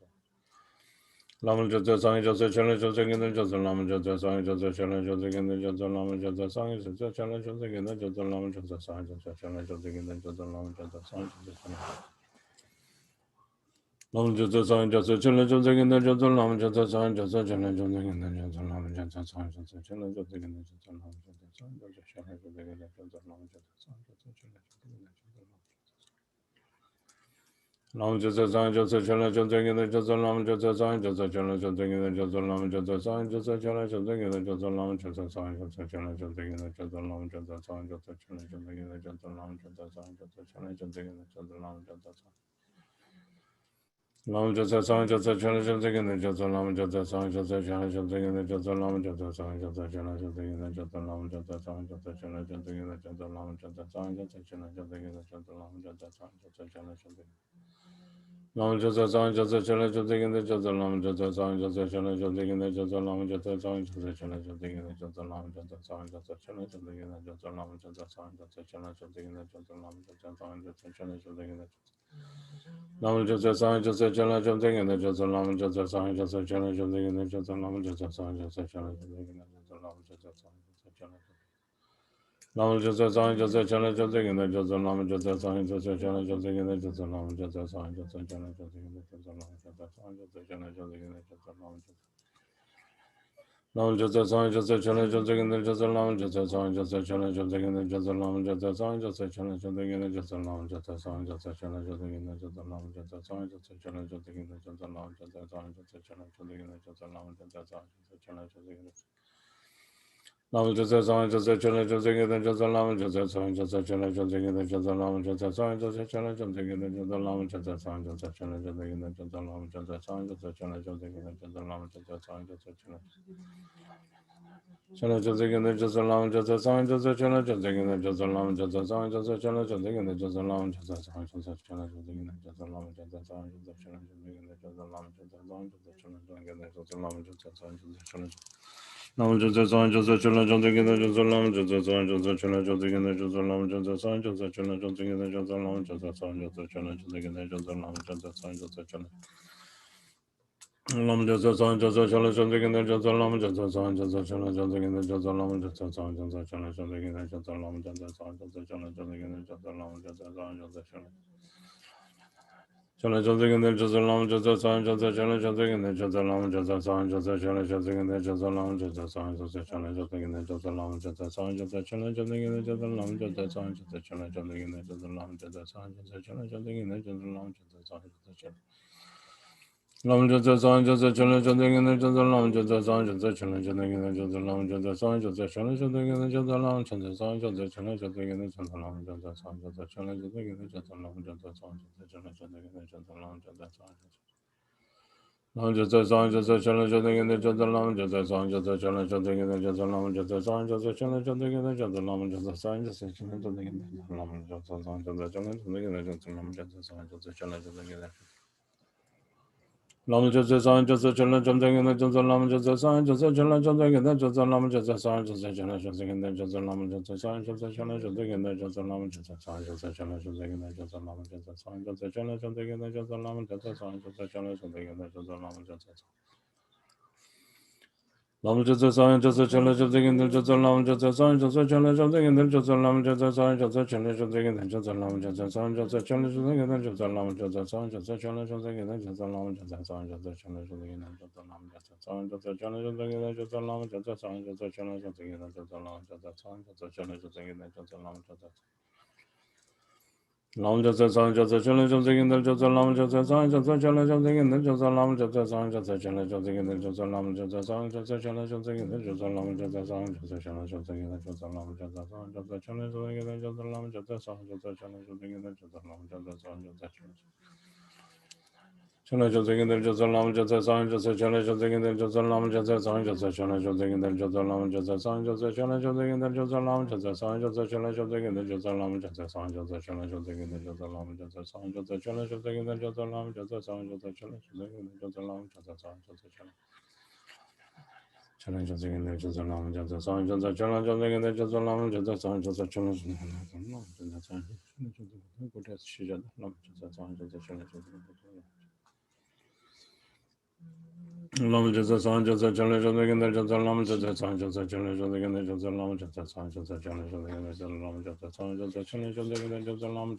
Lam Joseph Sang Joseph Chala Joseph Gendala Joseph Lam Joseph Sang Joseph Chala Joseph Gendala Joseph Lam Joseph Sang Joseph Chala Joseph Gendala Joseph Lam Joseph Sang Joseph Chala Joseph Gendala Joseph Lam Joseph Sang Joseph Chala Lam Joseph Sang Joseph Chala Joseph Gendala Joseph Lam Joseph Sang Joseph Chala Joseph Gendala Joseph Lam Joseph Sang Joseph Chala Joseph Gendala Joseph Lam Joseph Sang Joseph Chala Joseph Gendala Joseph Lam Joseph Sang Joseph Chala Joseph Gendala Lam Joseph Sang Joseph Chala Joseph Gendala Joseph Lam Joseph Sang Joseph Chala Joseph Gendala Joseph Lam Joseph Sang Joseph Chala Joseph Gendala Joseph Lam Joseph Sang Joseph Chala Joseph Gendala Joseph Lam Joseph Sang Joseph Chala Joseph Gendala Joseph Lam Joseph Sang Joseph Chala Joseph Gendala Joseph Lam Joseph Sang Lam Joseph Sang Joseph Chala Joseph Gendala Joseph Lam Joseph Sang Joseph Chala Joseph Gendala Joseph Lam Joseph Sang Joseph Chala Joseph Gendala Joseph Lam Joseph Sang Joseph Chala Joseph Gendala Joseph Lam Joseph Sang Joseph Chala Joseph Gendala Joseph Lam Joseph Sang Joseph Chala Joseph Lam Joseph Sang Joseph Chala Joseph Gendala Joseph Lam Joseph Sang Joseph Chala Joseph Gendala Joseph Lam Joseph Sang Joseph Chala Joseph Gendala Joseph Lam Joseph Sang Joseph Chala Joseph Gendala Joseph Lam Joseph Sang Joseph Chala Joseph Gendala Joseph Lam Joseph Sang Joseph Chala Joseph Gendala Lam Joseph Sang Joseph Chala Joseph Gendala Joseph Lam Joseph Sang Joseph Chala Joseph Gendala Joseph Lam Joseph Sang Joseph Chala Joseph Gendala Joseph Lam Joseph Sang Joseph Chala Lam Joseph Sang Joseph Chala Joseph Gendala Joseph Lam Joseph Sang Joseph Chala Joseph Gendala Joseph Lam Joseph Sang Joseph Chala Joseph Gendala Joseph Lam Joseph Sang Joseph Chala Joseph Gendala Joseph Lam Joseph Lam Joseph Sang Joseph Chala Joseph Gendala Joseph Lam Joseph Sang Joseph Chala Joseph Gendala Joseph Lam Joseph Sang Joseph Chala Joseph Gendala Joseph Lam Joseph Sang Joseph Chala Joseph Gendala Joseph Lam Joseph Sang Joseph Chala Joseph Gendala Joseph Lam Joseph Sang Joseph Chala Joseph Gendala Joseph Lam Joseph Sang Joseph Chala Joseph Gendala Lam Joseph Sang Joseph Chala Joseph Gendala Joseph Lam Joseph Sang Joseph Chala Joseph Gendala Joseph Lam Joseph Sang Joseph Chala Joseph Gendala Joseph Lam Joseph Sang Joseph Chala Joseph Gendala Joseph Lam Joseph Sang Joseph Chala Joseph Gendala Joseph Lam Joseph Sang Joseph Chala Chala Joseph Gendala Joseph Lam Joseph Sang Joseph Chala Joseph Gendala Joseph Lam Joseph Sang Joseph Chala Joseph Gendala Joseph Lam Joseph Sang Joseph Chala Joseph Gendala Joseph Lam Joseph Sang Joseph Chala Joseph Gendala Joseph Lam Joseph Sang Joseph Chala Joseph Gendala Joseph Lam Joseph Sang Joseph Chala Lam Joseph Sang Joseph Chala Joseph Gendala Joseph Lam Joseph Sang Joseph Chala Joseph Gendala Joseph Lam Joseph Sang Joseph Chala Joseph Gendala Joseph Lam Joseph Sang Joseph Chala Joseph Gendala Joseph Lam Joseph Sang Joseph Chala Lam Joseph Sang Joseph Chala Joseph Gendala Joseph Lam Joseph Sang Joseph Chala Joseph Gendala Joseph Lam Joseph Sang Joseph Chala Joseph Gendala Joseph Lam Joseph Sang Joseph Chala Joseph Gendala Joseph Lam Joseph Sang Joseph Chala Chala Joseph Gendala Joseph Lam Joseph Sang Joseph Chala Joseph Gendala Joseph Lam Joseph Sang Joseph Chala Joseph Gendala Joseph Lam Joseph Sang Joseph Chala Joseph Gendala Joseph Lam Joseph Sang Joseph Chala Joseph Gendala Joseph Lam Joseph Sang Joseph Chala Joseph Gendala Joseph Lam Joseph Sang Joseph Chala Joseph Gendala Joseph Lam Joseph Sang Joseph Chala Lam Jasa San Jasa Chana Chadagin Jasa Lam Jasa San Jasa Chana Chadagin Jasa Lam Jasa San Jasa Chana Chadagin Jasa Lam Chasa San Jasa Chana Chadagin Jasa Lam Jasa San Jasa Chana Chadagin Jasa Lam Jasa San Jasa Chana Chadagin Jasa Lam Jasa San Lam Jasa San Jasa Chana Chadagin Jasa Lam Jasa San Jasa Chana Chadagin Jasa Lam Jasa San Jasa Chana Chadagin Jasa Lam Jasa San Jasa Chana Chadagin Jasa Lam Jasa San Jasa Chana Chadagin Jasa Lam Jasa San Jasa Chana Chadagin Lam Jasa San Jasa Chana Chadagin Jasa Lam Jasa San Jasa Chana Chadagin Jasa Lam Jasa San Jasa Chana Chadagin Jasa Lam Jasa San Jasa Chana Chadagin Jasa Lam Jasa San Jasa Chana Chadagin Jasa Lam Jasa San Jasa Chana Chadagin Jasa Lam Jasa San Jasa Chana Chadagin Jasa Lam Jasa Lam Jasa San Jasa Chana Chadagin Jasa Lam Jasa San Jasa Chana Chadagin Jasa Lam Jasa San Jasa Chana Chadagin Jasa Lam Jasa San Jasa Chana Chadagin Jasa Lam Jasa San Jasa Chana Chadagin Jasa Lam Jasa San Jasa Chana Chadagin Jasa Lam Jasa San Jasa Chana Chadagin Jasa Lam Jasa San Jasa Chana Chadagin Jasa Lam Jasa San Jasa Chana Chadagin Jasa Lam Jasa Lam Jasa San Jasa Chana Chadagin Jasa Lam Jasa San Jasa Chana Chadagin Jasa Lam Jasa San Jasa Chana Chadagin Jasa Lam Jasa San Jasa Chana Chadagin Jasa Lam Jasa San Jasa Chana Chadagin Jasa Lam Jasa San Jasa Chana Chadagin Jasa Lam Jasa San Jasa Chana Chadagin Jasa Lam Jasa San Jasa Chana Chadagin Jasa Lam Jasa San Jasa Chana Chadagin Jasa Lam Jasa San Jasa Chana Chadagin Jasa Lam Jasa San Jasa Chana Chadagin Jasa Lam Jasa San Jasa Chana Chadagin Jasa Lam Jasa San Jasa Chana Chadagin Jasa Lam Jasa San Jasa Chana Chadagin Jasa Lam Jasa San Jasa Chana Chadagin Jasa Lam Jasa San Jasa Chana Chadagin Jasa Lam Jasa San Jasa Chana Chadagin Jasa Lam Jasa San Jasa Chana Chadagin Jasa Lam Jasa San Lam Jasa San Jasa Chana Chadagin Jasa Lam Jasa San Jasa Chana Chadagin Jasa Lam Jasa San Jasa Chana Chadagin Jasa Lam Jasa San Jasa Chana Chadagin Jasa Lam Jasa San Jasa Chana Chadagin Jasa Lam Jasa San Jasa Chana Lam Jasa San Jasa Chana Chadagin Jasa Lam Jasa San Jasa Chana Chadagin Jasa Lam Jasa San Jasa Chana Chadagin Jasa Lam Jasa San Jasa Chana Chadagin Jasa Lam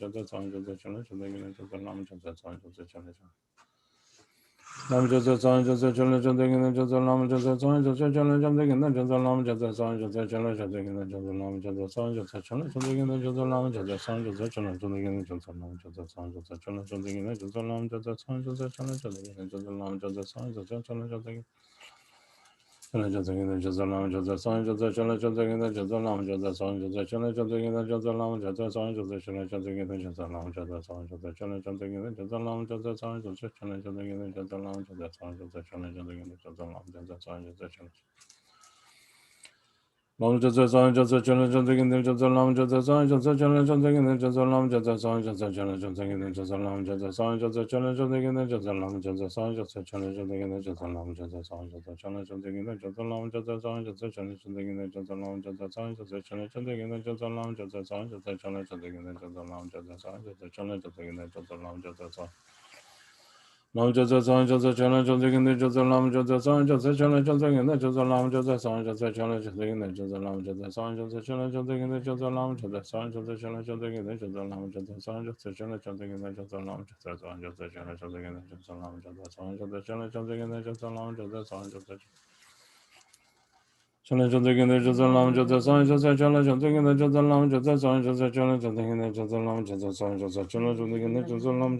Jasa San Jasa Chana Chadagin Jasa Lam Jasa San Jasa Chana Chadagin Jasa Lam Jasa San Jasa Chana Chadagin Jasa Lam Jasa San Jasa Chana Chadagin Chana Chadagin Jasa Lam Jasa San Jasa Chana Chadagin Jasa Lam Jasa San Jasa Chana Chadagin Jasa Lam Jasa San Jasa Chana Chadagin Jasa Lam Jasa San Jasa Chana Chadagin Jasa Lam Jasa San Jasa Chana Chadagin Jasa Lam Jasa San Jasa Chana Chadagin Jasa Lam Jasa San Jasa Chana Lam Jasa San Jasa Chana Chadagin Jasa Lam Jasa San Jasa Chana Chadagin Jasa Lam Jasa San Jasa Chana Chadagin Jasa Lam Jasa San Jasa Chana Chadagin Jasa Lam Jasa San Jasa Chana Chadagin Jasa Lam Jasa San Jasa Chana Chadagin Jasa Lam Jasa San Jasa Chana Chadagin Jasa Lam Jasa San Jasa Chana Chadagin Jasa Lam Jasa San Jasa Chana Chadagin Jasa Lam Jasa San Jasa Chana Chadagin Jasa Lam Jasa San Lam Jasa San Jasa Chana Chadagin Jasa Lam Jasa San Jasa Chana Chadagin Jasa Lam Jasa San Jasa Chana Chadagin Jasa Lam Jasa San Jasa Chana Chadagin Jasa Lam Jasa San Jasa Chana Chadagin Jasa Lam Jasa San Jasa Chana Chadagin Jasa Lam Jasa San Jasa Chana Chadagin Jasa Lam Jasa San Jasa Chana Chadagin Jasa Lam Jasa San Jasa Chana Chadagin Jasa Lam Jasa San Jasa Chana Chadagin Jasa Lam Jasa San Jasa Chana Chadagin Jasa Lam Jasa San Jasa Chana Chadagin Jasa Lam Jasa San Jasa Chana Chadagin Jasa Lam Jasa San Jasa Chana Chadagin Jasa Lam Jasa San Jasa Chana Chadagin Jasa Lam Jasa San Jasa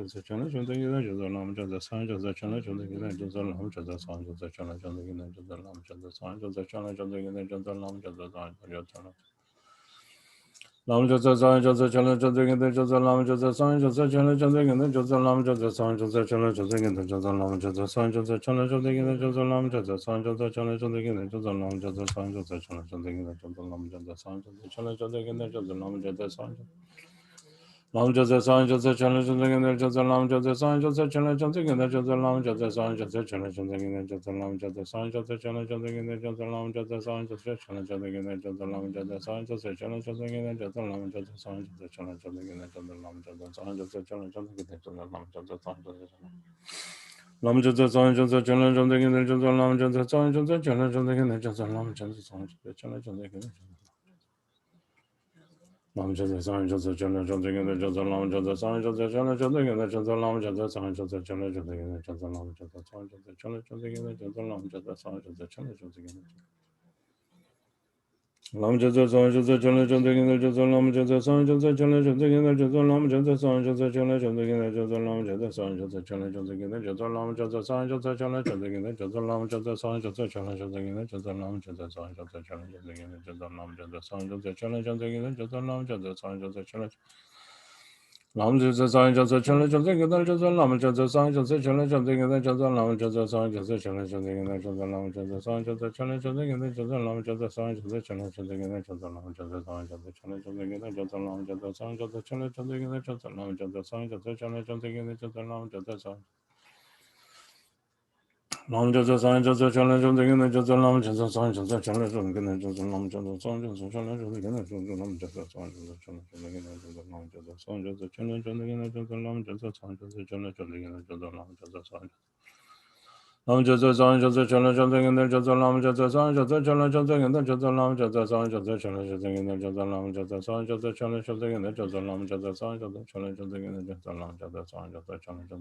Chana Chadagin Jasa Lam Jasa San Jasa Chana Chadagin Jasa Lam Jasa San Jasa Lam Jasa San Jasa Chana Chadagin Jasa Lam Jasa San Jasa Chana Chadagin Jasa Lam Jasa San Jasa Chana Chadagin Jasa Lam Jasa San Jasa Chana Chadagin Jasa Lam Jasa San Jasa Chana Chadagin Jasa Lam Jasa San Jasa Chana Chadagin Jasa Lam Jasa San Jasa Chana Chadagin Jasa Lam Jasa San Lam Jasa San Jasa Chana Chadagin Jasa Lam Jasa San Jasa Chana Chadagin Jasa Lam Jasa San Jasa Chana Chadagin Jasa Lam Jasa San Jasa Chana Chadagin Jasa Lam Jasa San Jasa Chana Chadagin Jasa Lam Jasa San Jasa Chana Chadagin Jasa Lam Jasa San Jasa Chana Chadagin Jasa Lam Jasa San Jasa Chana Chadagin Jasa Lam Jasa San Jasa Lam Jasa San Jasa Chana Chadagin Jasa Lam Jasa San Jasa Chana Chadagin Jasa Lam Jasa San Jasa Chana Chadagin Lam Jasa San Jasa Chana Chadagin Jasa Lam Jasa San Jasa Chana Chadagin Jasa Lam Jasa San Jasa Chana Chadagin Jasa Lam Jasa San Jasa Chana Chadagin Jasa Lam Jasa San Jasa Chana Chadagin Lam Jasa Sang Jasa Chala Chala Gina Jasa Lam Jasa Sang Jasa Chala Chala Gina Jasa Lam Jasa Sang Jasa Chala Chala Gina Jasa Lam Jasa Sang Jasa Chala Chala Gina Jasa Lam Jasa Sang Jasa Chala Chala Gina Jasa Lam Jasa Sang Jasa Chala Chala Gina Jasa Lam Jasa Sang Jasa Chala Chala Gina Jasa Lam Jasa Sang Jasa Chala Chala Gina Jasa Lam Jasa Sang Jasa Chala Lam Jasa Sang Jasa Chala Chala Gina Jasa Lam Jasa Sang Jasa Chala Chala Gina Jasa Lam Jasa Sang Jasa Chala Chala Gina Jasa Lam Jasa Sang Jasa Chala Chala Gina Jasa Lam Jasa Sang Jasa Chala Chala Gina Jasa Lam Jasa Sang Jasa Chala Chala Gina Jasa Lam Jasa Sang Jasa Chala Chala Gina Jasa Lam Jasa Sang Jasa Chala Chala Gina Jasa Lam Jasa Sang Lam Jasa Sang Jasa Chala Chala Gina Jasa Lam Jasa Sang Jasa Chala Chala Gina Jasa Lam Jasa Sang Jasa Chala Chala Gina Jasa Lam Jasa Sang Jasa Chala Chala Gina Jasa Lam Jasa Sang Jasa Chala Chala Gina Jasa Lam Jasa Sang Jasa Chala Chala Gina Jasa Lam Jasa Sang Lam Jasa Sang Jasa Chala Chala Gina Jasa Lam Jasa Sang Jasa Chala Chala Gina Jasa Lam Jasa Sang Jasa Chala Chala Gina Jasa Lam Jasa Sang Jasa Chala Chala Gina Jasa Lam Jasa Sang Jasa Chala Chala Gina Jasa Lam Jasa Sang Jasa Chala Chala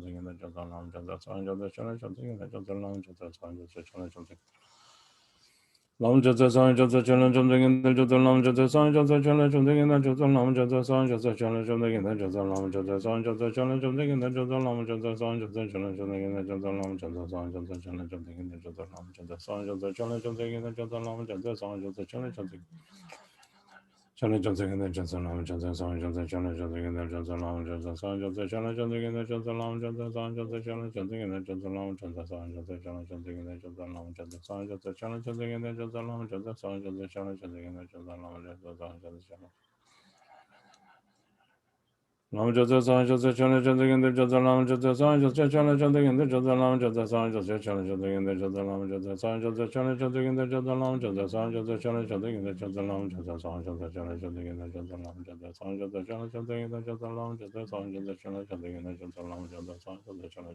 Gina Jasa Lam Jasa Sang Jasa Chala Chala Gina Jasa Lam Jasa Sang Jasa Chala Chala Lam Jasa Sang Jasa Chala Chala Gina Jasa Lam Jasa Sang Jasa Chala Chala Gina Jasa Lam Jasa Sang Jasa Chala Chala Gina Jasa Lam Jasa Sang Jasa Chala Chala Gina Jasa Lam Jasa Sang Jasa Chala Chala Gina Jasa Lam Jasa Sang Jasa Chala Chala Gina Jasa Lam Jasa Sang Jasa Chala Chala Gina Jasa Lam Jasa Sang Jasa Chala Chala Chala Chala Gina Jasa Lam Jasa Sang Jasa Chala Chala Gina Jasa Lam Jasa Sang Jasa Chala Chala Gina Jasa Lam Jasa Sang Jasa Chala Chala Gina Jasa Lam Jasa Sang Jasa Chala Chala Gina Jasa Lam Jasa Sang Jasa Chala Chala Gina Jasa Lam Jasa Sang Jasa Chala Chala Gina Jasa Lam Jasa Sang Jasa Chala Lam Jasa Sang Jasa Chala Chala Gina Jasa Lam Jasa Sang Jasa Chala Chala Gina Jasa Lam Jasa Sang Jasa Chala Chala Gina Jasa Lam Jasa Sang Jasa Chala Chala Gina Jasa Lam Jasa Sang Jasa Chala Chala Gina Jasa Lam Jasa Sang Jasa Chala Chala Gina Jasa Lam Jasa Sang Jasa Chala Chala Gina Jasa Lam Jasa Sang Jasa Chala Chala Gina Jasa Lam Jasa Sang Jasa Chala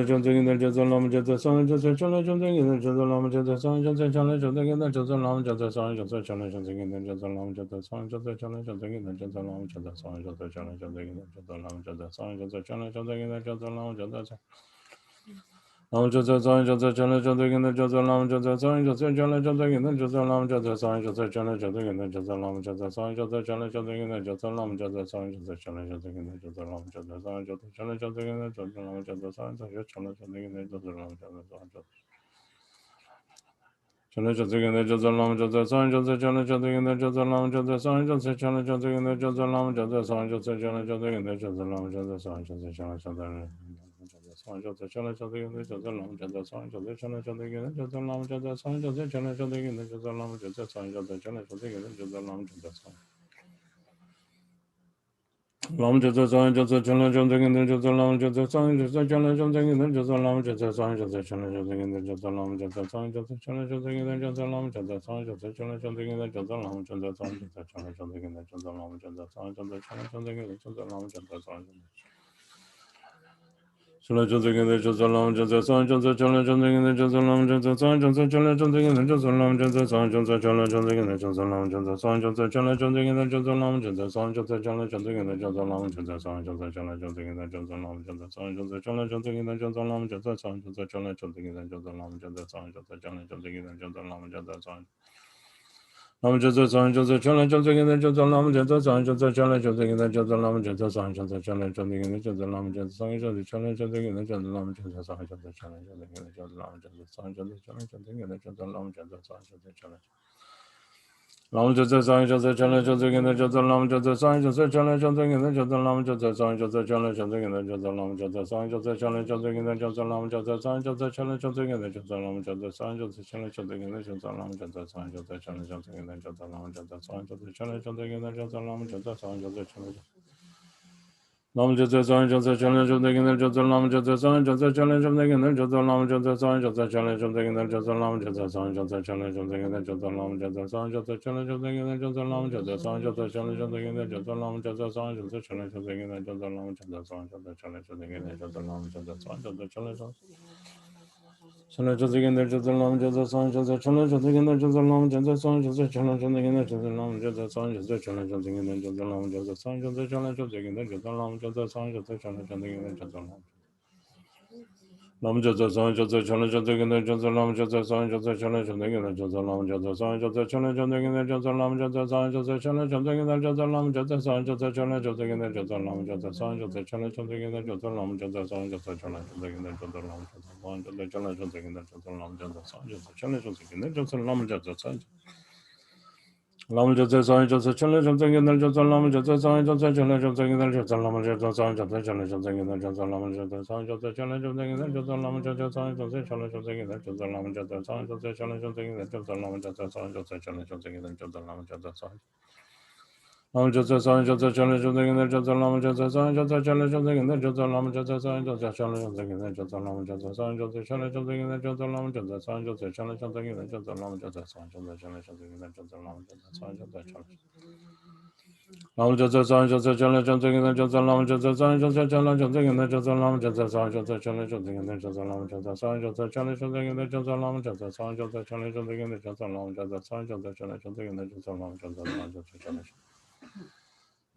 Chala Gina Jasa Lam Jasa Sang Jasa Chala Chala Gina Jasa Lam Jasa Sang Jasa Chala Chala Gina Jasa Lam Jasa Sang Jasa Chala Chala Gina Jasa Lam Jasa Sang Jasa Chala Chala Gina Jasa Lam Jasa Sang Jasa Chala Chala Gina Jasa Lam Jasa Sang Jasa Chala Chala Gina Jasa Lam Jasa Sang Jasa Chala Chala Gina Jasa Lam Jasa Lam Jasa Sang Jasa Chala Chala Gina Jasa Lam Jasa Sang Jasa Chala Chala Gina Jasa Lam Jasa Sang Jasa Chala Chala Gina Jasa Lam Jasa Sang Jasa Chala Chala Gina Jasa Lam Jasa Sang Jasa Chala Chala Gina Jasa Lam Jasa Sang Jasa Chala Chala Gina Jasa Lam Jasa Sang Jasa Chala Chala Gina Jasa Lam Jasa Sang Jasa Chala Chala Gina Jasa Lam Jasa Sang Jasa Chala Chala Gina Jasa Lam Jasa Sang Jasa Chala Chala Gina Jasa Lam Jasa Sang Jasa Chala Chala Gina Jasa Lam Jasa Sang Jasa Chala Chala Sang Jasa Chala Chala Gina Jasa Lam Jasa Sang Jasa Chala Chala Gina Jasa Lam Jasa Sang Jasa Chala Chala Gina Jasa Lam Jasa Sang Jasa Chala Chala Gina Jasa Lam Jasa Sang Lam Jasa Sang Jasa Chala Chala Gina Jasa Lam Jasa Sang Jasa Chala Chala Gina Jasa Lam Jasa Sang Jasa Chala Chala Gina Jasa Lam Jasa Sang Jasa Chala Chala Gina Jasa Lam Jasa Sang Jasa Chala Chala Gina Jasa Lam Jasa Sang Jasa Chala Chala Gina Jasa Lam Jasa Sang Jasa Chala Chala Gina Jasa Lam Jasa Sang Chala Chala Gina Jasa Lam Jasa Sang Jasa Chala Chala Gina Jasa Lam Jasa Sang Jasa Chala Chala Gina Jasa Lam Jasa Sang Jasa Chala Chala Gina Jasa Lam Jasa Sang Jasa Chala Chala Gina Jasa Lam Jasa Sang Jasa Chala Chala Gina Jasa Lam Jasa Sang Jasa Chala Chala Gina Jasa Lam Jasa Sang Jasa Chala Chala Gina Jasa Lam Jasa Sang Jasa Chala Chala Gina Jasa Lam Jasa Sang Jasa Chala Chala Gina Jasa Lam Jasa Sang Lam Jasa Sang Jasa Chala Chala Gina Jasa Lam Jasa Sang Jasa Chala Chala Gina Jasa Lam Jasa Sang Jasa Chala Chala Gina Jasa Lam Jasa Sang Jasa Chala Chala Gina Jasa Lam Jasa Sang Jasa Chala Chala Gina Jasa Lam Jasa Sang Jasa Chala Chala Gina Jasa Lam Jasa Sang Jasa Chala Lam Jasa Sang Jasa Chala Chala Gina Jasa Lam Jasa Sang Jasa Chala Chala Gina Jasa Lam Jasa Sang Jasa Chala Chala Gina Jasa Lam Jasa Sang Jasa Chala Chala Gina Jasa Lam Jasa Sang Jasa Chala Chala Gina Jasa Lam Jasa Sang Jasa Chala Chala Gina Jasa Lam Jasa Sang Jasa Chala Chala Gina Jasa Lam Jasa Sang Jasa Chala Chala Gina Jasa Lam Jasa Sang Jasa Chala Lam Jasa Sang Jasa Chala Chala Gina Jasa Lam Jasa Sang Jasa Chala Chala Gina Jasa Lam Jasa Sang Jasa Chala Chala Gina Jasa Lam Jasa Sang Jasa Chala Chala Gina Jasa Lam Jasa Sang Jasa Chala Chala Gina Jasa Lam Jasa Sang Jasa Chala Chala Gina Jasa Lam Jasa Sang Jasa Chala Chala Gina Jasa Lam Jasa Sang Jasa Chala Chala Gina Jasa Lam Jasa Sang Jasa Chala Chala Chala Chala Gina Jasa Lam Jasa Sang Jasa Chala Chala Gina Jasa Lam Jasa Sang Jasa Chala Chala Gina Jasa Lam Jasa Sang Jasa Chala Chala Gina Jasa Lam Jasa Sang Jasa Chala Chala Gina Jasa Lam Jasa Sang Jasa Chala Chala Gina Jasa Lam Lam Jatsa Sang Jatsa Chala Jatsa Gina Jatsa Lam Jatsa Sang Jatsa Chala Jatsa Gina Jatsa Lam Jatsa Sang Jatsa Chala Jatsa Gina Jatsa Lam Jatsa Sang Jatsa Chala Jatsa Gina Jatsa Lam Jatsa Sang Jatsa Chala Jatsa Gina Jatsa Lam Jatsa Sang Jatsa Chala Jatsa Gina Jatsa Lam Jatsa Sang Jatsa Chala Jatsa Gina Jatsa Lam Jatsa Sang Jatsa Chala Jatsa Gina Jatsa Lam Jatsa Sang Jatsa Chala Jatsa Gina Jatsa Lam Jatsa Sang Lam Jatsa Sang Jatsa Chala Jatsa Gina Jatsa Lam Jatsa Sang Jatsa Chala Jatsa Gina Jatsa Lam Jatsa Sang Jatsa Chala Jatsa Gina Jatsa Lam Jatsa Sang Jatsa Chala Jatsa Gina Jatsa Lam Jatsa Sang Jatsa Chala Jatsa Gina Jatsa Lam Jatsa Sang Jatsa Chala Jatsa Gina Jatsa Lam Jatsa Sang Jatsa Chala Jatsa Gina Jatsa Lam Jatsa Sang Lam Jatsa Sang Jatsa Chala Jatsa Gina Jatsa Lam Jatsa Sang Jatsa Chala Jatsa Gina Jatsa Lam Jatsa Sang Jatsa Chala Jatsa Gina Jatsa Lam Jatsa Sang Jatsa Chala Jatsa Gina Jatsa Lam Jatsa Sang Jatsa Chala Jatsa Gina Jatsa Lam Jatsa Sang Jatsa Chala Jatsa Gina Jatsa Lam Jatsa Sang Jatsa Chala Lam Jatsa Sang Jatsa Chala Jatsa Gina Jatsa Lam Jatsa Sang Jatsa Chala Jatsa Gina Jatsa Lam Jatsa Sang Jatsa Chala Jatsa Gina Jatsa Lam Jatsa Sang Jatsa Chala Jatsa Gina Jatsa Lam Jatsa Sang Jatsa Chala Jatsa Gina Jatsa Lam Jatsa Sang Jatsa Chala Jatsa Gina Jatsa Lam Jatsa Sang Jatsa Chala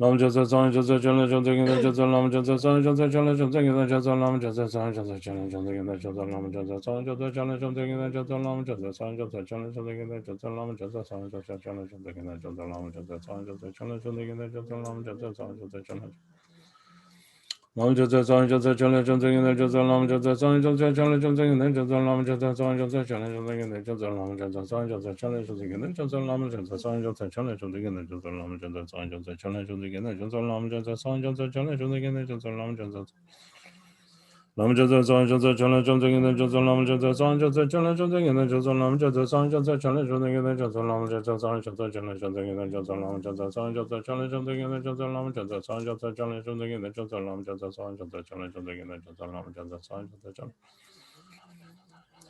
Lam Jatsa Sang Jatsa Chala Jatsa Gina Jatsa Lam Jatsa Sang Jatsa Chala Jatsa Gina Jatsa Lam Jatsa Sang Jatsa Chala Jatsa Gina Jatsa Lam Jatsa Sang Jatsa Chala Jatsa Gina Jatsa Lam Jatsa Sang Jatsa Chala Jatsa Gina Jatsa Lam Jatsa Sang Jatsa Chala Jatsa Gina Jatsa Lam Jatsa Sang Jatsa Chala Jatsa Gina Jatsa Lam Jatsa Sang Jatsa Chala Lam Jatsa Sang Jatsa Chala Jatsa Gina Jatsa Lam Jatsa Sang Jatsa Chala Jatsa Gina Jatsa Lam Jatsa Sang Jatsa Chala Jatsa Gina Jatsa Lam Jatsa Sang Jatsa Chala Jatsa Gina Jatsa Lam Jatsa Sang Jatsa Chala Jatsa Gina Jatsa Lam Jatsa Sang Jatsa Chala Jatsa Gina Jatsa Lam Jatsa Sang Jatsa Chala Jatsa Gina Jatsa Lam Jatsa Lam Jatsa Sang Jatsa Chala Jatsa Gina Jatsa Lam Jatsa Sang Jatsa Chala Jatsa Gina Jatsa Lam Jatsa Sang Jatsa Chala Jatsa Gina Jatsa Lam Jatsa Sang Jatsa Chala Jatsa Gina Jatsa Lam Jatsa Sang Jatsa Chala Jatsa Gina Jatsa Lam Jatsa Sang Jatsa Chala Jatsa Gina Jatsa Lam Jatsa Sang Jatsa Chala Jatsa Gina Jatsa Lam Jatsa Sang Jatsa Chala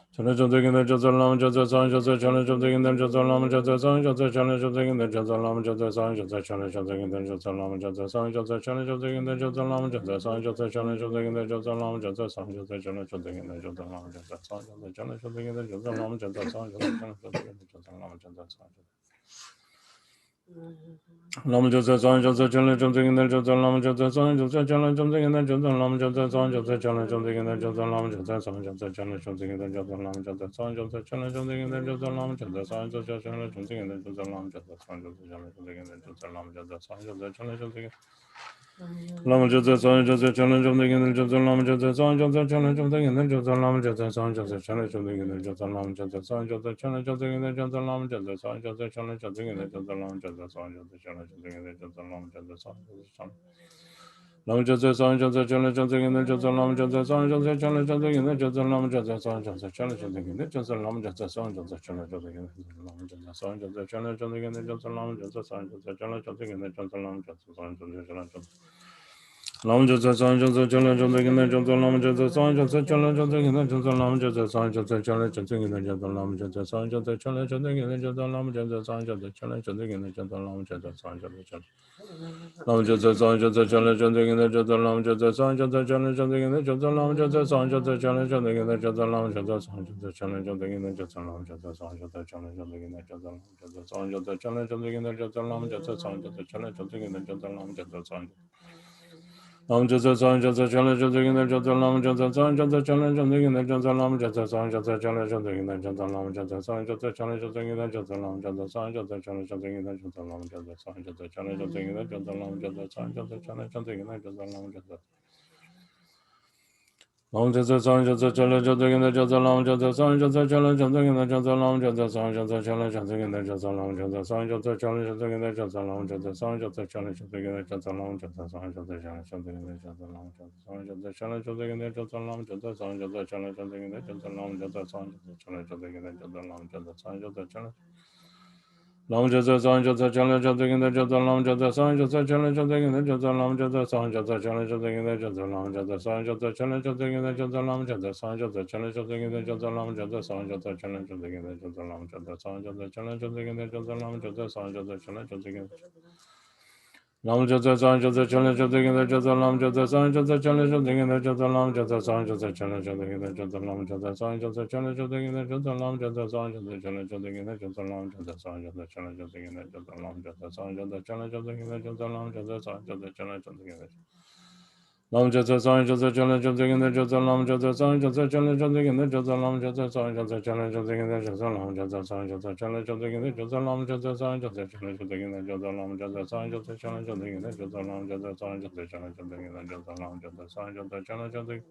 Chala Jatsa Gina Jatsa Lam Jatsa Sang Jatsa Chala Jatsa Gina Jatsa Lam Jatsa Sang Jatsa Chala Jatsa Gina Jatsa Lam Jatsa Sang Jatsa Chala Jatsa Gina Jatsa Lam Jatsa Sang Jatsa Chala Jatsa Gina Jatsa Lam Jatsa Sang Jatsa Chala Jatsa Gina Jatsa Lam Jatsa Sang Jatsa Chala Jatsa Gina Jatsa Lam Jatsa Sang Jatsa Chala Jatsa Gina Jatsa Lam Jatsa Sang Jatsa Chala Jatsa Gina Jatsa Lam Jatsa Sang Jatsa Lam Jatsa Sang Jatsa Chala Jatsa Gina Jatsa Lam Jatsa Sang Jatsa Chala Jatsa Gina Jatsa Lam Jatsa Sang Jatsa Chala Jatsa Gina Jatsa Lam Jatsa Sang Jatsa Chala Jatsa Gina Jatsa Lam Jatsa Sang Jatsa Chala Jatsa Gina Jatsa Lam Jatsa Sang Jatsa Chala Jatsa Gina Jatsa Lam Jatsa Sang Jatsa Chala Jatsa Gina Jatsa Lam Jatsa Sang Jatsa Chala Jatsa Gina Lam Jatsa Sang Jatsa Chala Jatsa Gina Jatsa Lam Jatsa Sang Jatsa Chala Jatsa Gina Jatsa Lam Jatsa Sang Jatsa Chala Jatsa Gina Jatsa Lam Jatsa Sang Jatsa Chala Jatsa Gina Jatsa Lam Jatsa Sang Jatsa Chala Jatsa Gina Jatsa Lam Jatsa Sang Jatsa Chala Jatsa Gina Jatsa Lam Jatsa Sang Jatsa Chala Lam Jatsa Sang Jatsa Chala Jatsa Gina Jatsa Lam Jatsa Sang Jatsa Chala Jatsa Gina Jatsa Lam Jatsa Sang Jatsa Chala Jatsa Gina Jatsa Lam Jatsa Sang Jatsa Chala Jatsa Gina Jatsa Lam Jatsa Sang Jatsa Chala Jatsa Gina Jatsa Lam Jatsa Sang Jatsa Chala Jatsa Gina Jatsa Lam Jatsa Sang Jatsa Chala Jatsa Lam Jatsa Sang Jatsa Chala Jatsa Gina Jatsa Lam Jatsa Sang Jatsa Chala Jatsa Gina Jatsa Lam Jatsa Sang Jatsa Chala Jatsa Gina Jatsa Lam Jatsa Sang Jatsa Chala Jatsa Gina Jatsa Lam Jatsa Sang Jatsa Chala Jatsa Gina Jatsa Lam Jatsa Sang Jatsa Chala Lam Jatsa Sang Jatsa Chala Jatsa Gina Jatsa Lam Jatsa Sang Jatsa Chala Jatsa Gina Jatsa Lam Jatsa Sang Jatsa Chala Jatsa Gina Jatsa Lam Jatsa Sang Jatsa Chala Jatsa Gina Jatsa Lam Jatsa Sang Jatsa Chala Jatsa Gina Jatsa Lam Jatsa Sang Jatsa Chala Jatsa Gina Jatsa Lam Jatsa Sang Jatsa Chala Jatsa Gina Jatsa Lam Jatsa Sang Lam Jatsa Sang Jatsa Chala Jatsa Gina Jatsa Lam Jatsa Sang Jatsa Chala Jatsa Gina Jatsa Lam Jatsa Sang Jatsa Chala Jatsa Gina Jatsa Lam Jatsa Sang Jatsa Chala Jatsa Gina Jatsa Lam Jatsa Sang Jatsa Chala Jatsa Gina Jatsa Lam Jatsa Sang Jatsa Chala Jatsa Gina Jatsa Lam Jatsa Sang Jatsa Chala Jatsa Gina Jatsa Lam Jatsa Lam Jatsa Sang Jatsa Chala Jatsa Gina Jatsa Lam Jatsa Sang Jatsa Chala Jatsa Gina Jatsa Lam Jatsa Sang Jatsa Chala Jatsa Gina Jatsa Lam Jatsa Sang Jatsa Chala Jatsa Gina Jatsa Lam Jatsa Sang Jatsa Chala Jatsa Gina Jatsa Lam Jatsa Sang Jatsa Chala Jatsa Gina Jatsa Lam Jatsa Sang Jatsa Chala Jatsa Gina Jatsa Lam Jatsa Sang Jatsa Chala Jatsa Gina Jatsa Lam Jatsa Sang Jatsa Chala Jatsa Gina Jatsa Lam Jatsa Sang Jatsa Chala Lam Jatsa Sang Jatsa Chala Jatsa Gina Jatsa Lam Jatsa Sang Jatsa Chala Jatsa Gina Jatsa Lam Jatsa Sang Jatsa Chala Jatsa Gina Jatsa Lam Jatsa Sang Jatsa Chala Jatsa Gina Jatsa Lam Jatsa Sang Jatsa Chala Jatsa Gina Jatsa Lam Jatsa Sang Jatsa Chala Jatsa Gina Jatsa Lam Jatsa Sang Jatsa Chala Jatsa Gina Jatsa Lam Jatsa Sang Jatsa Chala Jatsa Gina Lam Jatsa Sang Jatsa Chala Jatsa Gina Jatsa Lam Jatsa Sang Jatsa Chala Jatsa Gina Jatsa Lam Jatsa Sang Jatsa Chala Jatsa Gina Jatsa Lam Jatsa Sang Jatsa Chala Jatsa Gina Jatsa Lam Jatsa Sang Jatsa Chala Jatsa Gina Jatsa Lam Jatsa Sang Jatsa Chala Jatsa Gina Jatsa Lam Jatsa Sang Jatsa Chala Jatsa Gina Jatsa Lam Jatsa Sang Jatsa Chala Jatsa Gina Lam Jatsa Sang Jatsa Chala Jatsa in the Jatsa Lam Jatsa Sang Jatsa Chala Jatsa in the Jatsa Lam Jatsa Sang Jatsa Chala Jatsa in the Jatsa Lam Jatsa Sang Jatsa Chala Jatsa in the Jatsa Lam Jatsa Sang Jatsa Chala Jatsa in the Jatsa Lam Jatsa Sang Jatsa Chala Jatsa in the Jatsa Lam Jatsa Sang Jatsa Chala Jatsa in the Jatsa Lam Jatsa Sang Jatsa Chala Jatsa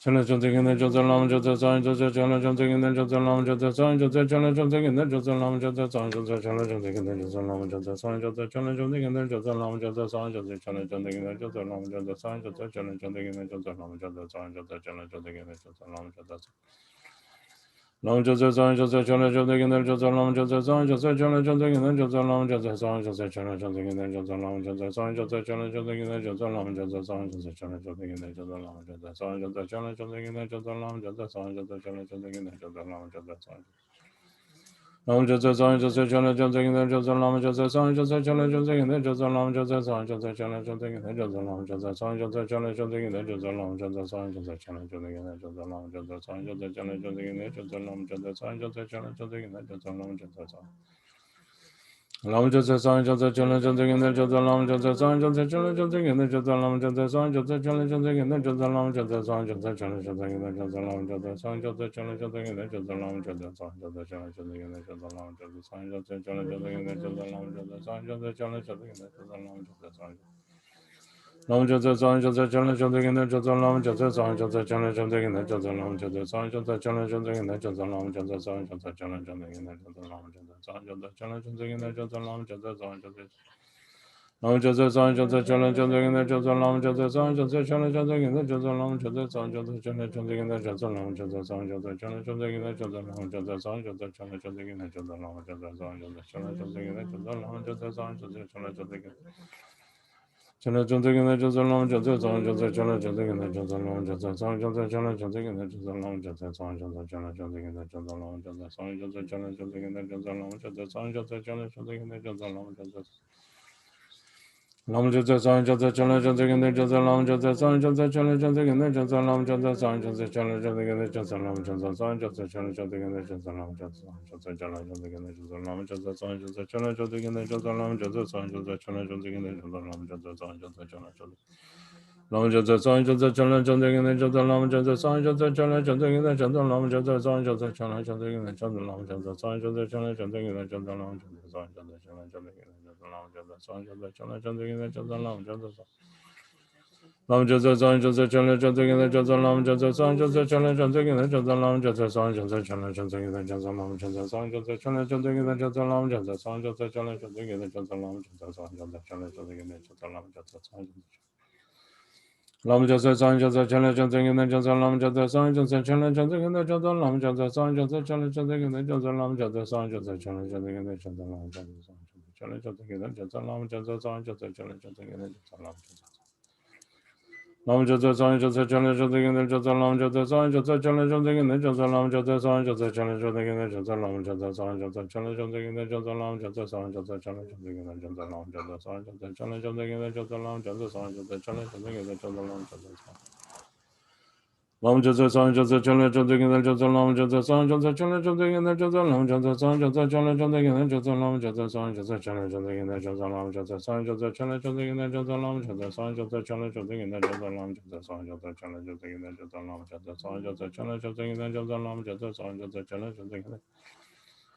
Chala Jatsa in the Jatsa Lam Jatsa Sang Jatsa Chala Jatsa in the Jatsa Lam Jatsa Sang Jatsa Chala Jatsa in the Jatsa Lam Jatsa Sang Jatsa Chala Jatsa in the Jatsa Lam Jatsa Sang Jatsa Chala Jatsa in the Jatsa Lam Jatsa Sang Jatsa Chala Jatsa in the Jatsa Lam Jatsa Sang Jatsa Chala Jatsa in the Jatsa Lam Jatsa Sang Jatsa Chala Jatsa in the Jatsa Lam Jatsa Lam Jatsa Sang Jatsa Chala Jatsa in the Jatsa Lam Jatsa Sang Jatsa Chala Jatsa in the Jatsa Lam Jatsa Sang Jatsa Chala Jatsa in the Jatsa Lam Jatsa Sang Jatsa Chala Jatsa in the Jatsa Lam Jatsa Sang Jatsa Chala Jatsa in the Jatsa Lam Jatsa Sang Jatsa Chala Jatsa in the Jatsa Lam Jatsa Sang Jatsa Chala Jatsa in the Jatsa Lam Jatsa Sang Lam Jatsa Sang Jatsa Chala Jatsa in the Jatsa Lam Jatsa Sang Jatsa Chala Jatsa in the Jatsa Lam Jatsa Sang Jatsa Chala Jatsa in the Jatsa Lam Jatsa Sang Jatsa Chala Jatsa in the Jatsa Lam Jatsa Sang Jatsa Chala Jatsa in the Jatsa Lam Jatsa Sang Jatsa Chala Jatsa in the Jatsa Lam Jatsa Sang Jatsa Chala Jatsa in the Jatsa Lam Jatsa Sang Lam Jatsa Sang Jatsa Chala Jatsa in the Jatsa Lam Jatsa Sang Jatsa Chala Jatsa in the Jatsa Lam Jatsa Sang Jatsa Chala Jatsa in the Jatsa Lam Jatsa Sang Jatsa Chala Jatsa in the Jatsa Lam Jatsa Sang Jatsa Chala Jatsa in the Jatsa Lam Jatsa Sang Jatsa Chala Jatsa in the Jatsa Lam Jatsa Sang Jatsa Chala Jatsa in the Jatsa Lam Jatsa Sang Jatsa Chala Jatsa in the Jatsa Lam Jatsa Sang Lam Jatsa Sang Jatsa Chala Jatsa in the Jatsa Lam Jatsa Sang Jatsa Chala Jatsa in the Jatsa Lam Jatsa Sang Jatsa Chala Jatsa in the Jatsa Lam Jatsa Sang Jatsa Chala Jatsa in the Jatsa Lam Jatsa Sang Jatsa Chala Jatsa in the Jatsa Lam Jatsa Sang Jatsa Lam Jatsa Sang Jatsa Chala Jatsa in the Jatsa Lam Jatsa Sang Jatsa Chala Jatsa in the Jatsa Lam Jatsa Sang Jatsa Chala Jatsa in the Jatsa Lam Jatsa Sang Jatsa Chala Jatsa in the Jatsa Lam Jatsa Sang Jatsa Chala Jatsa in the Jatsa Lam Jatsa Sang Jatsa Chala Jatsa in the Jatsa Lam Jatsa Sang Jatsa Chala Jatsa in Chala Jatsa in the Jatsa Lam Jatsa Sang Jatsa Chala Jatsa in the Jatsa Lam Jatsa Sang Jatsa Chala Jatsa in the Jatsa Lam Jatsa Sang Jatsa Chala Jatsa in the Jatsa Lam Jatsa Sang Jatsa Chala Jatsa in the Jatsa Lam Jatsa Sang Jatsa Chala Jatsa in the Jatsa Lam Jatsa Lam Jatsa Sang Jatsa Chala Jatsa in the Jatsa Lam Jatsa Sang Jatsa Chala Jatsa in the Jatsa Lam Jatsa Sang Jatsa Chala Jatsa in the Jatsa Lam Jatsa Sang Jatsa Chala Jatsa in the Jatsa Lam Jatsa Jatsa Chala Jatsa in the Jatsa Lam Jatsa Sang Jatsa Chala Jatsa in the Jatsa Lam Jatsa Sang Jatsa Chala Jatsa in the Jatsa Lam Jatsa Sang Jatsa Chala Jatsa Lam Jatsa Sang Jatsa Chala Jatsa in the Jatsa Lam Jatsa Sang Jatsa Chala Jatsa in the Jatsa Lam Jatsa Sang Jatsa Chala Jatsa in the Jatsa Lam Jatsa Sang Jatsa Chala Jatsa in the Jatsa Lam Jatsa Sang Jatsa Chala Jatsa in the Jatsa Lam Jatsa Sang Jatsa Chala Jatsa in the Jatsa Lam Jatsa Lam Jatsa Sang Jatsa Chala Jatsa in the Jatsa Lam Jatsa Sang Jatsa Chala Jatsa in the Jatsa Lam Jatsa Sang Jatsa Chala Jatsa in the Jatsa Lam Jatsa Sang Jatsa Chala Jatsa in the Jatsa Lam Jatsa Sang Jatsa Chala Jatsa in the Jatsa Lam Jatsa Sang Jatsa Chala Jatsa in the Jatsa Lam Jatsa Sang Jatsa Lam Jatsa Sang Jatsa Chala Jatsa in the Jatsa Lam Jatsa Sang Jatsa Chala Jatsa in the Jatsa Lam Jatsa Sang Jatsa Chala Jatsa in the Jatsa Lam Jatsa Sang Jatsa Chala Jatsa in the Jatsa Lam Jatsa Sang Jatsa Chala Jatsa in the Jatsa Lam Jatsa Sang Jatsa Chala Jatsa in the Jatsa Lam Jatsa Lam Jatsa Sang Jatsa Chala Jatsa in the Jatsa Lam Jatsa Sang Jatsa Chala Jatsa in the Jatsa Lam Jatsa Sang Jatsa Chala Jatsa in the Jatsa Lam Jatsa Sang Jatsa Chala Jatsa in the Jatsa Lam Jatsa Sang Jatsa Chala Jatsa in the Jatsa Lam Jatsa Sang Jatsa Chala Jatsa in the Jatsa Lam Jatsa Sang Jatsa Chala Jatsa in the Jatsa Lam Jatsa Lam Jatsa Sang Jatsa Chala Jatsa in the Jatsa Lam Jatsa Sang Jatsa Chala Jatsa in the Jatsa Lam Jatsa Sang Jatsa Chala Jatsa in the Jatsa Lam Jatsa Sang Jatsa Chala Jatsa in the Jatsa Lam Jatsa Sang Jatsa Chala Jatsa in the Jatsa Lam Jatsa Sang Jatsa Chala Jatsa in the Jatsa Lam Jatsa Sang Jatsa Chala Jatsa in the Jatsa Lam Jatsa Sang Jatsa Chala Jatsa in the Jatsa Lam Jatsa Sang Jatsa Chala Jatsa in the Chala Jatsa in the Jatsa Lam Jatsa Sang Jatsa Chala Jatsa in the Jatsa Lam Jatsa Sang Jatsa Chala Jatsa in the Jatsa Lam Jatsa Sang Jatsa Chala Jatsa in the Jatsa Lam Jatsa Sang Jatsa Chala Jatsa in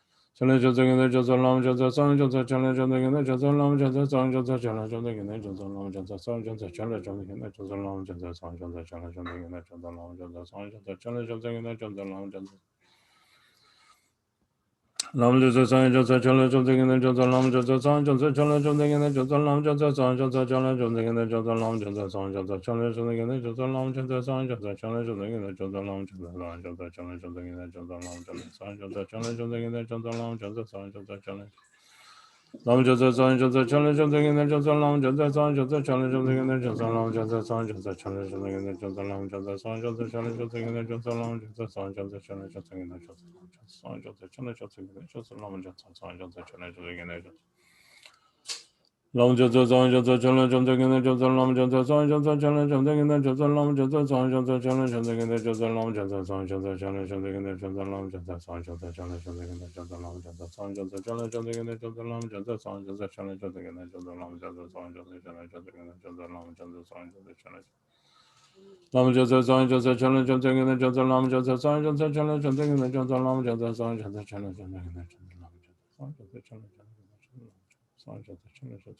the Jatsa Lam Jatsa Sang Jatsa Chala Jatsa in the Jatsa Lam Jatsa Lam Jatsa Sang Jatsa Chala Jatsa in the Jatsa Lam Jatsa Sang Jatsa Chala Jatsa in the Jatsa Lam Jatsa Sang Jatsa Chala Jatsa in the Jatsa Lam Jatsa Sang Jatsa Chala Jatsa in the Jatsa Lam Jatsa Sang Jatsa Chala Jatsa in the Jatsa Lam Jatsa Sang Jatsa Chala Jatsa in the Jatsa Lam Jatsa Sang Jatsa Chala Jatsa in the Jatsa Lam Jatsa Sang Jatsa Chala Lam Jatsa Sang Jatsa Chala Jatsa in the Jatsa Lam Jatsa Sang Jatsa Chala Jatsa in the Jatsa Lam Jatsa Sang Jatsa Chala Jatsa in the Jatsa Lam Jatsa Sang Jatsa Chala Jatsa in the Jatsa Lam Jatsa Sang Jatsa Chala Jatsa in the Jatsa Lam Jatsa Sang Jatsa Chala Jatsa in the Jatsa Lam Jatsa Sang Jatsa Chala Jatsa in the Jatsa Long Joseph Song Joseph Challenge Joseph in the Joseph Lam Joseph Song Joseph Challenge Joseph in the Joseph Lam Joseph Song Joseph Challenge Joseph in the Joseph Lam Joseph Song Joseph Challenge Joseph in the Joseph Lam Joseph Song Joseph Challenge Joseph in the Joseph Lam Joseph Song Joseph Challenge Joseph in the Joseph Lam Joseph Song Joseph Challenge Joseph in the Joseph Lam Joseph Song Joseph Challenge Joseph in the Joseph Lam Joseph Song Joseph Challenge Lam Joseph Song Joseph Challenge Joseph in the Joseph Lam Joseph Song Joseph Challenge Joseph in the Joseph Lam Joseph Song Joseph Challenge Joseph in the Joseph Lam Joseph Song Joseph Challenge Song Joseph Challenge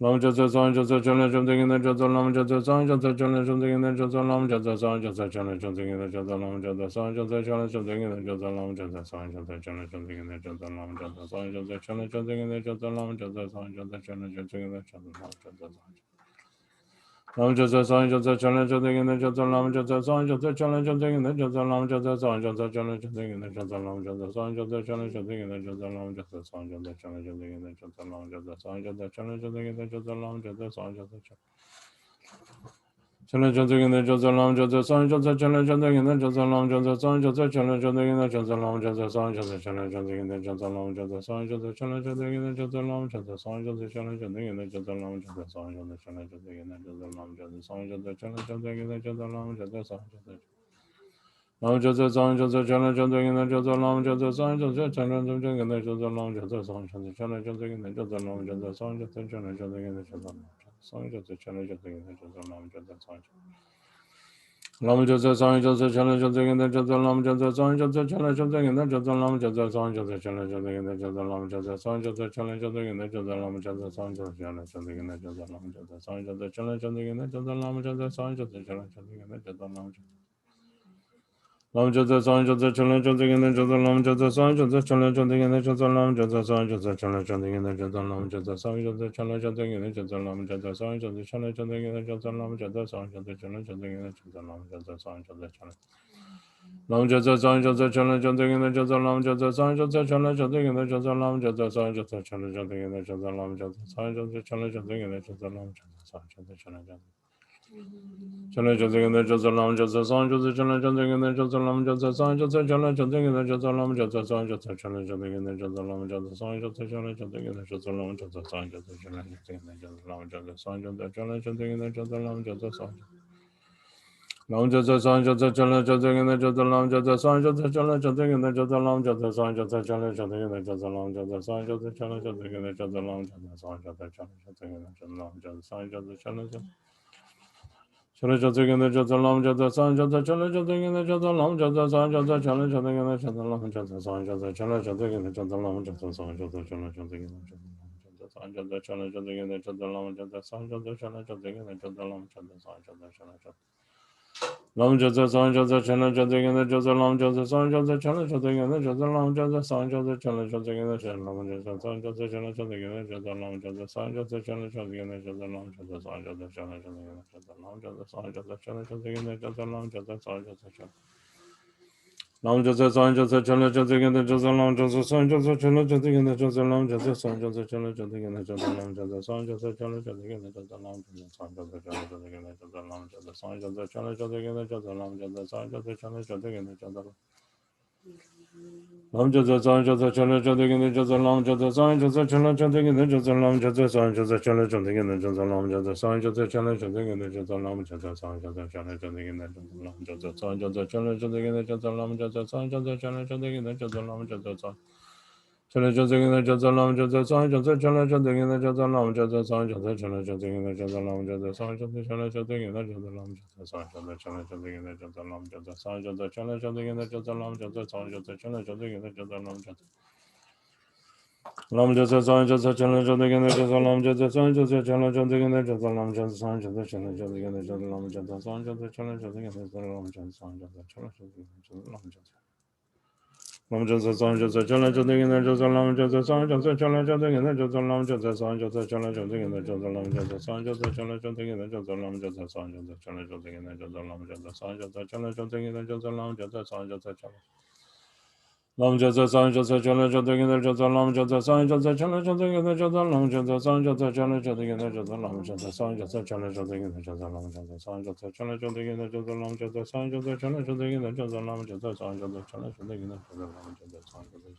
Long Joseph Song Joseph Challenge Joseph in the Joseph Lam Joseph Song Joseph Challenge Joseph in the Joseph Lam Joseph Song Joseph Challenge Joseph in the Joseph Lam Joseph Song Joseph Challenge Joseph in the Joseph Lam Joseph Song Joseph Challenge Joseph in the Joseph Lam Joseph Song Joseph Challenge Joseph in the Joseph Lam Joseph Song Joseph Challenge Joseph in the Joseph Lam Joseph Lam Joseph Song Joseph Challenge Joseph in the Joseph Lam Joseph Song Joseph Challenge Joseph in the Joseph Lam Joseph Song Joseph Challenge Joseph in the Joseph Lam Joseph Song Joseph Challenge Joseph in the Joseph Lam Joseph Song Joseph Challenge Joseph in the Joseph Lam Joseph Song Joseph Challenge Joseph in the Joseph Lam Joseph Song Joseph Challenge Joseph in the Joseph Lam Joseph Song Joseph Challenge Joseph in the Joseph Lam Joseph Song Joseph Challenge Joseph in the Joseph Lam Joseph Song Joseph Challenge Joseph in the Joseph Lam Joseph Song Joseph Challenge Joseph in the Joseph Lam Joseph Song Joseph Challenge Joseph in the Joseph Lam Joseph Song Joseph Challenge Joseph in the Joseph Lam Joseph Song Joseph Challenge Joseph in the Joseph Lam Joseph Song Joseph Lam Joseph Song Joseph Challenge Joseph in the Joseph Lam Joseph Song Joseph Challenge Joseph in the Joseph Lam Joseph Song Joseph Challenge Joseph in the Joseph Lam Joseph Song Joseph Challenge Joseph in the Joseph Lam Joseph Song Joseph Challenge Joseph in the Joseph Lam Joseph Song Lam Joseph Song Joseph Challenge Joseph in the Joseph Lam Joseph Song Joseph Challenge Joseph in the Joseph Lam Joseph Song Joseph Challenge Joseph in the Joseph Lam Joseph Song Joseph Challenge Joseph in the Joseph Lam Joseph Song Joseph Challenge Joseph in the Joseph Lam Joseph Song Joseph Challenge Joseph in the Joseph Lam Joseph Song Joseph Challenge Joseph in the Joseph Lam Lam Joseph Song Joseph Challenge Joseph in the Joseph Lam Joseph Song Joseph Challenge Joseph in the Joseph Lam Joseph Song Joseph Challenge Joseph in the Joseph Lam Joseph Song Joseph Challenge Joseph in the Joseph Lam Joseph Song Joseph Challenge Joseph in the Joseph Lam Joseph Song Joseph Challenge Joseph in the Joseph Lam Joseph Song Joseph Challenge Lam Joseph Song Joseph Challenge Joseph in the Joseph Lam Joseph Song Joseph Challenge Joseph in the Joseph Lam Joseph Song Joseph Challenge Joseph in the Joseph Lam Joseph Song Joseph Challenge Joseph in the Joseph Lam Joseph Song Joseph Challenge Challenge Joseph in the Joseph Lam Joseph Song Joseph Challenge Joseph in the Joseph Lam Joseph Song Joseph Challenge Joseph in the Joseph Lam Joseph Song Joseph Challenge Joseph in the Joseph Lam Joseph Song Joseph Challenge Joseph in the Joseph Lam Joseph Song Joseph Challenge Joseph in the Joseph Lam Joseph Song Joseph Challenge Joseph in the Joseph Lam Joseph Song Lam Joseph Song Joseph Challenge Joseph in the Joseph Lam Joseph Song Joseph Challenge Joseph in the Joseph Lam Joseph Song Joseph Challenge Joseph in the Joseph Lam Joseph Song Joseph Challenge Joseph in the Joseph Lam Joseph Song Joseph Challenge Joseph in the Joseph Lam Joseph Song Joseph Challenge Challenge Joseph in the Joseph Lam Joseph Song Joseph Challenge Joseph in the Joseph Lam Joseph Song Joseph Challenge Joseph in the Joseph Lam Joseph Song Joseph Challenge Joseph in the Joseph Lam Joseph Song Joseph Challenge Joseph in the Joseph Lam Joseph Song Joseph Challenge Joseph in the Joseph Lam Joseph Song Joseph Challenge Joseph in the Joseph Lam Joseph Song Joseph Challenge Lam Joseph Song Joseph Challenge Joseph in the Joseph Lam Joseph Song Joseph Challenge Joseph in the Joseph Lam Joseph Song Joseph Challenge Joseph in the Joseph Lam Joseph Song Joseph Challenge Joseph in the Joseph Lam Joseph Song Joseph Challenge Joseph in the Joseph Lam Joseph Song Joseph Challenge Joseph in the Joseph Lam Joseph Song Joseph Challenge Joseph in the Joseph Lam Joseph Song Joseph Challenge Lam Joseph Song Joseph Challenge Joseph in the Joseph Lam Joseph Song Joseph Challenge Joseph in the Joseph Lam Joseph Song Joseph Challenge Joseph in the Joseph Lam Joseph Song Joseph Challenge Joseph in the Joseph Lam Joseph Song Joseph Challenge Joseph in the Joseph Lam Joseph Song Joseph Challenge Joseph in the Joseph Lam Joseph Song Joseph Challenge Joseph in the Joseph Lam Joseph Song Joseph Challenge Joseph in the Joseph Lam Joseph Song Joseph Challenge Joseph in the Joseph Lam Joseph Song Joseph Challenge Joseph in the Joseph Lam Joseph Song Joseph Challenge Joseph in the Joseph Lam Joseph Song Joseph Challenge Joseph in the Joseph Lam Joseph Song Joseph Challenge Joseph in the Joseph Lam Joseph Song Joseph Challenge Joseph in the Joseph Lam Joseph Song Challenge Joseph in the Joseph Lam Joseph Song Joseph Challenge Joseph in the Joseph Lam Joseph Song Joseph Challenge Joseph in the Joseph Lam Joseph Song Joseph Challenge Joseph in the Joseph Lam Joseph Song Joseph Challenge Joseph in the Joseph Lam Joseph Song Joseph Challenge Joseph in the Joseph Lam Joseph Song Joseph Challenge Joseph in the Joseph Lam Joseph Lam Joseph Song Joseph Challenge Joseph in the Joseph Lam Joseph Song Joseph Challenge Joseph in the Joseph Lam Joseph Song Joseph Challenge Joseph in the Joseph Lam Joseph Song Joseph Challenge Joseph in the Joseph Lam Joseph Song Joseph Challenge Joseph in the Joseph Lam Joseph Lam Joseph Song Joseph Challenge Joseph in the Joseph Lam Joseph Song Joseph Challenge Joseph in the Joseph Lam Joseph Song Joseph Challenge Joseph in the Joseph Lam Joseph Song Joseph Challenge Joseph in the Joseph Lam Joseph Song Joseph Challenge Joseph in the Joseph Lam Joseph Song Joseph Challenge Joseph in the Joseph Lam Joseph Song Joseph Challenge Lam Joseph Song Joseph Challenge Joseph in the Joseph Lam Joseph Song Joseph Challenge Joseph in the Joseph Lam Joseph Song Joseph Challenge Joseph in the Joseph Lam Joseph Song Joseph Challenge Joseph in the Joseph Lam Joseph Song Joseph Challenge Joseph in the Joseph Lam Joseph Song Joseph Challenge Joseph in the Joseph Lam Joseph Song Joseph Challenge Joseph in the Joseph Lam Joseph Song Joseph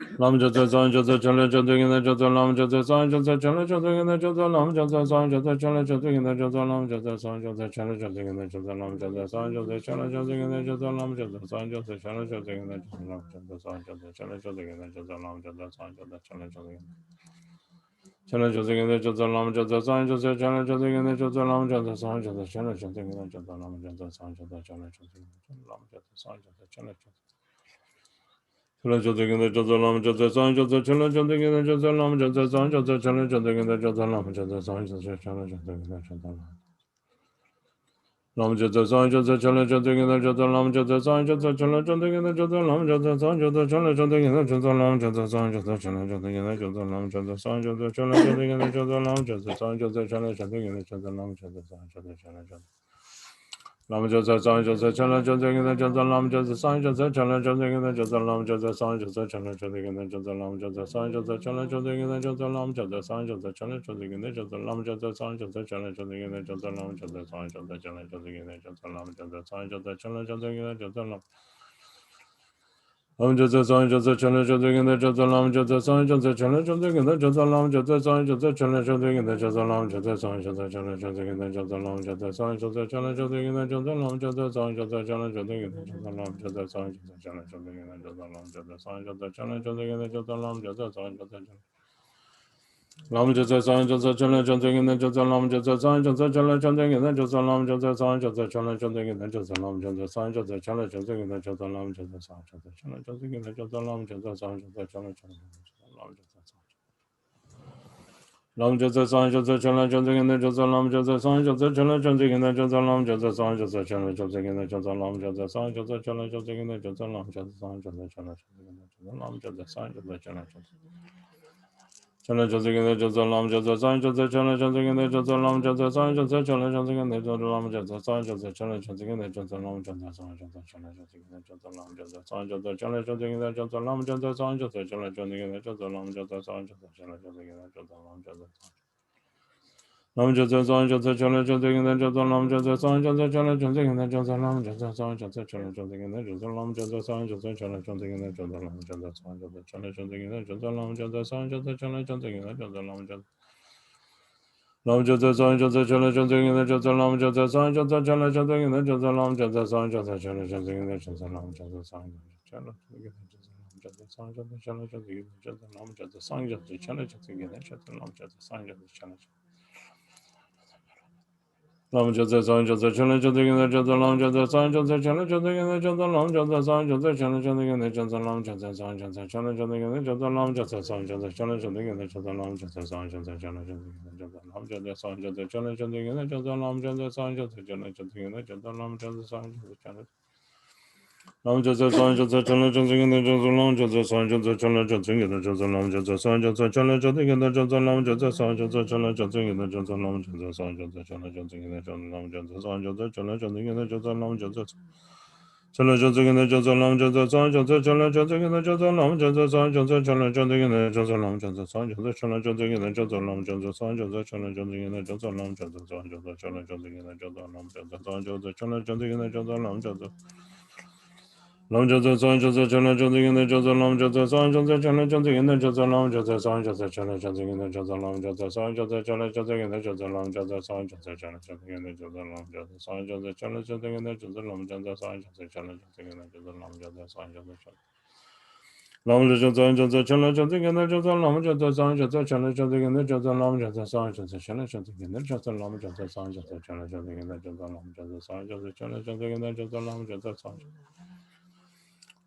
Lam Jata San Jata Chala Jata Gina Jata Lam Jata San Jata Chala Jata Gina Jata Lam Jata San Jata Chala Jata Gina Jata Lam Jata San Jata Chala Jata Gina Jata Lam Jata San Jata Chala Jata Gina Jata Lam Jata San Jata Chala Jata Gina Jata Lam Jata San Jata Chala Jata Gina Jata Lam Jata San Jata Chala Jata Gina Chala Jata Gina Jata Lam Jata San Jata Chala Jata Gina Jata Lam Jata San Jata Chala Jata Gina Jata Lam Jata San Jata Chala Jata Gina Jata Lam Jata San Jata Chala Jata Chala Jata Gina Jata Lam Jata San Jata Chala Jata Gina Jata Lam Jata San Jata Chala Jata Gina Jata Lam Jata San Jata Chala Jata Gina Jata Lam Jata San Jata Chala Jata Gina Jata Lam Jata San Jata Chala Jata Gina Jata Lam Jata San Jata Chala Jata Gina Jata Lam Jata San Jata Chala Jata Gina Jata Lam Jata San Jata Chala Jata Gina Jata Lam Jata San Jata Chala Jata Gina Jata Lam Jata San Jata Chala Jata Lam Jata San Jata Chala Jata Gina Jata Lam Jata San Jata Chala Jata Gina Jata Lam Jata San Jata Chala Jata Gina Jata Lam Jata San Jata Chala Jata Gina Jata Lam Jata San Jata Chala Jata Gina Jata Lam Jata San Jata Chala Jata Gina Jata Lam Jata San Jata Chala Jata Gina Jata Lam Jata San Jata Chala Jata Gina Jata Lam Lam Jata San Jata Chala Jata Gina Jata Lam Jata San Jata Chala Jata Gina Jata Lam Jata San Jata Chala Jata Gina Jata Lam Jata San Jata Chala Jata Gina Jata Lam Jata San Jata Chala Jata Gina Jata Lam Jata San Jata Chala Jata Gina Jata Lam Jata San Jata Chala Jata Gina Jata Lam Jata San Jata Chala Jata Gina Jata Lam Jata San Jata Lam Jata San Jata Chala Jata Gina Jata Lam Jata San Jata Chala Jata Gina Jata Lam Jata San Jata Chala Jata Gina Jata Lam Jata San Jata Chala Jata Gina Jata Lam Jata San Jata Chala Jata Gina Jata Lam Jata San Jata Chala Jata Lam Jata San Lam Jata San Jata Chala Jata Gina Jata Lam Jata San Jata Chala Jata Gina Jata Lam Jata San Jata Chala Jata Gina Jata Lam Jata San Jata Chala Jata Gina Jata Lam Jata San Jata Chala Jata Gina Jata Lam Jata San Jata Chala Jata Chala Jata Gina Jata Lam Jata San Jata Chala Jata Gina Jata Lam Jata San Jata Chala Jata Gina Jata Lam Jata San Jata Chala Jata Gina Jata Lam Jata San Jata Chala Jata Gina Jata Lam Jata San Jata Chala Jata Gina Jata Lam Jata San Jata Chala Jata Gina Jata Lam Jata San Jata Chala Jata Gina Jata Lam Jata Lam Jata San Jata Chala Jata Gina Jata Lam Jata San Jata Chala Jata Gina Jata Lam Jata San Jata Chala Jata Gina Jata Lam Jata San Jata Chala Jata Gina Jata Lam Jata San Jata Chala Jata Gina Jata Lam Jata San Jata Chala Jata Gina Jata Lam Jata Lam Jata San Jata Chala Jata Gina Jata Lam Jata San Jata Chala Jata Gina Jata Lam Jata San Jata Chala Jata Gina Jata Lam Jata San Jata Chala Jata Gina Jata Lam Jata San Jata Chala Jata Gina Jata Lam Jata San Jata Chala Jata Gina Jata Lam Jata San Jata Chala Lam Jata San Jata Chala Jata Gina Jata Lam Jata San Jata Chala Jata Gina Jata Lam Jata San Jata Chala Jata Gina Jata Lam Jata San Jata Chala Jata Gina Jata Lam Jata San Jata Chala Jata Gina Jata Lam Jata San Jata Chala Jata Gina Jata Lam Jata San Jata Chala Jata Gina Jata Lam Jata San Jata Chala Jata Gina Jata Lam Jata San Jata Chala Lam Jata San Jata Chala Jata Gina Jata Lam Jata San Jata Chala Jata Gina Jata Lam Jata San Jata Chala Jata Gina Jata Lam Jata San Jata Chala Jata Gina Jata Lam Jata San Jata Chala Jata Gina Jata Lam Jata San Jata Chala Jata Gina Jata Lam Jata Chala Jata Gina Jata Lam Jata San Jata Chala Jata Gina Jata Lam Jata San Jata Chala Jata Gina Jata Lam Jata San Jata Chala Jata Gina Jata Lam Jata San Jata Chala Jata Gina Jata Lam Jata San Jata Chala Jata Gina Jata Lam Jata San Jata Chala Jata Gina Jata Lam Jata Lam Jata San Jata Chala Jata Gina Jata Lam Jata San Jata Chala Jata Gina Jata Lam Jata San Jata Chala Jata Gina Jata Lam Jata San Jata Chala Jata Gina Jata Lam Jata San Jata Chala Jata Gina Jata Lam Jata San Jata Chala Jata Gina Jata Lam Jata San Jata Chala Jata Gina Jata Lam Jata San Jata Chala Lam Jata San Jata Chala Jata Gina Jata Lam Jata San Jata Chala Jata Gina Jata Lam Jata San Jata Chala Jata Gina Jata Lam Jata San Jata Chala Jata Gina Jata Lam Jata San Jata Chala Jata Gina Jata Lam Jata San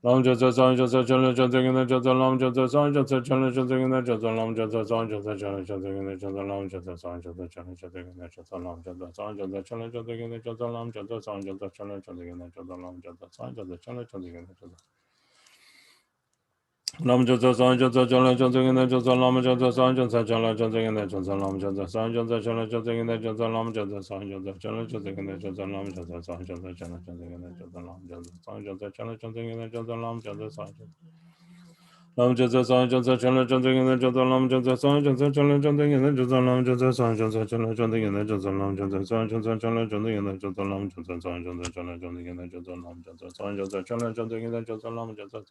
Lam Jata San Jata Chala Jata Gina Jata Lam Jata San Jata Chala Jata Gina Jata Lam Jata San Jata Chala Jata Gina Jata Lam Jata San Jata Chala Jata Gina Jata Lam Jata San Jata Chala Jata Gina Jata Lam Jata San Jata Chala Jata Gina Jata Lam Jata San Jata Chala Jata Gina Jata Lam Jata San Jata Chala Jata Gina Jata Lam Jata San Jata Chala Jata Gina Jata Lam Jata San Jata Chala Jata Gina Jata Lam Jata San Jata Chala Jata Gina Jata Lam Jata San Jata Chala Jata Gina Jata Lam Jata San Jata Chala Jata Gina Jata Lam Jata San Jata Lam Jata San Jata Chala Jata Gina Jata Lam Jata San Jata Chala Jata Gina Jata Lam Jata San Jata Chala Jata Gina Jata Lam Jata San Jata Chala Jata Gina Jata Lam Jata San Jata Chala Jata Gina Jata Lam Jata San Jata Chala Jata Gina Jata Lam Jata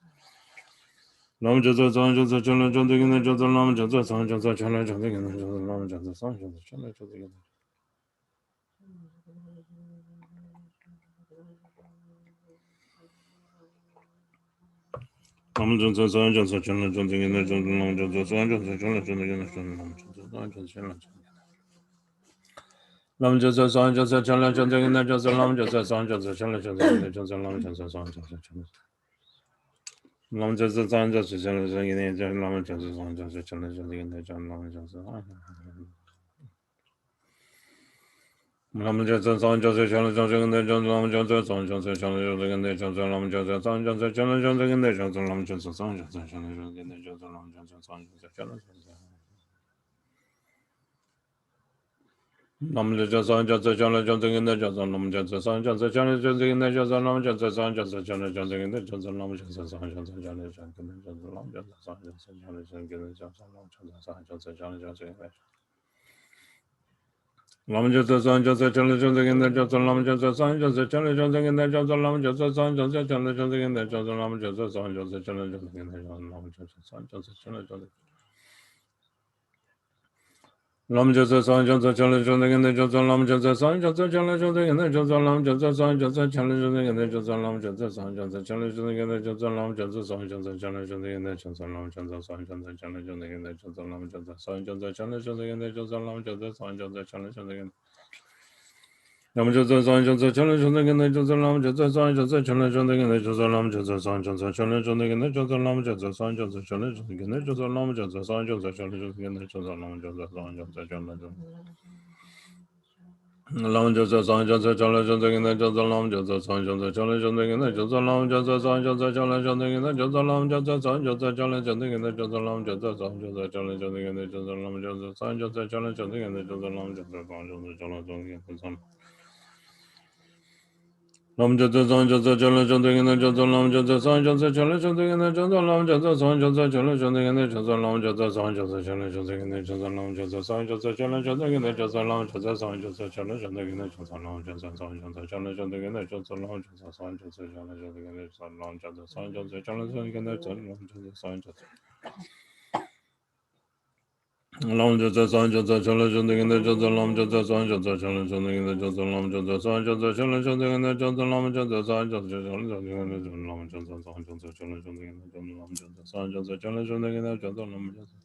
Lam Jasa San Jasa Chala Jasa Gina Jasa Lam Jasa San Jasa Chala Jasa Gina Jasa Lam Jasa San Jasa Chala Jasa Gina Lam Jasa San Jasa Chala Jasa Gina Jasa Lam Jasa San Jasa Chala Jasa Gina Jasa Lam Jasa San Jasa Chala Jasa Lam Jasa San Jasa Chala Jasa Gina Jasa Lam Jasa San Jasa Chala Jasa Gina Jasa Lam Jasa San Jasa Chala Lam Jasa San Jasa Chala Jasa Gina Jasa Lam Jasa San Jasa Chala Jasa Gina Jasa Lam Jasa Lam Jasa San Jasa Chala Jasa Gina Jasa Lam Jasa San Jasa Chala Jasa Gina Jasa Lam Jasa San Jasa Chala Jasa Gina Jasa Lam Jasa San Jasa Chala Jasa Gina Jasa Lam Jasa San Jasa Chala Jasa Lam Jasa San Jasa Chala Jasa Gina Jasa Lam Jasa San Jasa Chala Jasa Gina Jasa Lam Jasa San Jasa Chala Jasa Gina Jasa Lam Jasa San Jasa Chala Jasa Gina Jasa Lam Jasa San Jasa Chala Jasa Gina Jasa Lam Jasa San Jasa Chala Jasa Gina Lam Jasa San Jasa Chala Jasa Gina Jasa Lam Jasa San Jasa Chala Jasa Gina Jasa Lam Jasa San Jasa Chala Jasa Gina Jasa Lam Jasa San Jasa Chala Jasa Gina Jasa Lam Jasa San Jasa Chala Jasa Lam Jasa San Jasa Chala Jasa Gina Jasa Lam Jasa San Jasa Chala Jasa Gina Jasa Lam Jasa San Jasa Chala Jasa Gina Jasa Lam Jasa San Jasa Chala Jasa Gina Jasa Lam Jasa San Jasa Chala Jasa Gina Jasa Lam Jasa San Jasa Chala Jasa Gina Jasa Lam Jasa San Jasa Chala Jasa Gina Jasa Lam Jasa San Jasa Chala Jasa Gina Lam Jasa San Jasa Chala Jasa Gina Jasa Lam Jasa San Jasa Chala Jasa Gina Jasa Lam Jasa San Jasa Chala Jasa Gina Jasa Lam Jasa San Jasa Chala Jasa Gina Jasa Lam Jasa San Jasa Chala Jasa Gina Jasa Lam Jasa San Jasa Chala Jasa Lam Jasa San Jasa Chala Jasa Gina Jasa Lam Jasa San Jasa Chala Jasa Gina Jasa Lam Jasa San Jasa Chala Jasa Gina Jasa Lam Jasa San Jasa Chala Jasa Gina Jasa Lam Jasa San Jasa Chala Jasa Gina Jasa Lam Jasa San Jasa Chala Jasa Gina Jasa Lam Jasa San Jasa Chala Jasa Gina Jasa Lam Jasa San Jasa Chala Jasa Gina Jasa Lam Jasa San Jasa Chala Jasa Gina Jasa Lam Jasa San Jasa Chala Jasa Gina Jasa Lam Jasa San Jasa Chala Jasa Gina Jasa Lam Jasa San Jasa Chala Jasa Gina Jasa Lam Jasa San Jasa Chala Jasa Gina Jasa Lam Jasa San Jasa Chala Jasa Gina Jasa Lam Jasa San Jasa Chala Jasa Gina Jasa Lam Jasa San Jasa Chala Jasa Gina Jasa Lam Jasa San Jasa Lam Jasa San Jasa Chala Jasa Gina Jasa Lam Jasa San Jasa Chala Jasa Gina Jasa Lam Jasa San Jasa Chala Jasa Gina Jasa Lam Jasa San Jasa Chala Jasa Gina Jasa Lam Jasa San Jasa Chala Jasa Gina Jasa Lam Jasa San Jasa Chala Jasa Gina Jasa Lam Jasa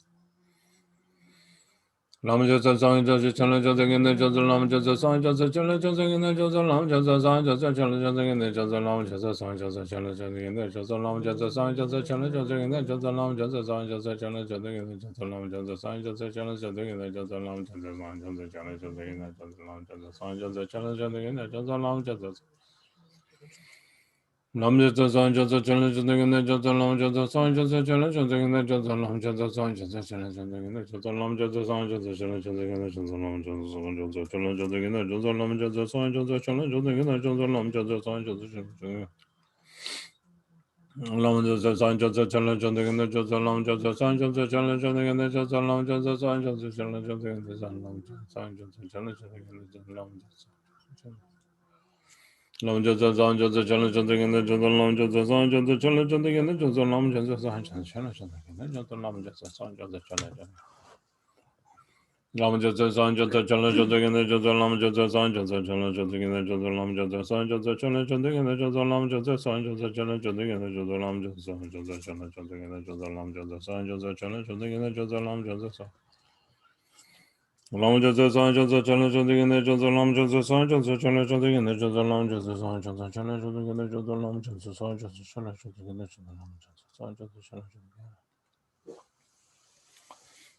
Lam Jasa San Jasa Chala Jasa Gina Jasa Lam Jasa San Jasa Chala Jasa Gina Jasa Lam Jasa San Jasa Chala Jasa Gina Jasa Lam Jasa San Jasa Chala Jasa Gina Jasa Lam Jasa San Jasa Chala Jasa Gina Jasa Lam Jasa San Jasa Chala Jasa Gina Jasa Lam Jasa San Jasa Chala Jasa Gina Jasa Lam Jasa San Jasa Chala Jasa Gina Jasa Lam Jasa San Jasa Chala Jasa Gina Jasa Lam Jasa Lam Jasa San Jasa Chala Jasa Gina Jasa Lam Jasa San Jasa Chala Jasa Gina Jasa Lam Jasa San Jasa Chala Jasa Gina Jasa Lam Jasa San Jasa Chala Jasa Gina Jasa Lam Jasa San Jasa Chala Jasa Gina Jasa Lam Jasa San Jasa Chala Jasa Gina Jasa Lam Jasa San Jasa Chala Lam Jasa San Jasa Chala Jasa Gina Jasa Lam Jasa San Jasa Chala Jasa Gina Jasa Lam Jasa San Jasa Chala Jasa Gina Jasa Lam Jasa San Jasa Chala Jasa Gina Jasa Lam Jasa Lam Jasa San Jasa Chala Jasa Gina Jasa Lam Jasa San Jasa Chala Jasa Gina Jasa Lam Jasa San Jasa Chala Jasa Gina Jasa Lam Jasa San Jasa Chala Jasa Lam Jasa San Jasa Chala Jasa Gina Jasa Lam Jasa San Jasa Chala Jasa Gina Jasa Lam Jasa San Jasa Chala Jasa Gina Jasa Lam Jasa San Jasa Chala Jasa Gina Jasa Lam Jasa San Jasa Chala Jasa Gina Jasa Lam Jasa San Jasa Chala Jasa Gina Jasa Lam Jasa San Lam Jasa San Jasa Chala Jasa Gina Jasa Lam Jasa San Jasa Chala Jasa Gina Jasa Lam Jasa San Jasa Chala Jasa Gina Jasa Lam Jasa San Jasa Chala Jasa Gina Jasa Lam Jasa San Jasa Chala Jasa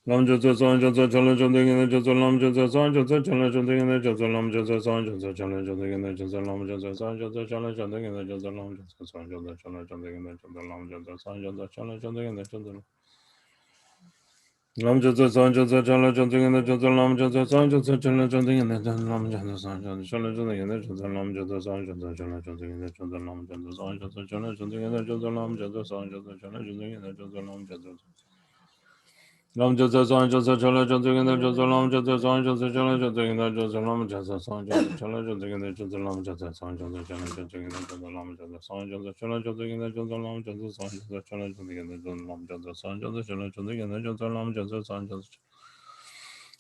Lam Jasa San Jasa Chala Jasa Gina Jasa Lam Jasa San Jasa Chala Jasa Gina Jasa Lam Jasa San Jasa Chala Jasa Gina Jasa Lam Jasa San Jasa Chala Jasa Gina Jasa Lam Jasa San Jasa Chala Jasa Gina Jasa Lam Jasa San Jasa Chala Jasa Gina Jasa Lam Jasa San Jasa Chala Jasa Gina Jasa Lam Jasa San Jasa Chala Jasa Gina Jasa Lam Jasa San Jasa Chala Jasa Gina Jasa Lam Jasa San Jasa Chala Jasa Gina Jasa Lam Jasa San Jasa Chala Jasa Gina Jasa Lam Jasa San Jasa Chala Jasa Gina Jasa Lam Jasa Lam Jasa San Jasa Chala Jasa Gina Jasa Lam Jasa San Jasa Chala Jasa Gina Jasa Lam Jasa San Jasa Chala Jasa Gina Jasa Lam Jasa San Jasa Chala Jasa Gina Jasa Lam Jasa San Jasa Chala Jasa Gina Jasa Lam Jasa San Jasa Chala Jasa Gina Jasa Lam Jasa San Jasa Chala Jasa Gina Jasa Lam Jasa San Jasa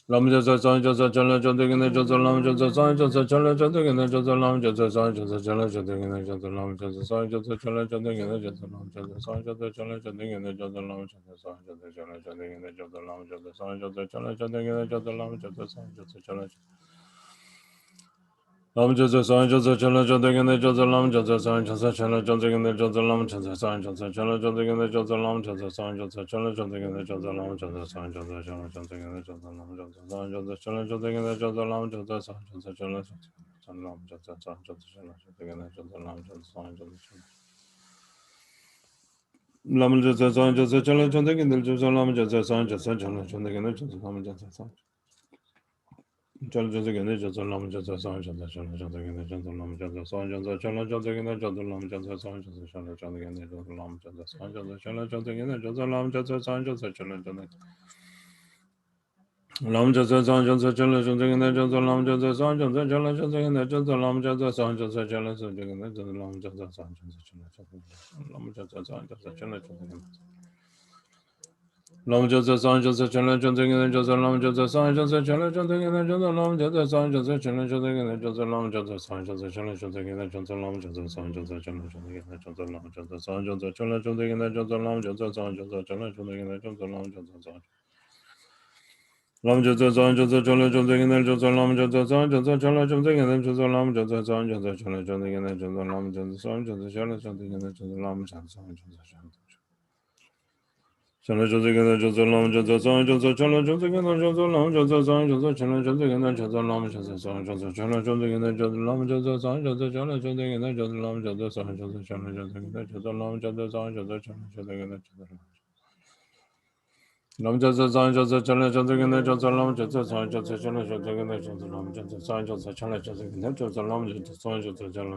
Lam Jasa San Jasa Chala Jasa Gina Jasa Lam Jasa San Jasa Chala Jasa Gina Jasa Lam Jasa San Jasa Chala Jasa Gina Jasa Lam Jasa San Jasa Chala Jasa Gina Jasa Lam Jasa San Jasa Chala Jasa Gina Jasa Lam Jasa San Jasa Chala Jasa Gina Jasa Lam Jasa San Jasa Chala Jasa Gina Jasa Lam Jasa San Jasa Chala Lam Jasa San Jasa Chala Jasa Gina Jasa Lam Jasa San Jasa Chala Jasa Gina Jasa Lam Jasa San Jasa Chala Jasa Gina Jasa Lam Jasa San Jasa Chala Jasa Gina Jasa Lam Jasa San Jasa Chala Jasa Gina Jasa Lam Jasa San Jasa Chala Jasa Gina Jasa Lam Jasa San Jasa Chala Jasa Lam Jasa San Jasa Chala Jasa Gina Jasa Lam Jasa San Jasa Lam Jasa San Jasa Chala Jasa Gina Jasa Lam Jasa San Jasa Chala Jasa Gina Jasa Lam Jasa San Chala Jasa Gina Jasa Lam Jasa San Jasa Chala Jasa Gina Jasa Lam Jasa San Jasa Chala Jasa Gina Jasa Lam Jasa San Jasa Chala Jasa Gina Jasa Lam Jasa San Jasa Chala Jasa Gina Jasa Lam Jasa San Jasa Chala Jasa Lam Jasa San Jasa Chala Jasa Gina Jasa Lam Jasa San Jasa Chala Jasa Gina Jasa Lam Jasa San Jasa Chala Jasa Gina Jasa Lam Jasa San Jasa Chala Jasa Lam Jasa San Jasa Chala Jasa Lam Jasa San Jasa Chala Jasa Gina Jasa Lam Jasa San Jasa Chala Jasa Gina Jasa Lam Jasa San Jasa Chala Jasa Gina Jasa Lam Jasa San Jasa Chala Jasa Gina Jasa Lam Jasa San Jasa Chala Jasa Gina Jasa Lam Jasa San Jasa Chala Jasa Gina Jasa Lam Jasa San Jasa Chala Jasa Gina Jasa Lam Jasa San Lam Jasa San Jasa Chala Jasa Gina Jasa Lam Jasa San Jasa Chala Jasa Gina Jasa Lam Jasa San Jasa Chala Jasa Gina Jasa Lam Jasa San Jasa Chala Jasa Gina Jasa Lam Jasa San Jasa Chala Jasa Gina Jasa Lam Jasa San Jasa Chala Jasa Gina Jasa Lam Jasa San Jasa Chala Jasa Gina Jasa Lam Jasa San Jasa Chala Jasa Gina Jasa Lam Jasa San Jasa Chala Jasa Gina Jasa Lam Jasa San Jasa Chala Jasa Gina Jasa Lam Jasa San Jasa Chala Jasa Gina Jasa Lam Jasa San Jasa Chala Jasa Gina Jasa Lam Jasa San Jasa Chala Jasa Gina Jasa Lam Jasa San Jasa Chala Jasa Gina Jasa Lam Jasa San Jasa Chala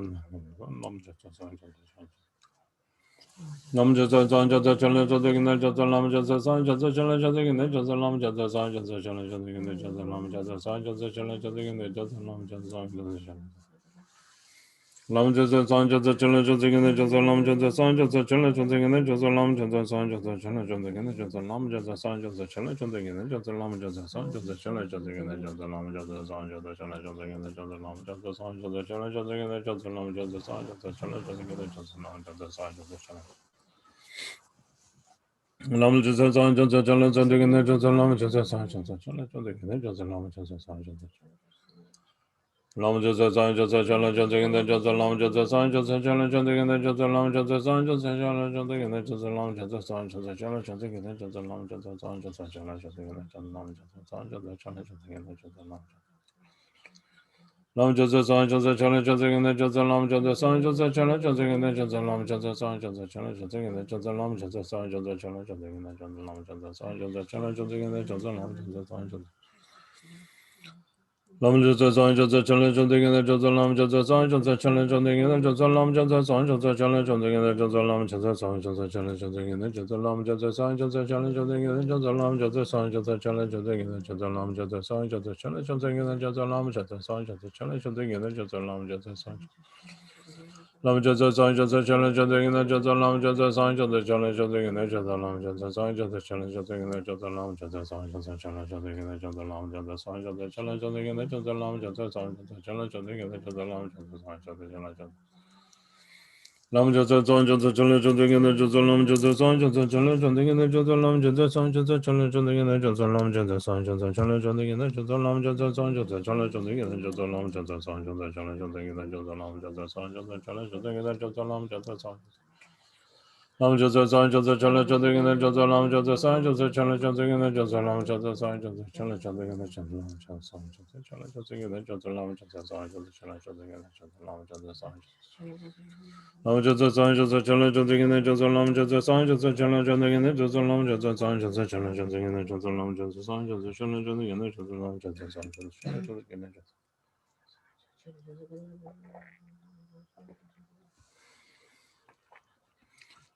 Lam Jasa San Jasa Lam Jasa San Jasa Chala Jasa Gina Jasa Lam Jasa San Jasa Chala Jasa Gina Jasa Lam Jasa San Jasa Chala Jasa Gina Jasa Lam Jasa San Jasa Chala Jasa Gina Jasa Lam Jasa San Jasa Chala Lam Jasa San Jasa Chala Jasa Gina Jasa Lam Jasa San Jasa Chala Jasa Gina Jasa Lam Jasa San Jasa Chala Jasa Gina Jasa Lam Jasa San Jasa Chala Jasa Gina Jasa Lam Jasa San Jasa Chala Jasa Gina Jasa Lam Jasa San Jasa Chala Jasa Gina Jasa Lam Jasa San Jasa Chala Jasa Gina Jasa Lam Jasa San Jasa Chala Jasa Gina Jasa Lam Jasa San Jasa Chala Lam Jasa San Jasa Chala Jasa Gina Jasa Lam Jasa San Jasa Chala Jasa Gina Jasa Lam Jasa San Jasa Lam Jasa San Jasa Chala Jasa Gina Jasa Lam Jasa San Jasa Chala Jasa Gina Jasa Lam Jasa San Jasa Chala Jasa Gina Jasa Lam Jasa San Jasa Chala Jasa Gina Jasa Lam Jasa San Jasa Chala Jasa Gina Jasa Lam Jasa San Jasa Chala Jasa Gina Jasa Lam Lam Jasa San Jasa Chala Jasa Gina Jasa Lam Jasa San Jasa Chala Jasa Gina Jasa Lam Jasa San Jasa Chala Jasa Gina Jasa Lam Jasa San Jasa Chala Jasa Gina Jasa Lam Jasa San Jasa Chala Jasa Gina Jasa Lam Jasa San Jasa Lam Jasa San Jasa Chala Jasa Gina Jasa Lam Jasa San Jasa Chala Jasa Gina Jasa Lam Jasa San Jasa Chala Jasa Gina Jasa Lam Jasa San Jasa Chala Jasa Gina Jasa Lam Jasa San Jasa Chala Jasa Gina Jasa Lam Jasa San Jasa Chala Jasa Gina Jasa Lam Jasa San Jasa Chala Jasa Gina Jasa Lam Jasa San Jasa Chala Jasa Gina Jasa Lam Jasa San Lam Jasa San Jasa Chala Jasa Gina Jasa Lam Jasa San Jasa Chala Jasa Gina Jasa Lam Jasa San Jasa Chala Jasa Gina Jasa Lam Jasa San Jasa Chala Jasa Gina Jasa Lam Jasa San Jasa Chala Jasa Gina Jasa Lam Jasa San Jasa Chala Jasa Gina Jasa Lam Jasa San Jasa Chala Jasa Lam Jasa San Jasa Chala Jasa Gina Jasa Lam Jasa San Jasa Chala Jasa Gina Jasa Lam Jasa San Jasa Chala Jasa Gina Jasa Lam Jasa San Jasa Chala Jasa Gina Jasa Lam Jasa San Jasa Chala Jasa Gina Jasa Lam Jasa San Jasa Chala Jasa Gina Jasa Lam Jasa San Jasa Chala Jasa Gina Jasa Lam Jasa San Lam Jasa San Jasa Chala Jasa Gina Jasa Lam Jasa San Jasa Chala Jasa Gina Jasa Lam Jasa San Jasa Chala Jasa Gina Jasa Lam Jasa San Jasa Chala Jasa Gina Jasa Lam Jasa San Jasa Chala Jasa Gina Jasa Lam Jasa San Lam Jasa San Jasa Chala Jasa Gina Jasa Lam Jasa San Jasa Chala Jasa Gina Jasa Lam Jasa San Jasa Chala Jasa Gina Jasa Lam Jasa San Jasa Chala Jasa Gina Jasa Lam Jasa San Jasa Chala Jasa Gina Jasa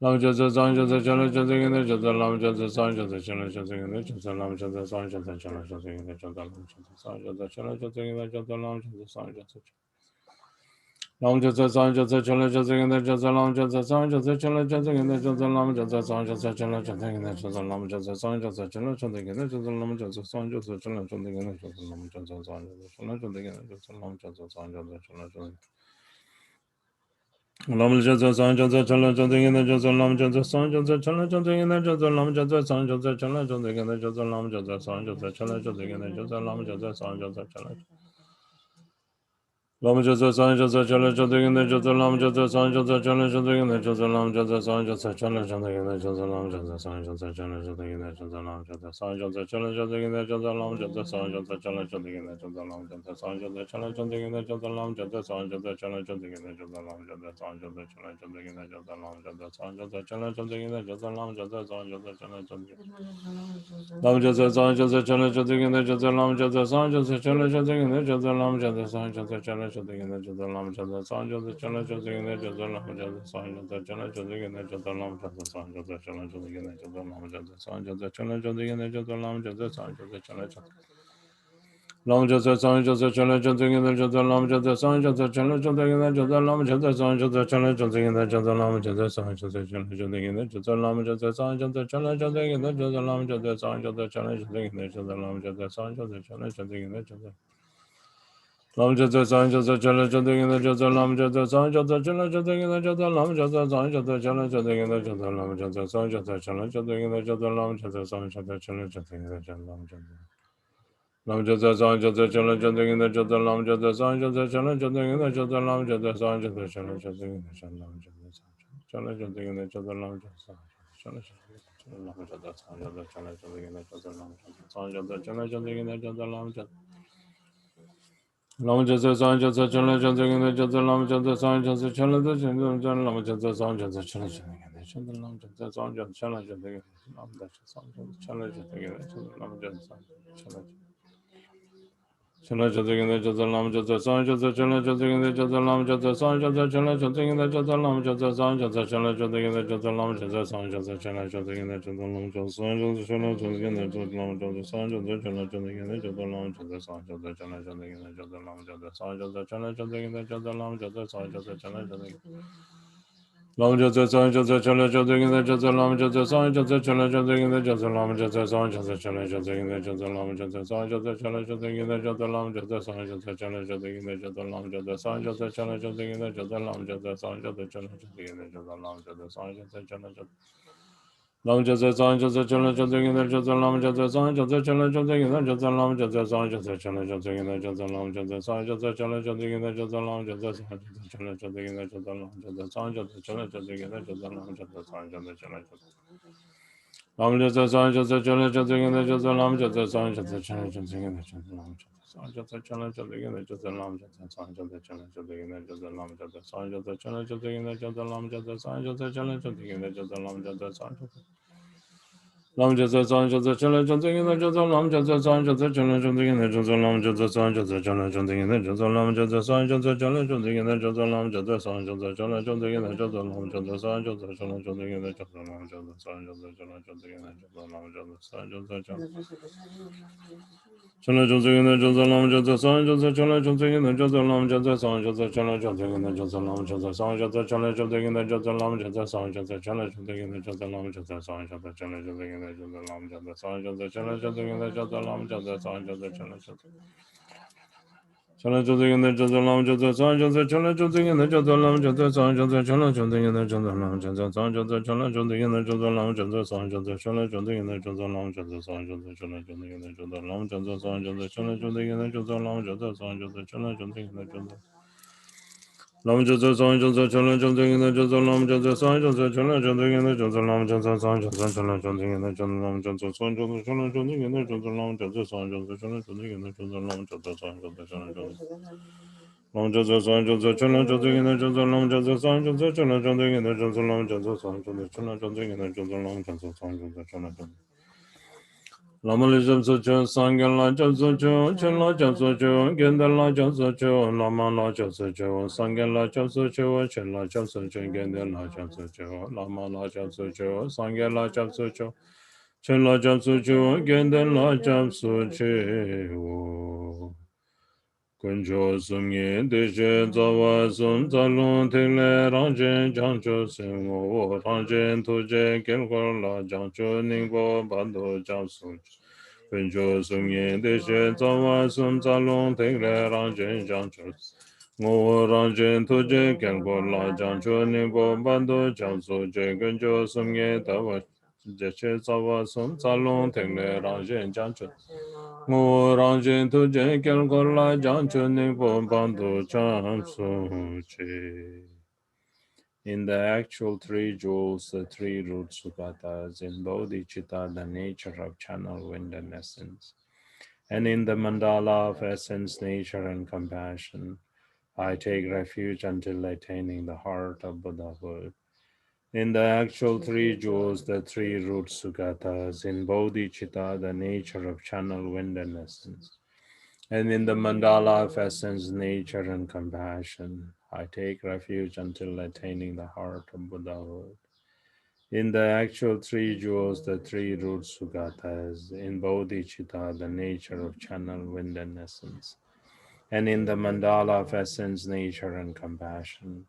Lam Jasa Sang Jasa Chala Jasa Gina Jasa Lam Jasa Sang Jasa Chala Jasa Gina Jasa Lam Jasa Sang Jasa Chala Jasa Gina Jasa Lam Jasa Sang Jasa Chala Jasa Gina Jasa Lam Jasa Sang Jasa Lam Jasa Sang Jasa Chala Jasa Gina Jasa Lam Jasa Sang Jasa Chala Jasa Gina Jasa Lam Jasa Sang Jasa Chala Jasa Gina Jasa Lam Jasa Sang Jasa Chala Jasa Gina Jasa Lam Jasa Sang Jasa Chala Jasa Gina Jasa Lam Jasa Sang Jasa Chala Jasa Gina Jasa Lam Jasa Sang Jasa Chala Jasa Lam Jasa Sang Jasa Chala Jasa Gina Jasa Lam Jasa Sang Jasa Chala Jasa Gina Jasa Lam Jasa Sang Jasa Chala Jasa Gina Jasa Lam Jasa Sang Jasa Chala Jasa Gina Jasa Lam Jasa Sang Jasa Chala Lam Jasa Sang Jasa Chala Jasa Gina Jasa Lam Jasa Sang Jasa Chala Jasa Gina Jasa Lam Jasa Sang Jasa Chala Jasa Gina Jasa Lam Jasa Sang Jasa Chala Jasa Gina Jasa Lam Jasa Sang Jasa Chala Jasa Gina Jasa Lam Jasa Sang Jasa Chala Jasa Gina Jasa Lam Jasa Sang Jasa Chala Jasa Gina Jasa Lam Jasa Sang Jasa Chala Jasa Gina Jasa Lam Jasa Sang Jasa Chala Jasa Gina Jasa Lam Jasa Sang Jasa Chala Jasa Gina Jasa Lam Jasa Sang Jasa Chala Jasa Lam Jasa Sang Jasa Chala Jasa Gina Jasa Lam Jasa Sang Jasa Chala Jasa Gina Jasa Lam Jasa Sang Jasa Chala Jasa Gina Jasa Lam Jasa Sang Jasa Chala Jasa Gina Jasa Lam Jasa Sang Jasa Chala Jasa Gina Jasa Lam Jasa Sang Jasa Chala Jasa Gina Jasa Lam Jasa Sang Jasa Chala Jasa Gina Jasa Lam Jasa Sang Jasa Chala Jasa Lam Jasa Sang Jasa Chala Jasa Gina Jasa Lam Jasa Sang Jasa Chala Jasa Gina Jasa Lam Jasa Sang Jasa Chala Jasa Gina Jasa Lam Jasa Sang Jasa Chala Jasa Gina Jasa Lam Jasa Sang Jasa Chala Jasa Gina Jasa Lam Jasa Sang Jasa Chala Jasa Gina Jasa Lam Jasa Sang Jasa Chala Jasa Gina Jasa Lam Jasa Sang Jasa Chala Jasa Gina Jasa Lam Jasa Sang Jasa Chala Jasa Gina Jasa Lam Jasa Sang Jasa Chala Jasa Gina Jasa Lam Jasa Sang Jasa Chala Jasa Gina Jasa Lam Jasa Sang Jasa Chala Jasa Gina Jasa Lam Jasa Lam Jasa Sang Jasa Chala Jasa Gina Jasa Lam Jasa Sang Jasa Chala Jasa Gina Jasa Lam Jasa Sang Jasa Chala Jasa Gina Jasa Lam Jasa Chala Jasa Gina Jasa Lam Jasa Chala Lam Jasa Sang Jasa Chala Jasa Gina Jasa Lam Jasa Sang Jasa Chala Jasa Gina Jasa Lam Jasa Lam Jasa Sang Jasa Chala Jasa Gina Jasa Lam Jasa Sang Jasa Chala Jasa Gina Jasa Lam Jasa Sang Jasa Chala Jasa Gina Jasa Lam Jasa Sang Jasa Chala Jasa Gina Lam Jasa Sang Jasa Chala Jasa Gina Jasa Lam Jasa Chala Chala Jasa Gina Jasa Lam Jasa Sang Jasa Chala Jasa Gina Jasa Lam Jasa Sang Jasa Chala Jasa Gina Jasa Lam Jasa Sang Jasa Chala Jasa Gina Jasa Lam Jasa Sang Jasa Chala Jasa Gina Jasa Lam Jasa Sang Jasa Chala Jasa Gina Jasa Lam Jasa Sang Jasa Chala Jasa Gina Jasa Lam Jasa Sang Jasa Chala Jasa Gina Jasa Lam Jasa Sang Jasa Chala Jasa Gina Jasa Lam Jasa Sang Jasa Chala Jasa Lam Jasa Sang Jasa Chala Jasa Gina Jasa Lam Jasa Sang Jasa Chala Jasa Gina Jasa Lam Jasa Sang Jasa Chala Jasa Gina Jasa Lam Jasa Sang Jasa Chala Jasa Gina Jasa Lam Jasa Sang Jasa Chala Jasa Gina Jasa Lam Jasa Sang Jasa Chala Jasa Gina Jasa Lam Jasa Sang Jasa Chala Jasa Gina Jasa Lam Jasa Sang Jasa Chala Jasa Lam Jasa Sang Jasa Chala Jasa Gina Jasa Lam Jasa Sang Jasa Chala Jasa Gina Jasa Lam Jasa Sang Jasa Chala Jasa Gina Jasa Lam Jasa Sang Jasa Chala Jasa Gina Jasa Lam Jasa Sang Jasa Chala Jasa Gina Jasa Lam Jasa Sang Jasa Chala Jasa Gina Jasa Lam Jasa Sang Jasa Chala Jasa Lam Jasa Sang Jasa Chala Jasa Gina Jasa Lam Jasa Sang Jasa Chala Jasa Gina Jasa Lam Jasa Sang Jasa Chala Jasa Gina Jasa Lam Jasa Sang Jasa Chala Jasa Gina Jasa Lam Jasa Sang Jasa Chala Jasa Gina Jasa Lam Jasa Sang Jasa Chala Jasa Gina Jasa Lam Jasa Sang Jasa Lam Jasa Sang Jasa Chala Jasa Gina Jasa Lam Jasa Sang Jasa Chala Jasa Gina Jasa Lam Jasa Sang Jasa Chala Jasa Gina Jasa Lam Jasa Sang Jasa Chala Jasa Gina Jasa Lam Jasa Sang Jasa Chala Jasa Gina Jasa Lam Jasa Sang Jasa Chala Jasa Gina Jasa Lam Jasa Sang Jasa Chala Jasa Gina Jasa Lam Jasa Sang Jasa Chala Chala Jasa Gina Jasa Lam Jasa Sang Jasa Chala Jasa Gina Jasa Lam Jasa Sang Jasa Chala Jasa Gina Jasa Lam Jasa Sang Jasa Chala Jasa Gina Jasa Lam Jasa Sang Jasa Chala Jasa Gina Jasa Lam Jasa Sang Jasa Chala Jasa Gina Jasa Lam Jasa Sang Jasa Chala Jasa Gina Jasa Lam Jasa Sang Jasa Chala Jasa Chala Jasa Gina Jasa Lam Jasa Sang Jasa Chala Jasa Gina Jasa Lam Jasa Sang Jasa Chala Jasa Gina Jasa Lam Jasa Sang Jasa Chala Jasa Gina Jasa Lam Jasa Sang Jasa Chala Jasa Gina Jasa Lam Jasa Sang Jasa Chala Jasa Gina Jasa Lam Jasa Sang Jasa Chala Jasa Gina Jasa Lam Jasa Sang Jasa Chala Jasa Gina Jasa Lam Jasa Sang Jasa Chala Jasa Gina Jasa Lam Jasa Sang Jasa Chala Jasa Gina Jasa Lam Jasa Sang Jasa Chala Jasa Gina Jasa Lam Jasa Sang Jasa Chala Jasa Gina Jasa Lam Jasa Sang Jasa Chala Jasa Gina Jasa Lam Jasa Sang Jasa Chala Jasa Lam Jasa Sang Jasa Chala Jasa Gina Jasa Lam Jasa Sang Jasa Chala Jasa Gina Jasa Lam Jasa Sang Jasa Chala Jasa Gina Jasa Lam Jasa Sang Jasa Chala Jasa Lama jam so cho, sangyan la jam so cho, chen la jam so cho, gendal la jam so cho, lama la jam so cho, sangyan la jam so cho, chen la jam so cho, gendal la jam so cho, lama la jam so cho, sangyan la jam so cho, chen la jam so cho, gendal la jam so cho. Kunjo sumye deshe zawa sum zalun tengle rangjen jancho sengo rangjen tuje kelkor la jancho ningbo bando janso. Kunjo sumye deshe zawa sum zalun tengle rangjen jancho ngo rangjen tuje kelkor la jancho ningbo bando janso je kunjo sumye dawa deshe zawa sum zalun tengle rangjen jancho Ngo rangjen tu jen kel kor la jan chun ning po bandu cham su chi. In the actual three jewels, the three root sugatas, in bodhicitta, the nature of channel, wind, and essence, and in the mandala of essence, nature, and compassion, I take refuge until attaining the heart of Buddhahood. In the actual three jewels, the three root sugatas, in bodhicitta, the nature of channel, wind, and essence, and in the mandala of essence, nature, and compassion, I take refuge until attaining the heart of Buddhahood. In the actual three jewels, the three root sugatas, in bodhicitta, the nature of channel, wind, and essence, and in the mandala of essence, nature, and compassion,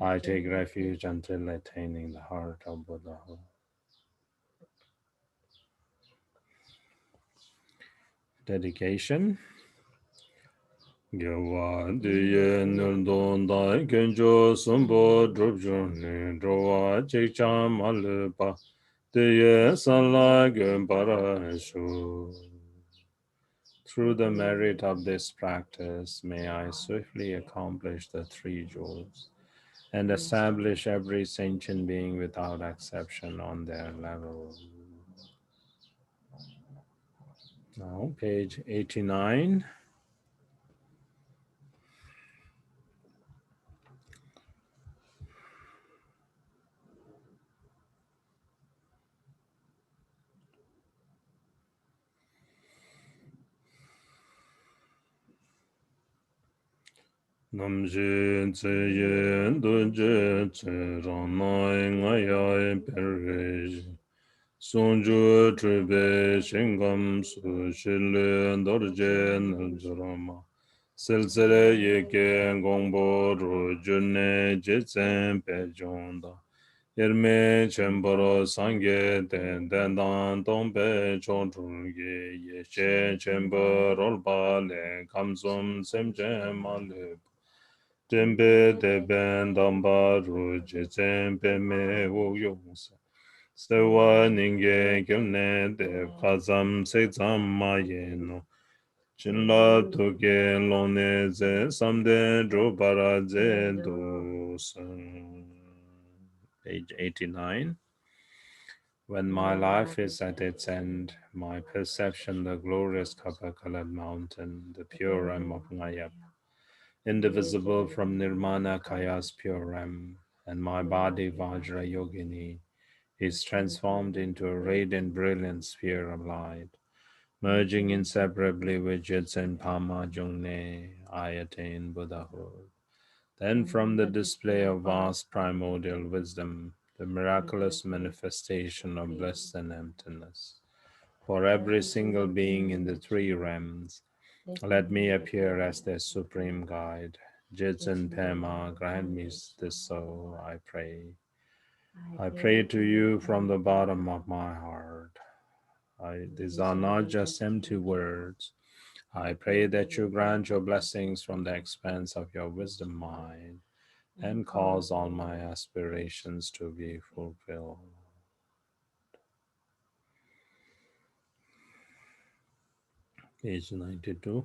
I take refuge until attaining the heart of Buddhahood. Dedication. Gyawa diye nildon dai genjo sumbo drupjun ni drowa chikcha malupa diye sanla gyambara shu. Through the merit of this practice, may I swiftly accomplish the three jewels and establish every sentient being without exception on their level. Now, page 89. Namje tse yen dunje tse ranai ngayai perrej. Sonju trebe shingam su shile dorje naljarama. Silsile yeke gongbo ru junne jitsen pe jonda. Yerme chemboro sangye den dendan tongpe chonchulge yeshe chembo rolpa le kamsum semche male. Tempe deben damba ru jitsen me wo yongsa. Sewa ninge gyalne de kazam sezam ma yeno. Chinla toke lone ze samde drupara ze dosan. Page 89. When my life is at its end, my perception, the glorious copper-colored mountain, the pure realm of Ngayap, indivisible from Nirmana Kaya's pure realm, and my body Vajra Yogini, is transformed into a radiant, brilliant sphere of light. Merging inseparably with Jitsen Pama Jungne, I attain Buddhahood. Then, from the display of vast primordial wisdom, the miraculous manifestation of bliss and emptiness, for every single being in the three realms, let me appear as their supreme guide. Jitsen Pema, grant me this so, I pray. I pray to you from the bottom of my heart. These are not just empty words. I pray that you grant your blessings from the expanse of your wisdom mind and cause all my aspirations to be fulfilled. Page 92.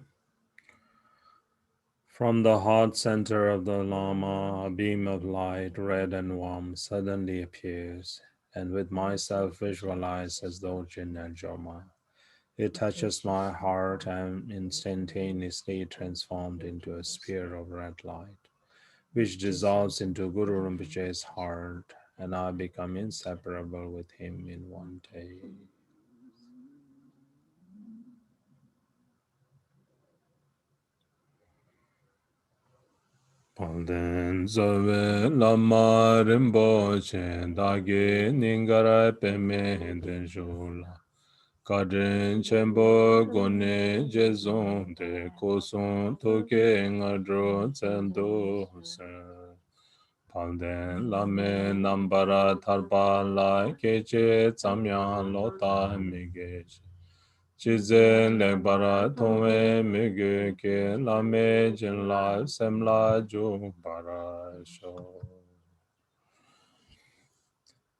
From the heart center of the Lama, a beam of light, red and warm, suddenly appears, and with myself visualized as though Jin and Joma. It touches my heart and instantaneously transformed into a sphere of red light, which dissolves into Guru Rinpoche's heart, and I become inseparable with him in one day. Alden zove lama rinpoche dagi ningara peme den jola. Kadrin chenpo gone jezon de koson toke ngadro tsendo se. Palden lame nambara tarpa la keche tsamya lota migeche. Chizen lebara tongwe mege ke lame jinla semla ju para sho.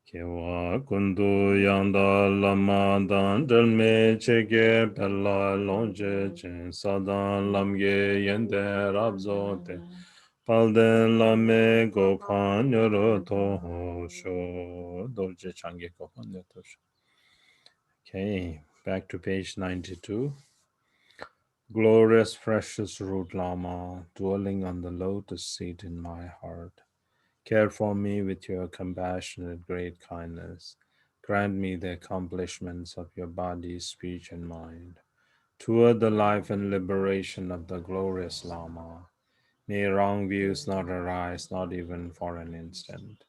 Kewa kundu yanda lama dan delme chege pella lonje chen sadan lamge yende rabzote. Palden lame gopan yoro toho sho. Dorje change gopan yoto sho. Okay, back to page 92. Glorious precious root Lama, dwelling on the lotus seat in my heart, care for me with your compassionate great kindness. Grant me the accomplishments of your body, speech, and mind. Toward the life and liberation of the glorious Lama, may wrong views not arise, not even for an instant.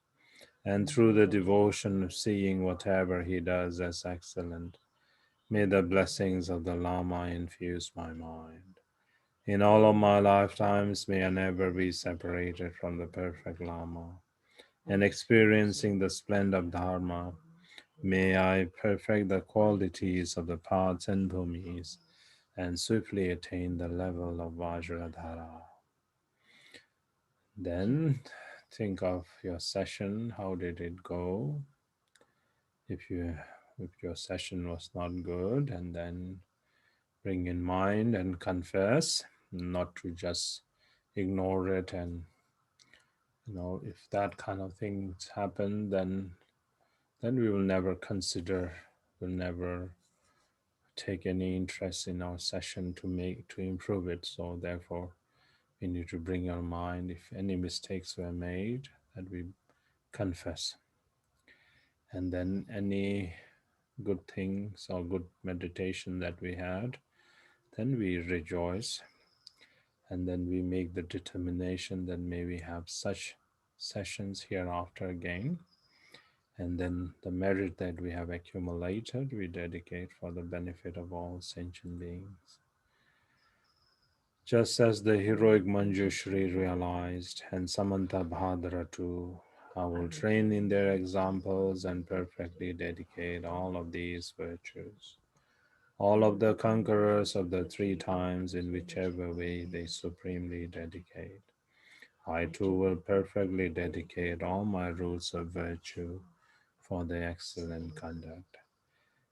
And through the devotion of seeing whatever he does as excellent, may the blessings of the Lama infuse my mind. In all of my lifetimes, may I never be separated from the perfect Lama. And experiencing the splendor of Dharma, may I perfect the qualities of the paths and bhumis and swiftly attain the level of Vajradhara. Then think of your session. How did it go? If your session was not good, and then bring in mind and confess, not to just ignore it. And if that kind of things happen, then we will never consider, will never take any interest in our session to improve it. So therefore we need to bring our mind, if any mistakes were made, that we confess. And then any good things or good meditation that we had, then we rejoice. And then we make the determination that may we have such sessions hereafter again. And then the merit that we have accumulated, we dedicate for the benefit of all sentient beings. Just as the heroic Manjushri realized, and Samanta Bhadra too, I will train in their examples and perfectly dedicate all of these virtues. All of the conquerors of the three times, in whichever way they supremely dedicate. I too will perfectly dedicate all my roots of virtue for the excellent conduct.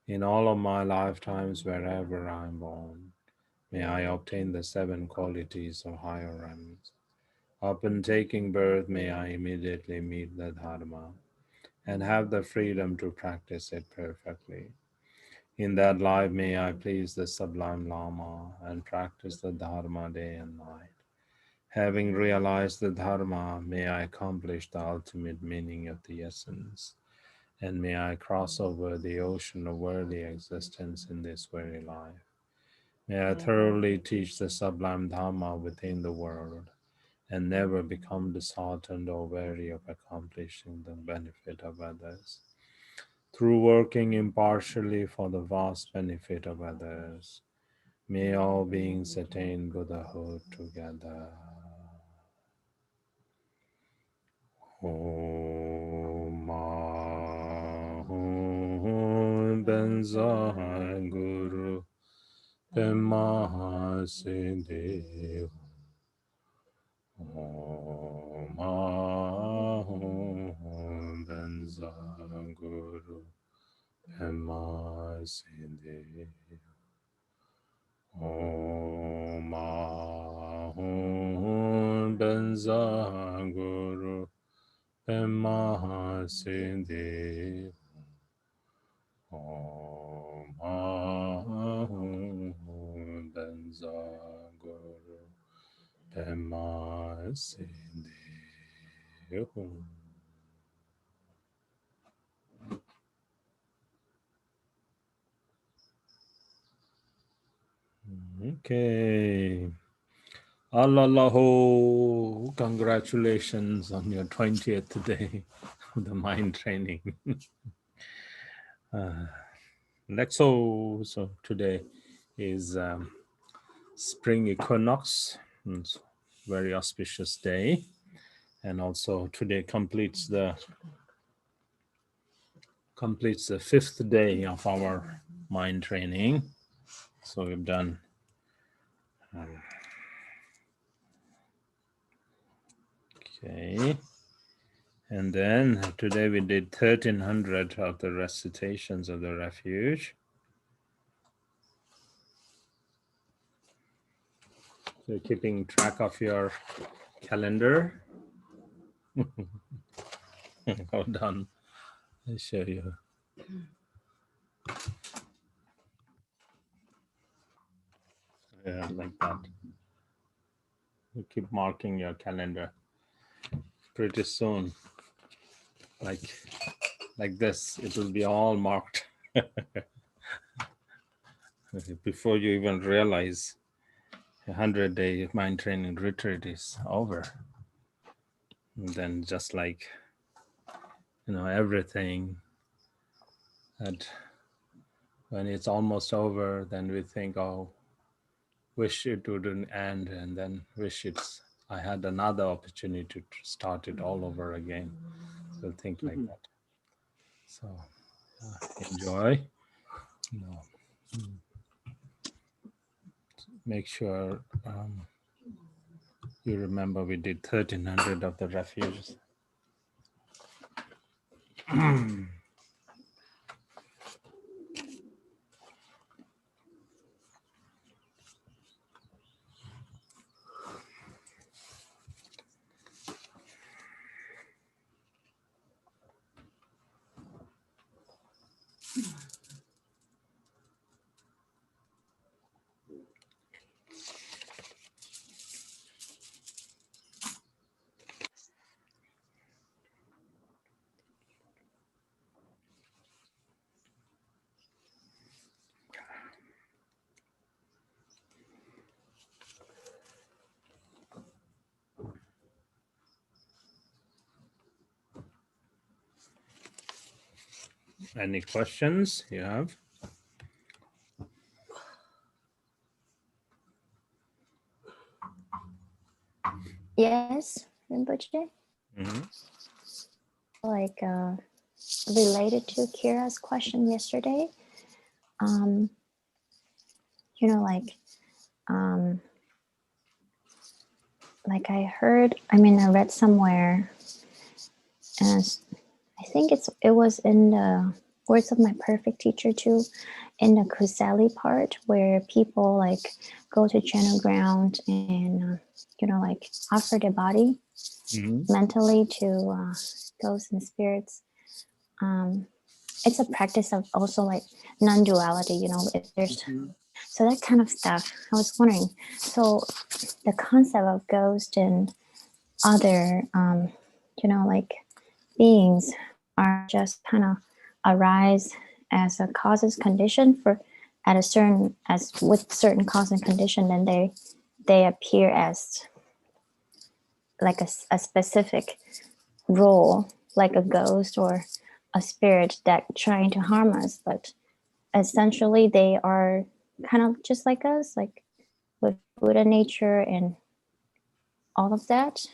In all of my lifetimes, wherever I am born, may I obtain the seven qualities of higher realms. Upon taking birth, may I immediately meet the Dharma and have the freedom to practice it perfectly. In that life, may I please the Sublime Lama and practice the Dharma day and night. Having realized the Dharma, may I accomplish the ultimate meaning of the essence, and may I cross over the ocean of worldly existence in this very life. May I thoroughly teach the sublime Dharma within the world, and never become disheartened or weary of accomplishing the benefit of others. Through working impartially for the vast benefit of others, may all beings attain Buddhahood together. Om Benzai Guru Pema Siddhi Om Benzai Guru Pema Siddhi Om Benzai Guru Pema Siddhi Om Benzai Guru Pema Siddhi. Okay. Allahu, congratulations on your 20th day of the mind training. So today is spring equinox. It's a very auspicious day. And also today completes the 5th day of our mind training. So we've done okay. And then today we did 1300 of the recitations of the refuge. So keeping track of your calendar. Hold on, I'll show you. Yeah, like that. You keep marking your calendar. Pretty soon, like this, it will be all marked. Before you even realize, 100-day mind training retreat is over. And then just like, everything that when it's almost over, then we think, oh, wish it wouldn't end, and then wish I had another opportunity to start it all over again. So think like that. So enjoy. Make sure you remember we did 1300 of the refuges. Any questions you have? Yes, Rinpoche. Like related to Kira's question yesterday, like I read somewhere, and I think it was in the Words of My Perfect Teacher too, in the Kusali part where people like go to channel ground and like offer their body mentally to ghosts and spirits. It's a practice of also like non-duality, if there's so that kind of stuff. I was wondering, so the concept of ghost and other like beings are just kind of arise as a causes condition for at a certain as with certain cause and condition, then they appear as like a specific role, like a ghost or a spirit that trying to harm us, but essentially they are kind of just like us, like with Buddha nature and all of that.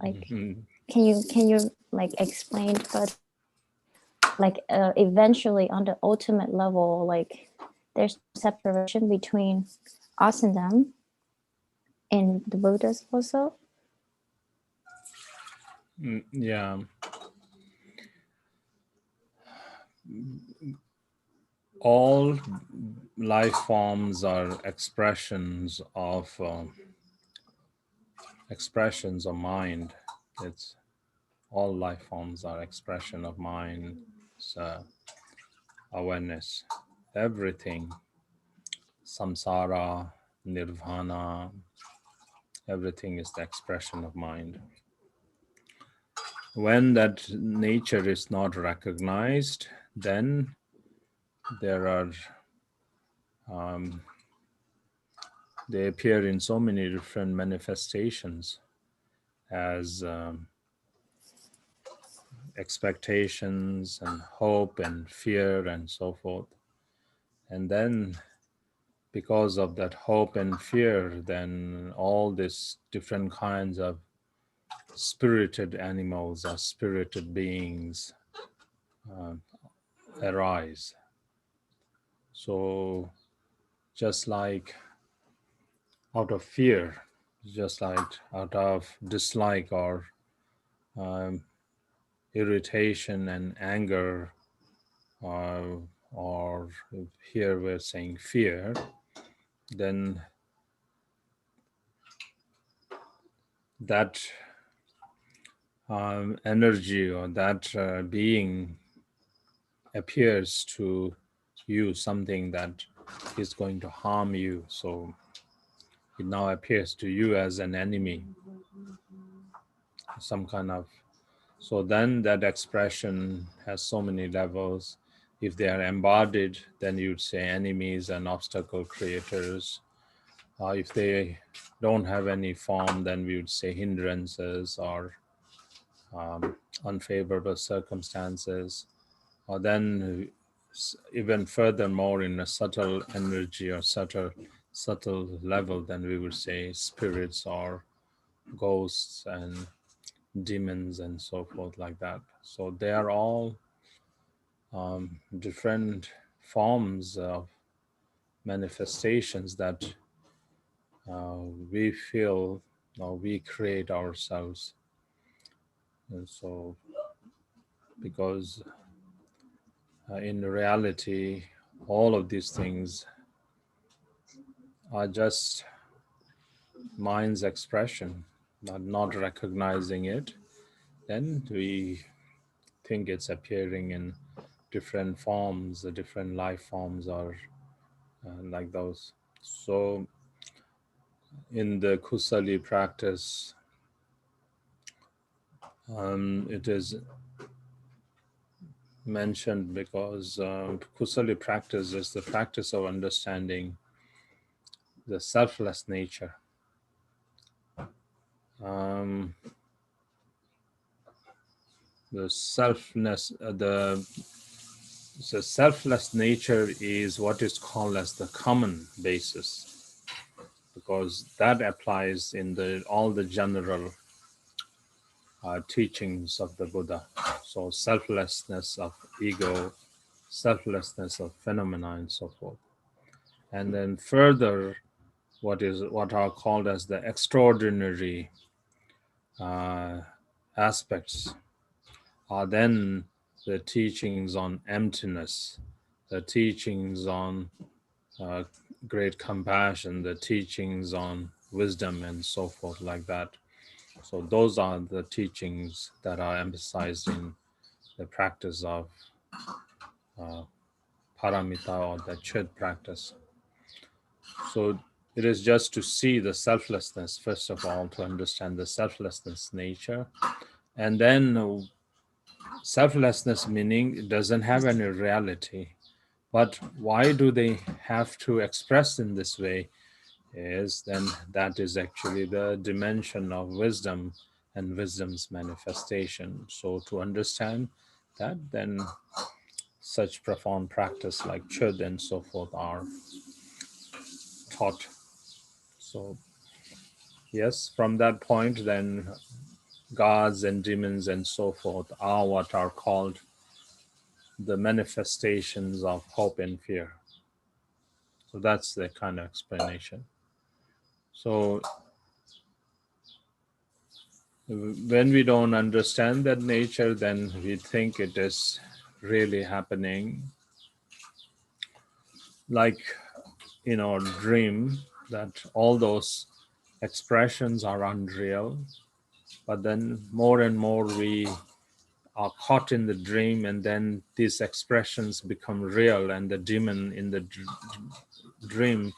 Like can you like explain, but like eventually on the ultimate level, like there's separation between us and them in the Buddhas also? Yeah. All life forms are expressions of mind. It's all life forms are expression of mind, awareness. Everything, samsara, nirvana, everything is the expression of mind. When that nature is not recognized, then there are they appear in so many different manifestations as expectations and hope and fear and so forth. And then because of that hope and fear, then all these different kinds of spirited animals or spirited beings arise. So just like out of fear, just like out of dislike or um, irritation and anger, or here we're saying fear, then that energy or that being appears to you something that is going to harm you. So it now appears to you as an enemy, some kind of. So then that expression has so many levels. If they are embodied, then you'd say enemies and obstacle creators. If they don't have any form, then we would say hindrances or unfavorable circumstances. Or then even furthermore in a subtle energy or subtle level, then we would say spirits or ghosts and demons and so forth like that. So they are all different forms of manifestations that we feel or we create ourselves. And so because in reality all of these things are just mind's expression, not recognizing it, then we think it's appearing in different forms, different life forms or like those. So in the Kusali practice, it is mentioned because Kusali practice is the practice of understanding the selfless nature. Um, the selfness, the selfless nature is what is called as the common basis, because that applies in all the general teachings of the Buddha. So selflessness of ego, selflessness of phenomena, and so forth. And then further, what are called as the extraordinary aspects are then the teachings on emptiness, the teachings on uh, great compassion, the teachings on wisdom, and so forth like that. So those are the teachings that are emphasized in the practice of paramita or the chud practice. So it is just to see the selflessness, first of all, to understand the selflessness nature. And then selflessness meaning it doesn't have any reality. But why do they have to express in this way? Is then that is actually the dimension of wisdom and wisdom's manifestation. So to understand that, then such profound practice like chud and so forth are taught. So yes, from that point, then gods and demons and so forth are what are called the manifestations of hope and fear. So that's the kind of explanation. So when we don't understand that nature, then we think it is really happening like in our dream, that all those expressions are unreal. But then more and more we are caught in the dream, and then these expressions become real, and the demon in the dream,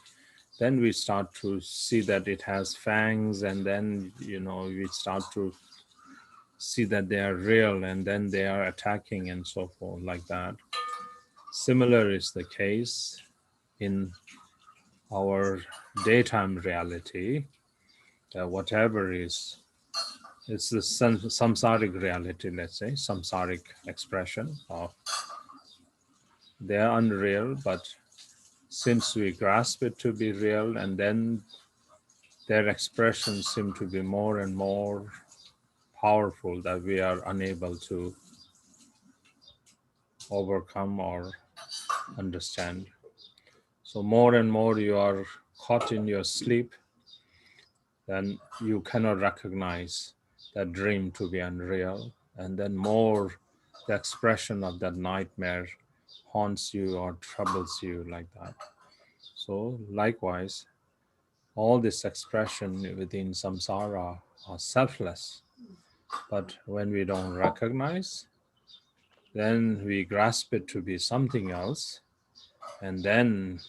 then we start to see that it has fangs, and then we start to see that they are real, and then they are attacking and so forth like that. Similar is the case in our daytime reality, whatever is, it's the samsaric reality, let's say, samsaric expression of, they're unreal, but since we grasp it to be real, and then their expressions seem to be more and more powerful that we are unable to overcome or understand. So more and more you are caught in your sleep, then you cannot recognize that dream to be unreal. And then more the expression of that nightmare haunts you or troubles you like that. So likewise, all this expression within samsara are selfless. But when we don't recognize, then we grasp it to be something else, and then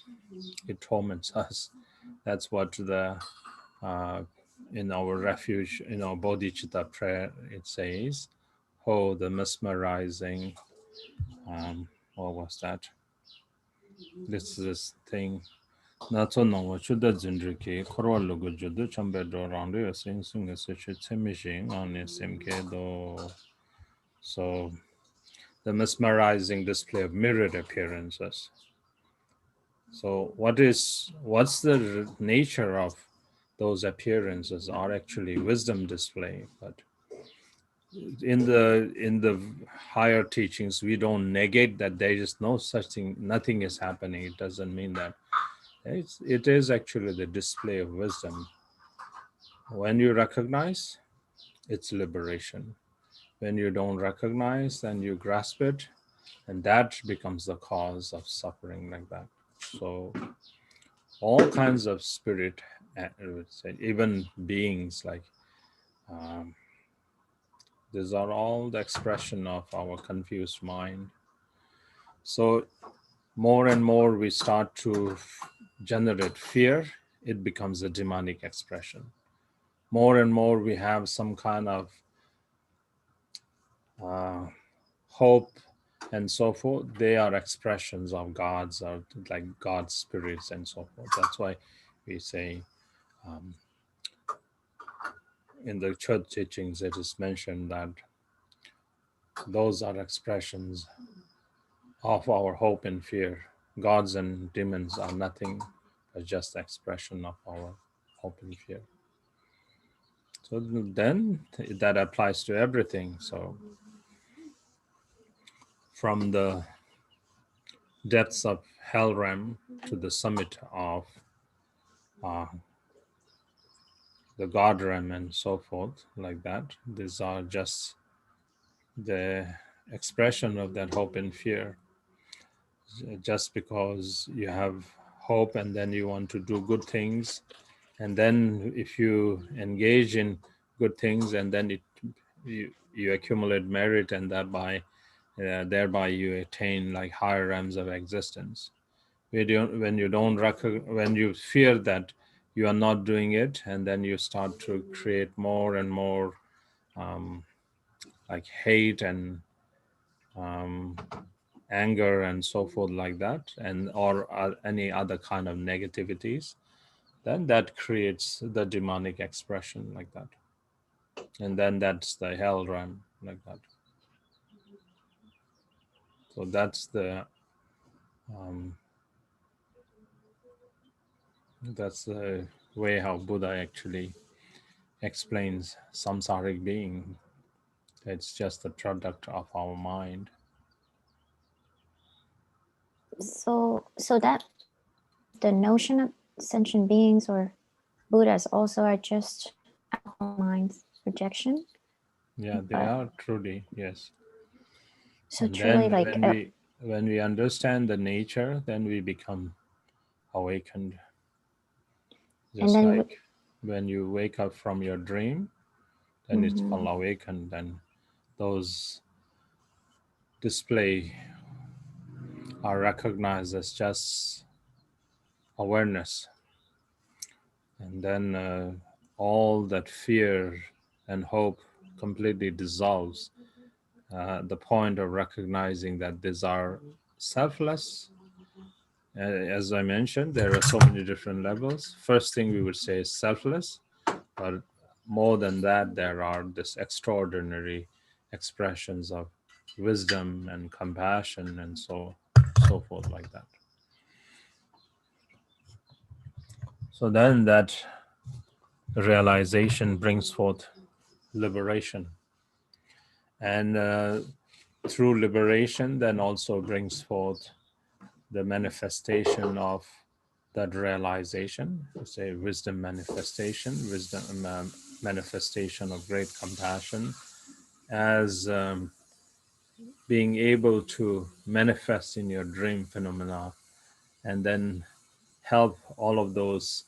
it torments us. That's what the in our refuge, in our bodhicitta prayer, it says, "Oh, the mesmerizing." What was that? This thing. Na so no wa chuda zindriki korwa logo judu chambe do randu sing sing se che chemishin on smk do. So the mesmerizing display of mirrored appearances. So what's the nature of those appearances are actually wisdom display, but in the higher teachings we don't negate that there is no such thing, nothing is happening. It doesn't mean that. It is actually the display of wisdom. When you recognize, it's liberation. When you don't recognize, then you grasp it, and that becomes the cause of suffering like that. So all kinds of spirit, I would say, even beings like these are all the expression of our confused mind. So more and more we start to generate fear, it becomes a demonic expression. More and more we have some kind of hope and so forth, they are expressions of gods or like God spirits and so forth. That's why we say in the church teachings it is mentioned that those are expressions of our hope and fear. Gods and demons are nothing but just expression of our hope and fear. So then that applies to everything. So from the depths of hell realm to the summit of the God realm and so forth, like that, these are just the expression of that hope and fear. Just because you have hope and then you want to do good things, and then if you engage in good things and then you accumulate merit, and thereby you attain like higher realms of existence. When you fear that you are not doing it, and then you start to create more and more like hate and anger and so forth like that, and or any other kind of negativities, then that creates the demonic expression like that, and then that's the hell realm like that. So that's the way how Buddha actually explains samsaric being. It's just a product of our mind. So that the notion of sentient beings or Buddhas also are just our mind's projection. Yeah, they are truly, yes. So And truly, then like when we understand the nature, then we become awakened. and Just then like when you wake up from your dream, then it's called awakened. Then those display are recognized as just awareness. And then all that fear and hope completely dissolves. The point of recognizing that these are selfless As I mentioned, there are so many different levels. First thing we would say is selfless, but more than that, there are this extraordinary expressions of wisdom and compassion and so forth like that. So then that realization brings forth liberation, and through liberation then also brings forth the manifestation of that realization, say wisdom manifestation, manifestation of great compassion, as being able to manifest in your dream phenomena, and then help all of those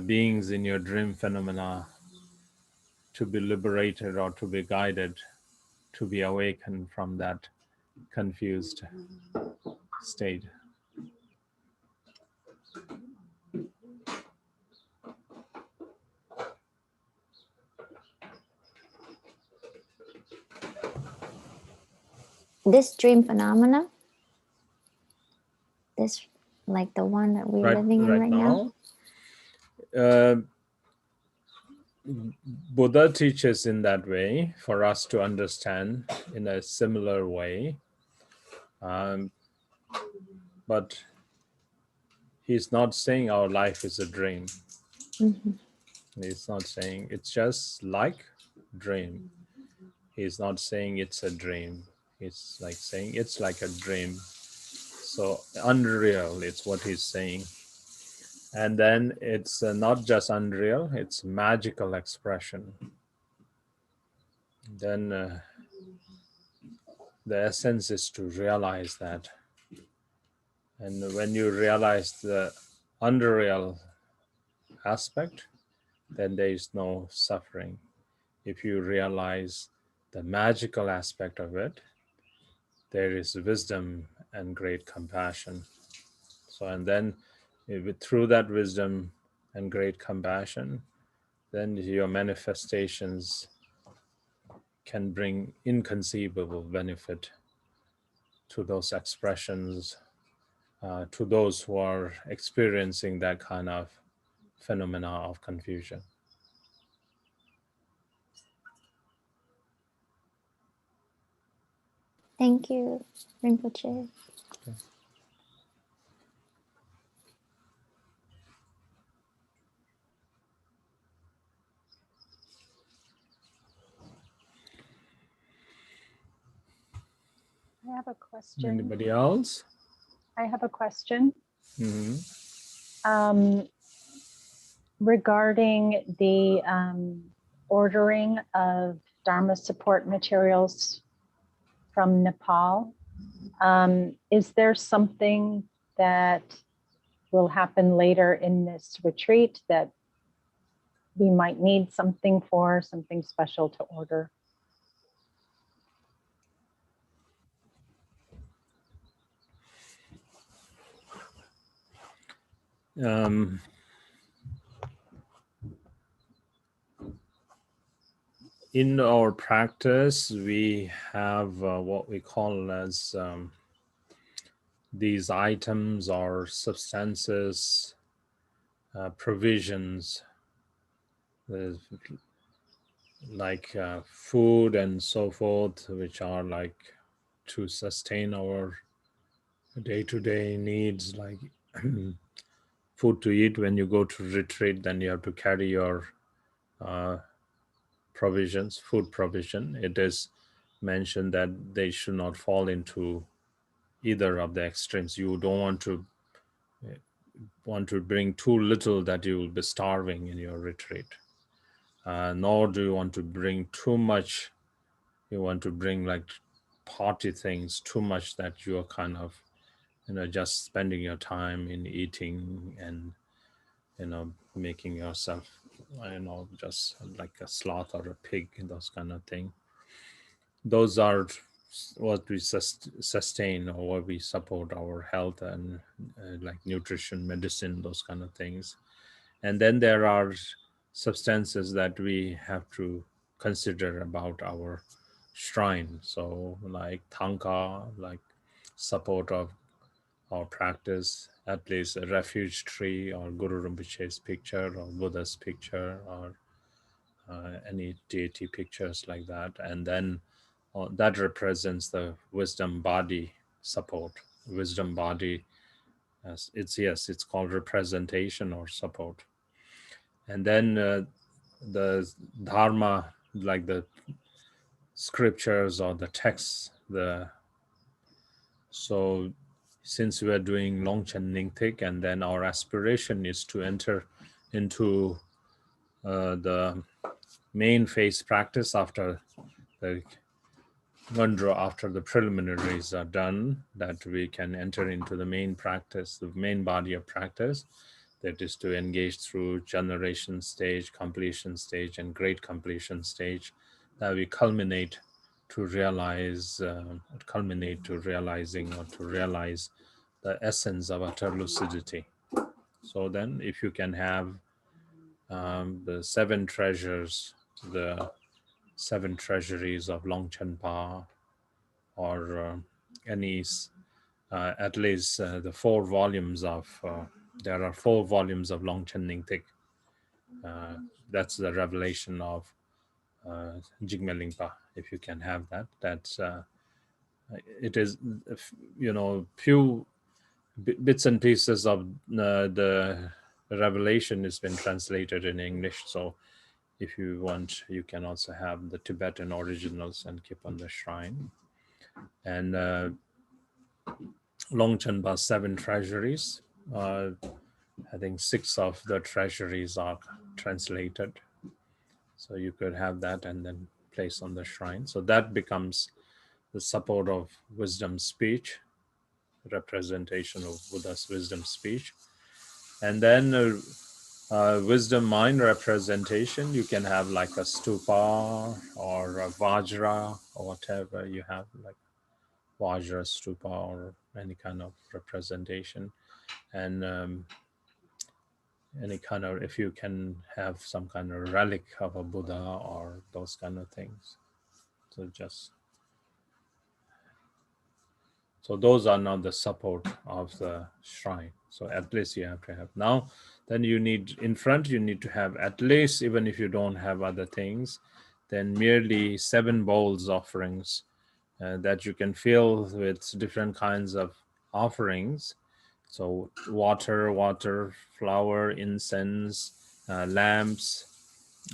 beings in your dream phenomena to be liberated or to be guided, to be awakened from that confused state. This dream phenomena, this like the one that we're living in right now. Buddha teaches in that way for us to understand in a similar way, but he's not saying our life is a dream. Mm-hmm. He's not saying it's just like dream. He's not saying it's a dream. He's like saying it's like a dream. So unreal, it's what he's saying. And then it's not just unreal, it's magical expression. Then the essence is to realize that. And when you realize the unreal aspect, then there is no suffering. If you realize the magical aspect of it, there is wisdom and great compassion. So, and then through that wisdom and great compassion, then your manifestations can bring inconceivable benefit to those expressions, to those who are experiencing that kind of phenomena of confusion. Thank you, Rinpoche. Okay. I have a question. Anybody else? I have a question. Mm-hmm. Regarding the ordering of Dharma support materials from Nepal. Is there something that will happen later in this retreat that we might need something for, something special to order? In our practice, we have what we call as these items or substances, provisions, like food and so forth, which are like to sustain our day-to-day needs, like food to eat. When you go to retreat, then you have to carry your provisions, food provision. It is mentioned that they should not fall into either of the extremes. You don't want to bring too little that you will be starving in your retreat, nor do you want to bring too much. You want to bring like party things too much that you are kind of just spending your time in eating and making yourself just like a sloth or a pig, those kind of thing. Those are what we sustain or what we support our health and like nutrition, medicine, those kind of things. And then there are substances that we have to consider about our shrine. So like tanka, like support of or practice, at least a refuge tree or Guru Rinpoche's picture or Buddha's picture or any deity pictures like that. And then that represents the wisdom body support. Wisdom body, it's called representation or support. And then the dharma, like the scriptures or the texts, so since we are doing Longchen Nyingthig, and then our aspiration is to enter into the main phase practice after the Ngondro, after the preliminaries are done, that we can enter into the main practice, the main body of practice, that is to engage through generation stage, completion stage, and great completion stage, that we culminate to realize, realizing or to realize the essence of utter lucidity. So then if you can have the seven treasures, the seven treasuries of Longchen Pa, or any, at least the 4 volumes of, there are 4 volumes of Longchen Nyingthig. That's the revelation of Jigme Lingpa. If you can have that, that's it is, few bits and pieces of the revelation has been translated in English. So if you want, you can also have the Tibetan originals and keep on the shrine. And Longchen Pa's 7 treasuries. I think 6 of the treasuries are translated. So you could have that and then place on the shrine. So that becomes the support of wisdom speech, representation of Buddha's wisdom speech. And then wisdom mind representation, you can have like a stupa or a vajra or whatever you have, like vajra, stupa, or any kind of representation. And any kind of, if you can have some kind of relic of a Buddha or those kind of things. So those are not the support of the shrine. So at least you have to have. Now, then you need, in front, you need to have at least, even if you don't have other things, then merely 7 bowls offerings that you can fill with different kinds of offerings. So water, flower, incense, lamps,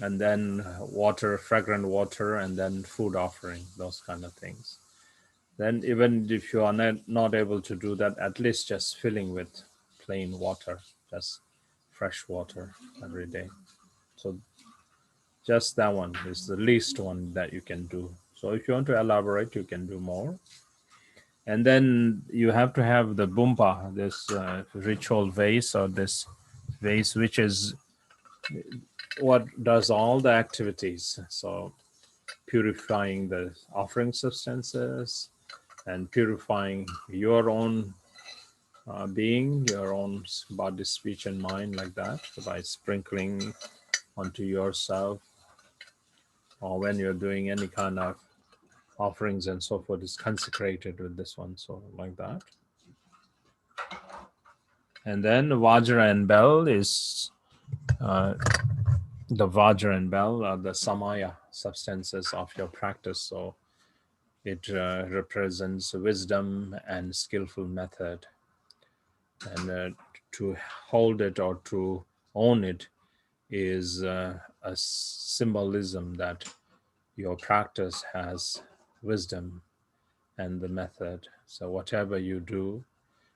and then water, fragrant water, and then food offering, those kind of things. Then even if you are not able to do that, at least just filling with plain water, just fresh water every day. So just that one is the least one that you can do. So if you want to elaborate, you can do more. And then you have to have the bumpa, this ritual vase, or this vase which is what does all the activities. So purifying the offering substances and purifying your own being, your own body, speech, and mind, like that, by sprinkling onto yourself, or when you're doing any kind of offerings and so forth, is consecrated with this one, so like that. And then Vajra and Bell is the Vajra and Bell are the Samaya substances of your practice. So it represents wisdom and skillful method. And to hold it or to own it is a symbolism that your practice has wisdom and the method. So whatever you do,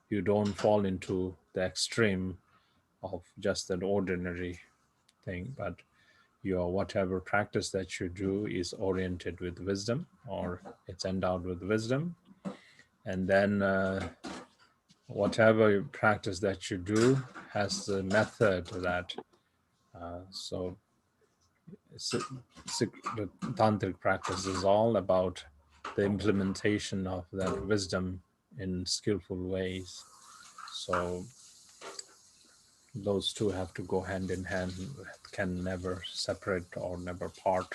you don't fall into the extreme of just an ordinary thing, but your whatever practice that you do is oriented with wisdom, or it's endowed with wisdom. And then whatever practice that you do has the method that so the tantric practice is all about the implementation of that wisdom in skillful ways. So those two have to go hand in hand, can never separate or never part.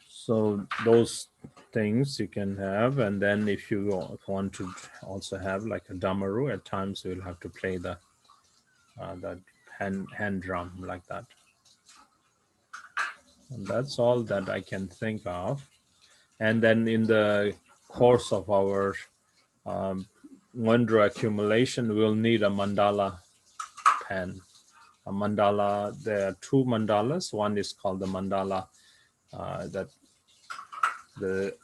So those things you can have. And then if you want to also have like a damaru, at times you'll have to play the hand drum like that. And that's all that I can think of. And then in the course of our Ngondro accumulation, we'll need a mandala pen. A mandala, there are two mandalas. One is called the mandala, that the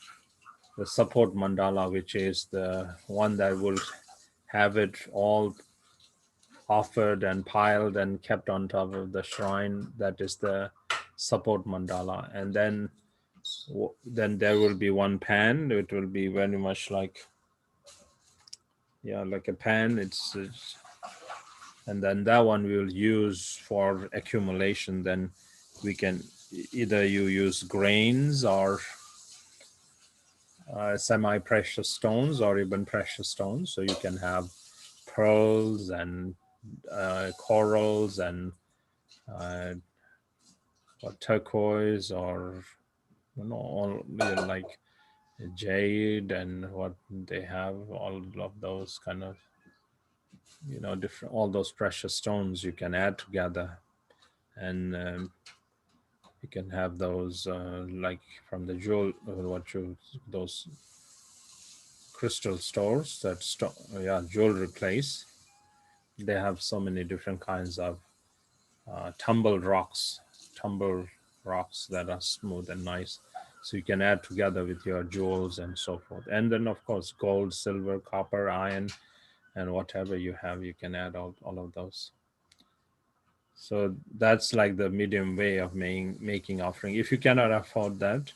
support mandala, which is the one that will have it all offered and piled and kept on top of the shrine. That is the support mandala. And then there will be one pan. It will be very much like, yeah, like a pan. It's and then that one we will use for accumulation. Then we can either you use grains or semi-precious stones or even precious stones. So you can have pearls and corals and or turquoise, or all like jade, and what they have, all of those kind of different, all those precious stones you can add together. And you can have those like from the those crystal stores, that jewelry place. They have so many different kinds of tumble rocks that are smooth and nice, so you can add together with your jewels and so forth. And then of course gold, silver, copper, iron, and whatever you have, you can add all of those. So that's like the medium way of making offering. If you cannot afford that,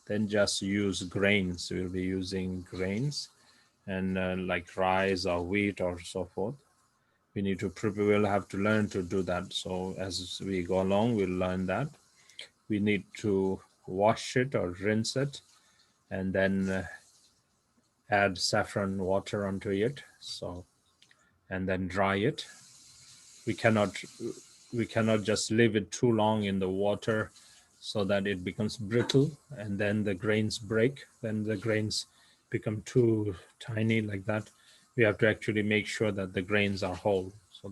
then just use grains. We'll be using grains, and like rice or wheat or so forth. We need to prepare. We'll have to learn to do that. So as we go along, we'll learn that. We need to wash it or rinse it, and then add saffron water onto it. So, and then dry it. We cannot just leave it too long in the water, so that it becomes brittle, and then the grains break. Then the grains become too tiny like that. We have to actually make sure that the grains are whole, so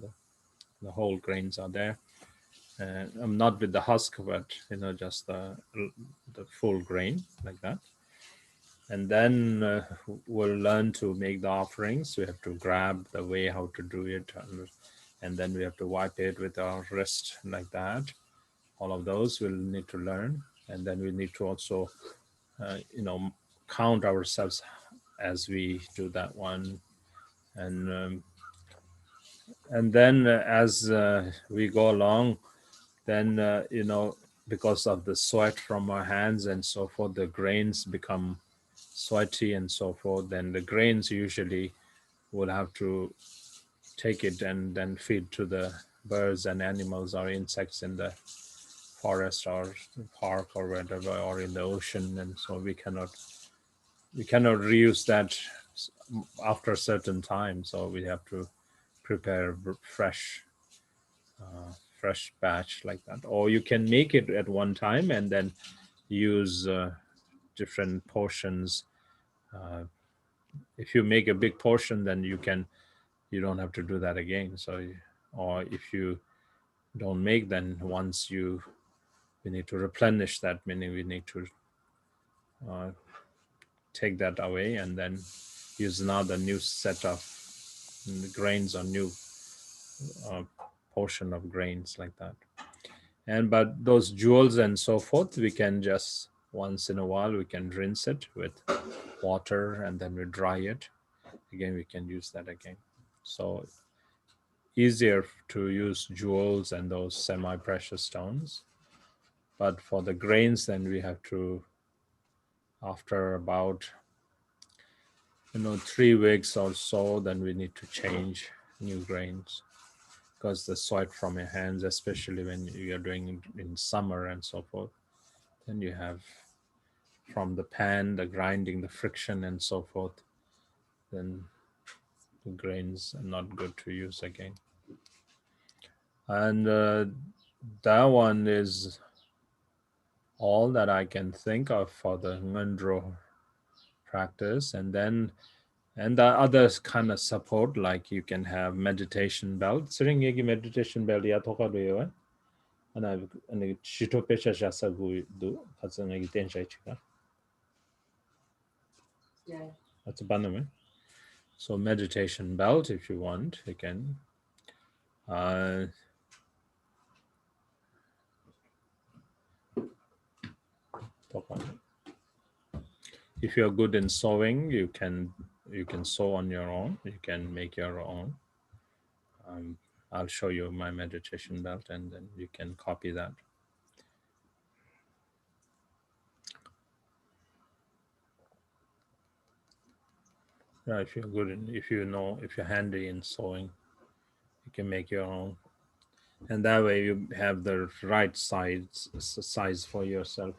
the whole grains are there. And I'm not with the husk, but just the full grain like that. And then we'll learn to make the offerings. We have to grab the way how to do it, and then we have to wipe it with our wrist like that. All of those we'll need to learn. And then we need to also count ourselves as we do that one. And then as we go along, then because of the sweat from our hands and so forth, the grains become sweaty and so forth. Then the grains usually will have to take it and then feed to the birds and animals or insects in the forest or park or whatever, or in the ocean. And so we cannot reuse that after a certain time. So we have to prepare fresh batch like that. Or you can make it at one time and then use different portions. If you make a big portion, then you don't have to do that again. So, or if you don't make, then once we need to replenish that, meaning we need to take that away and then use another new set of grains or new portion of grains like that. And but those jewels and so forth, we can just once in a while we can rinse it with water, and then we dry it again. We can use that again. So easier to use jewels and those semi-precious stones. But for the grains, then we have to, after about 3 weeks or so, then we need to change new grains, because the sweat from your hands, especially when you're doing it in summer and so forth, then you have from the pan, the grinding, the friction and so forth, then the grains are not good to use again. And that one is all that I can think of for the Ngondro practice, and then and the other kind of support, like you can have meditation belt. Sitting meditation belt ya thoka do and shito pecha jasa gu do that's an tenshai chika. That's a baname. So meditation belt, if you want, you can. If you're good in sewing, you can sew on your own. You can make your own. I'll show you my meditation belt, and then you can copy that. Yeah, if you're good in, if you're handy in sewing, you can make your own, and that way you have the right size for yourself.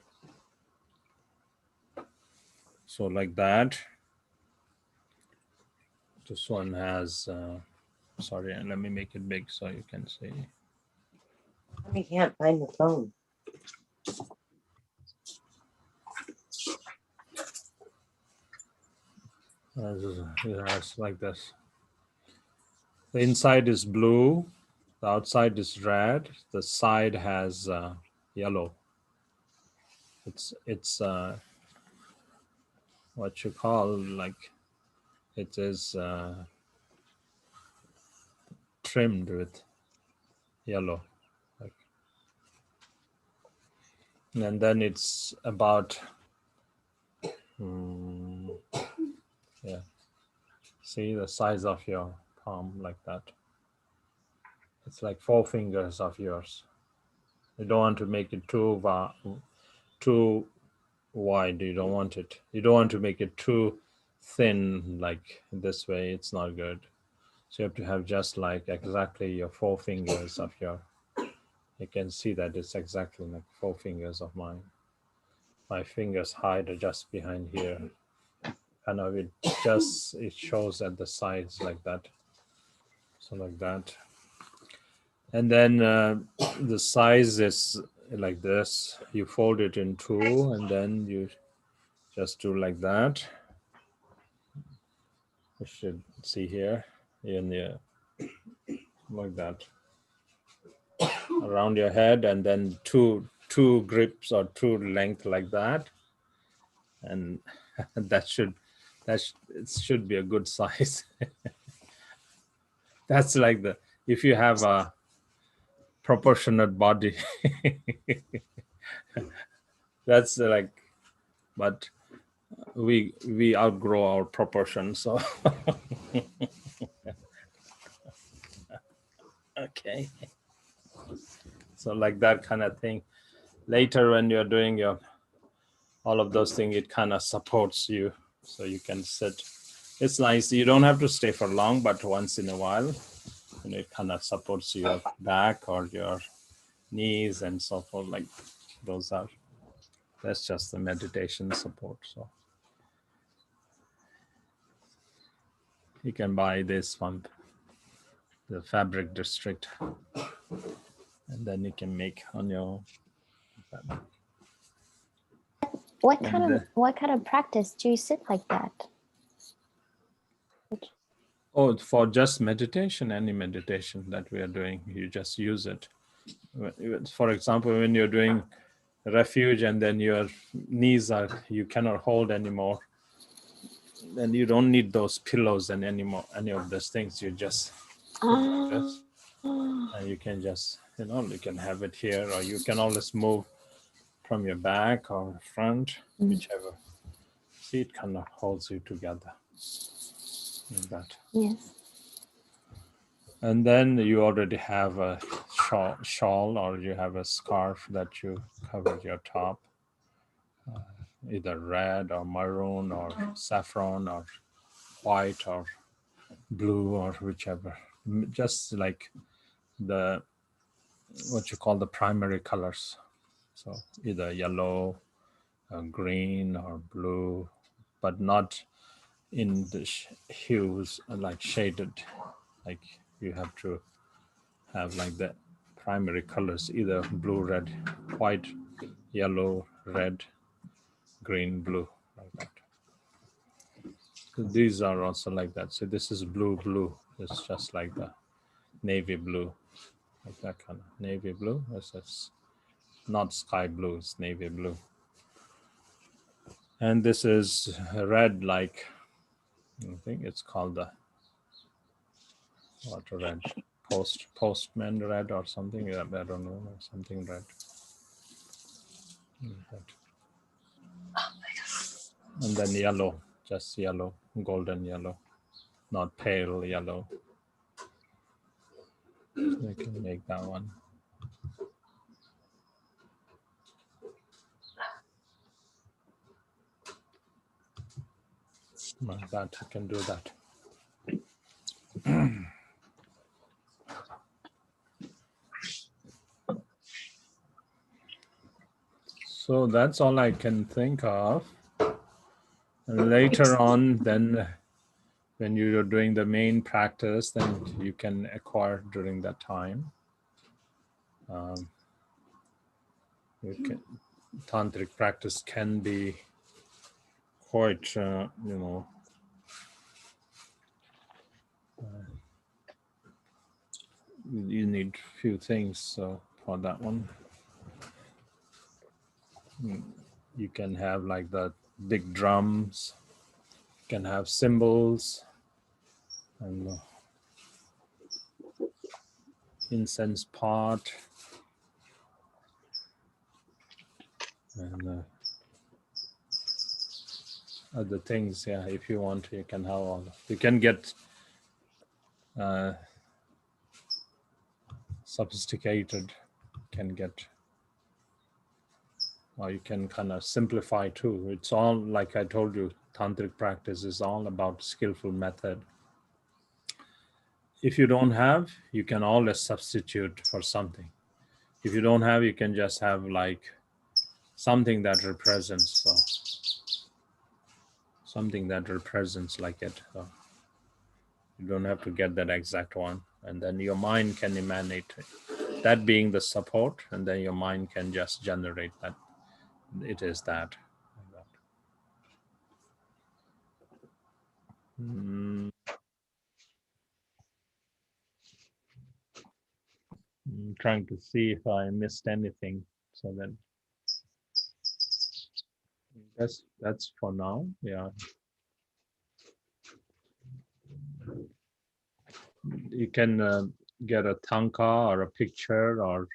So like that. This one has. Sorry, and let me make it big so you can see. I can't find the phone. It's like this. The inside is blue, the outside is red. The side has yellow. It's what you call, like, it is trimmed with yellow, like, and then it's about yeah. See the size of your palm, like that. It's like 4 fingers of yours. You don't want to make it too wide. You don't want it. You don't want to make it too thin, like this way. It's not good. So you have to have just like exactly your 4 fingers of your. You can see that it's exactly like 4 fingers of mine. My fingers hide just behind here. Kind of it shows at the sides like that. So like that. And then the size is like this. You fold it in 2, and then you just do like that. You should see here, in the like that, around your head, and then two grips or 2 length like that, and it should be a good size. That's like if you have a proportionate body. That's like, but we outgrow our proportions, so okay. So like that kind of thing. Later when you're doing all of those things, it kind of supports you, so you can sit. It's nice. You don't have to stay for long, but once in a while, it kind of supports your back or your knees and so forth. Like that's just the meditation support. So you can buy this from the fabric district, and then you can make on your own. What kind of practice do you sit like that? Oh, for just meditation, any meditation that we are doing, you just use it. For example, when you're doing refuge and then your knees you cannot hold anymore, then you don't need those pillows and any of those things. You just and you can just, you can have it here, or you can always move from your back or front, whichever. See, it kind of holds you together like that. Yes. And then you already have a shawl, or you have a scarf that you cover your top, either red or maroon or saffron or white or blue or whichever. Just like what you call the primary colors. So either yellow, green or blue, but not in the hues like shaded. Like you have to have like the primary colors, either blue, red, white, yellow, red, green, blue, like that. So these are also like that. So this is blue. It's just like the navy blue, like that kind of navy blue. It's not sky blue, it's navy blue. And this is red, like I think it's called the what red, postman red or something. I don't know, something red. And then yellow, just yellow, golden yellow, not pale yellow. I can make that one. Like that, I can do that. So that's all I can think of. And later on, then when you're doing the main practice, then you can acquire during that time. Tantric practice can be quite, you need few things for that one. You can have like the big drums, you can have cymbals, and incense pot, and other things. Yeah, if you want, you can have all. You can get sophisticated, can get, or you can kind of simplify too. It's all, like I told you, tantric practice is all about skillful method. If you don't have, you can always substitute for something. If you don't have, you can just have like something that represents something that represents like it. So you don't have to get that exact one, and then your mind can emanate it. That being the support, and then your mind can just generate that. It is that. I'm trying to see if I missed anything, so then that's for now. Yeah, you can get a tanka or a picture, or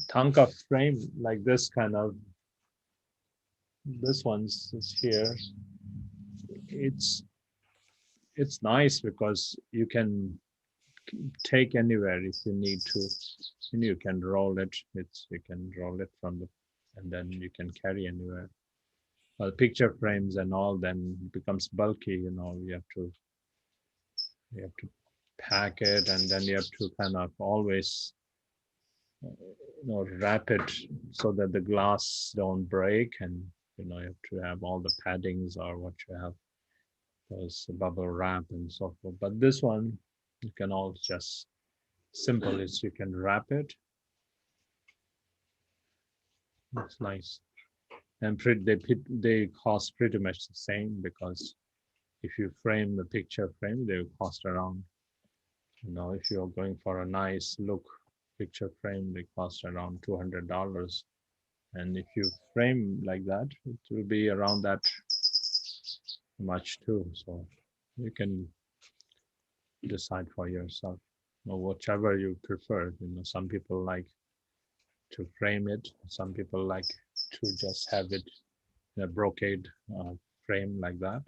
tanka frame like this kind of. This one's is here. It's nice because you can take anywhere if you need to, and you can roll it. You can roll it from the, and then you can carry anywhere. Well, picture frames and all then becomes bulky. You have to pack it, and then you have to kind of always wrap it so that the glass don't break, and you have to have all the paddings or what you have. There's a bubble wrap and so forth. But this one, you can all just simple is you can wrap it. It's nice, and they cost pretty much the same, because if you frame the picture frame, they will cost around. If you're going for a nice look picture frame, they cost around $200, and if you frame like that, it will be around that much too. So you can decide for yourself, or whichever you prefer. Some people like to frame it, some people like to just have it in a brocade frame like that.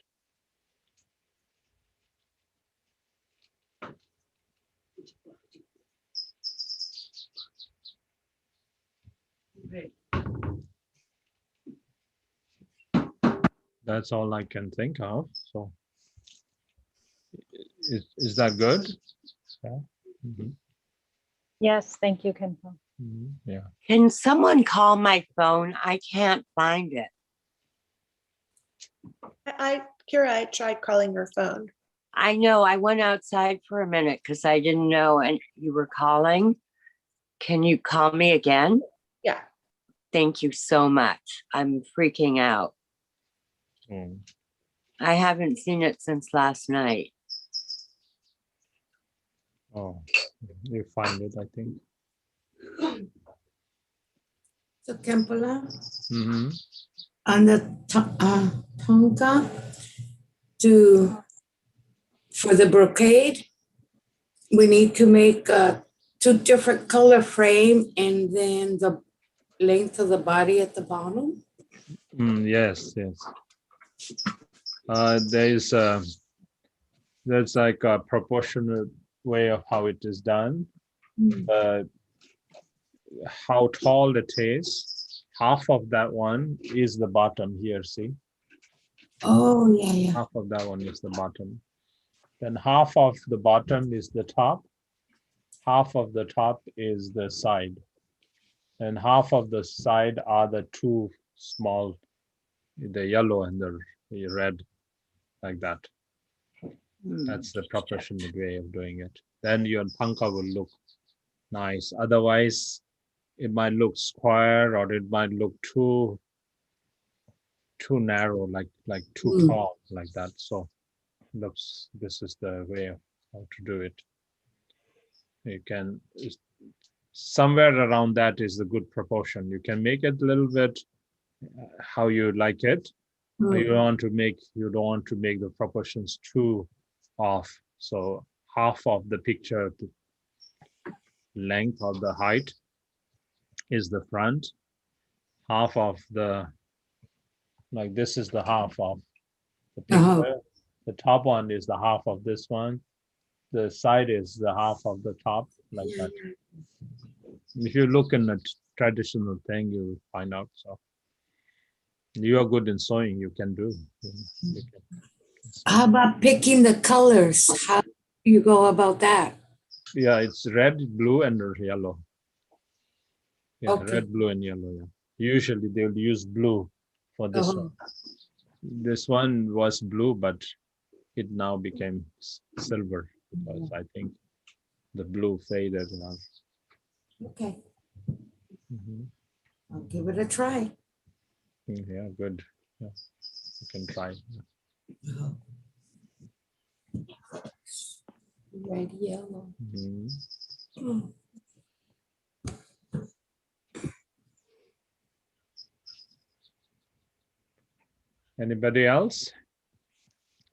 That's all I can think of. So is that good? Yeah. Yes, thank you, Kenpo. Yeah. Can someone call my phone? I can't find it. Kira, I tried calling your phone. I know I went outside for a minute because I didn't know and you were calling. Can you call me again? Yeah. Thank you so much. I'm freaking out. Mm. I haven't seen it since last night. Oh, you find it, I think. So Kempala, Mm-hmm. on the Tonka for the brocade, we need to make two different color frame and then the length of the body at the bottom. Yes, yes. There's like a proportionate way of how it is done. How tall it is, half of that one is the bottom here, see? Oh, yeah, yeah. Half of that one is the bottom. Then half of the bottom is the top. Half of the top is the side. And half of the side are the two small, the yellow and the red, like that. That's the proportionate way of doing it. Then your panka will look nice. Otherwise, it might look square or it might look too narrow, like too tall, like that. So this is the way of how to do it. You can somewhere around that is the good proportion. You can make it a little bit how you like it. You don't want to make the proportions too off. So half of the picture length of the height is the front. Half of the, like this is the half of the picture. The top one is the half of this one. The side is the half of the top, like that. If you look in a traditional thing, you will find out. So you are good in sewing, you can do. You can. How about picking the colors? How do you go about that? Yeah, it's red, blue, and yellow. Yeah, Okay. red, blue, and yellow. Yeah. Usually they'll use blue for this one. This one was blue, but it now became silver because I think the blue faded now. Okay. I'll give it a try. Yeah, good. Yeah, you can try. Red, yellow. Anybody else?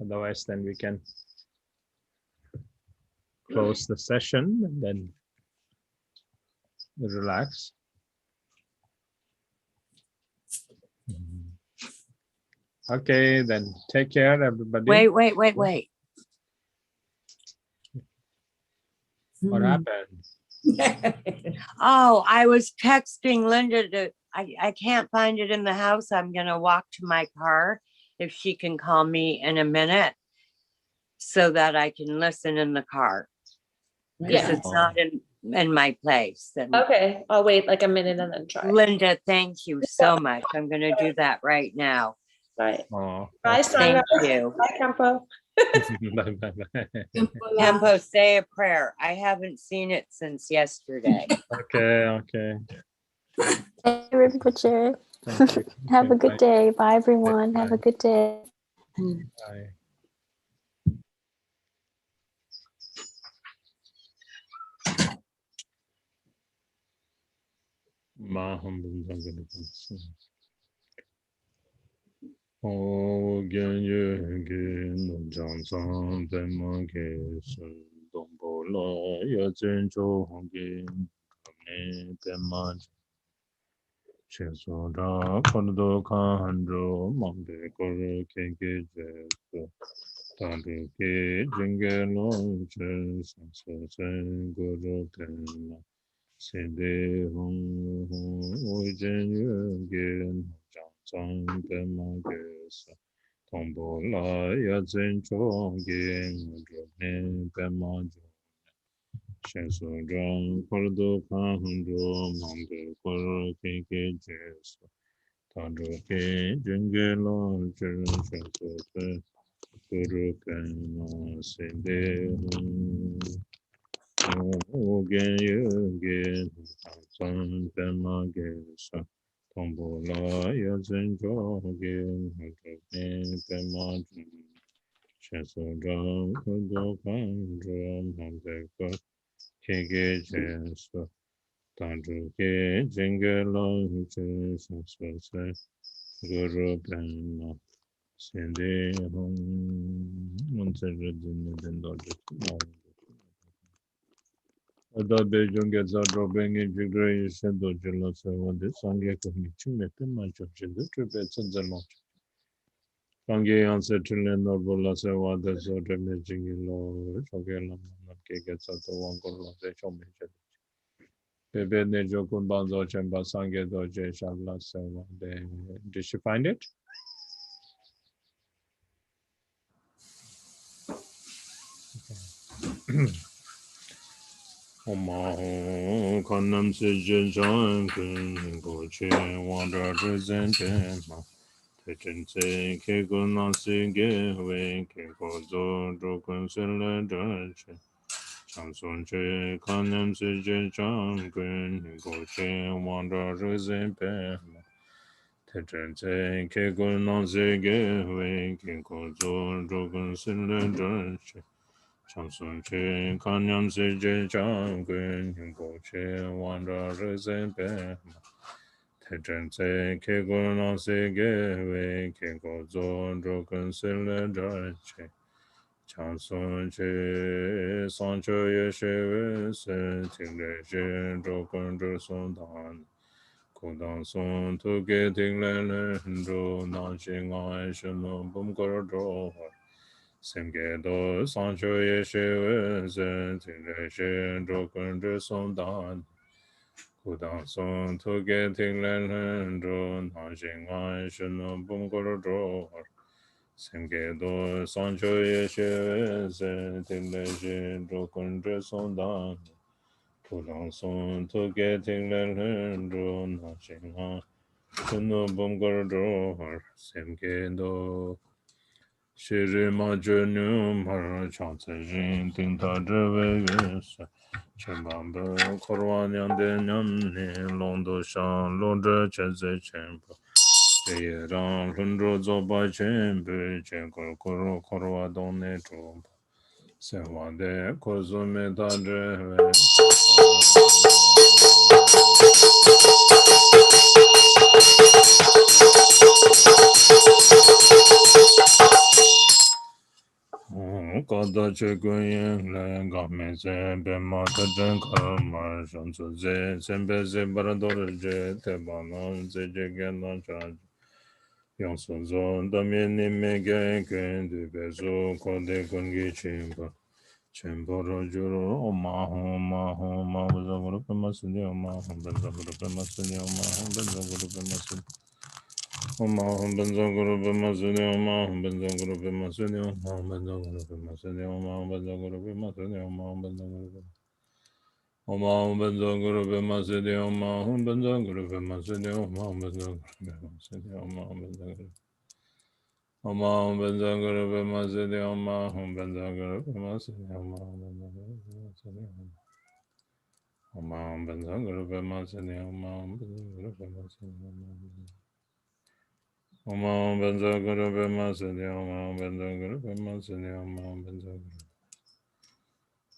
Otherwise, then we can close the session and then relax. Okay, then take care, everybody. Wait. What happened? Oh, I was texting Linda I can't find it in the house. I'm going to walk to my car if she can call me in a minute so that I can listen in the car. Because it's not in my place. And Okay, I'll wait like a minute and then try. Linda, thank you so much. I'm going to do that right now. Right. Oh, Bye, Thank Sangha. you. Bye, Campo. Tempo, say a prayer. I haven't seen it since yesterday. Okay. Hey, Rinpoche. Thank you. Have a good Bye. day. Bye, everyone. Bye. Have a good day. Bye. Maham O Gen Ye Gen Jan San Ben Ma Ge Shen Dong Bo La Ya Zhen Zhou Hong Ge Ne Ben Ma Che So Da Kon Do Kan Han Zhou Mang De Ko Ru Ke Ge Je Su Da Du Ge Jing Ge Long Chen San Se Chen Gu Ru Ten La Se De Hong Hong O Gen Ye Gen Jan San Ben Ma Ge Shen Tombo La Ya Zhen Chong Gen Ne Ben Ma Zhong Shen Su Zhang Kor Do Kan Han Zhou Mang De Kor Ke Ke Je Su Ta Zhu Ke Jun Ge Lo Zhen Shen Su Zhen Guru Ken Ma Se De Hong O Gen Ye Gen San Ben Ma Ge Shen Kambola Yasin Jogi Pema Shesodam Kudokan Drum Hamdeka Kege Jesu Tanjuke Jingelon Jesu Guru Brahma Sende Hum Muntaradin Dendodit Adabe Junga Zadro Bengi Jigre Sendo Jilla Sawade Sangya Kuhichi Mepe Macho Jindu Tribet Sanzalon Kangi answer to Lenobola Sawada Zotre Mejingi Lo Shogelam Keke Sato Wangolo Shomeja Bebe Nejo Kumbanzo Chemba Sangye Doje Shabla Sawade. Did she find it? Omaho Kanam Sijin John Goche Wander Present Techinse Keguna Sige Wing Kegozo Drokun Silendache Chanson Che Kanam Sijin John Green Goche Wander Present Techinse Keguna Sige Wing Kegozo Drokun Silendache Chanson Che Kanyam Sije Chang Guen Yungo Che Wanda Rezen Pe Techen Kego no Sige We Kego Zon Drogen Sile Che Chanson Che Sancho Yeshe We Se Tingle Je Drogen Droson Dan Kodang Son Tuge Tingle Lendo Nan Xing Ai Shen Bum Gor Dro Semgedo Sancho Yeshe Zen Tingle Shen Drogen Droson Dan Kudan Son Tuge Tingle Lendo Nan Xing Ai Shen Bum Gor Dro Semgedo Sancho Yeshe Zen Tingle Shen Drogen Droson Dan Kudan Son Tuge Tingle Lendo Nan Xing Ai Shen Bum Gor Dro Semgedo Shiri ma jenu mara chantse jin ting ta zhewe yun se chen bambu korwa nyang de nyam ni long do shang long zhe chen ze chen pa ye ye rang lun zhu zo ba chen bu chen kor kor korwa dong ne zhu pa se wa de ko zu me ta zhewe Kada che guyen le ga me ze be ma ta jen ka ma shon zu ze sen be ze bara do re je te ba no ze je gen no cha yong sun zo da me ni me ge gen de be zo ko de gun gi chen ba chen bo ro ju ro o ma bu zo gu ru pe ma su ni o ma ho ben zo gu ru pe ma su ni o ma ho ben zo gu ru pe ma su Oma hum benzo guru bima suni oma hum benzo guru bima suni oma hum benzo guru bima suni oma hum benzo guru bima suni oma hum benzo guru bima Oma hum benzo guru bima suni oma hum benzo guru bima suni oma hum benzo guru bima suni oma hum benzo guru Oma hum benzo guru bima suni oma hum benzo guru bima suni oma hum benzo guru bima suni Oma hum benzo guru bima suni oma hum benzo guru bima suni oma Om Benzo Guru Bema Suni Om Benzo Guru Bema Suni Om Benzo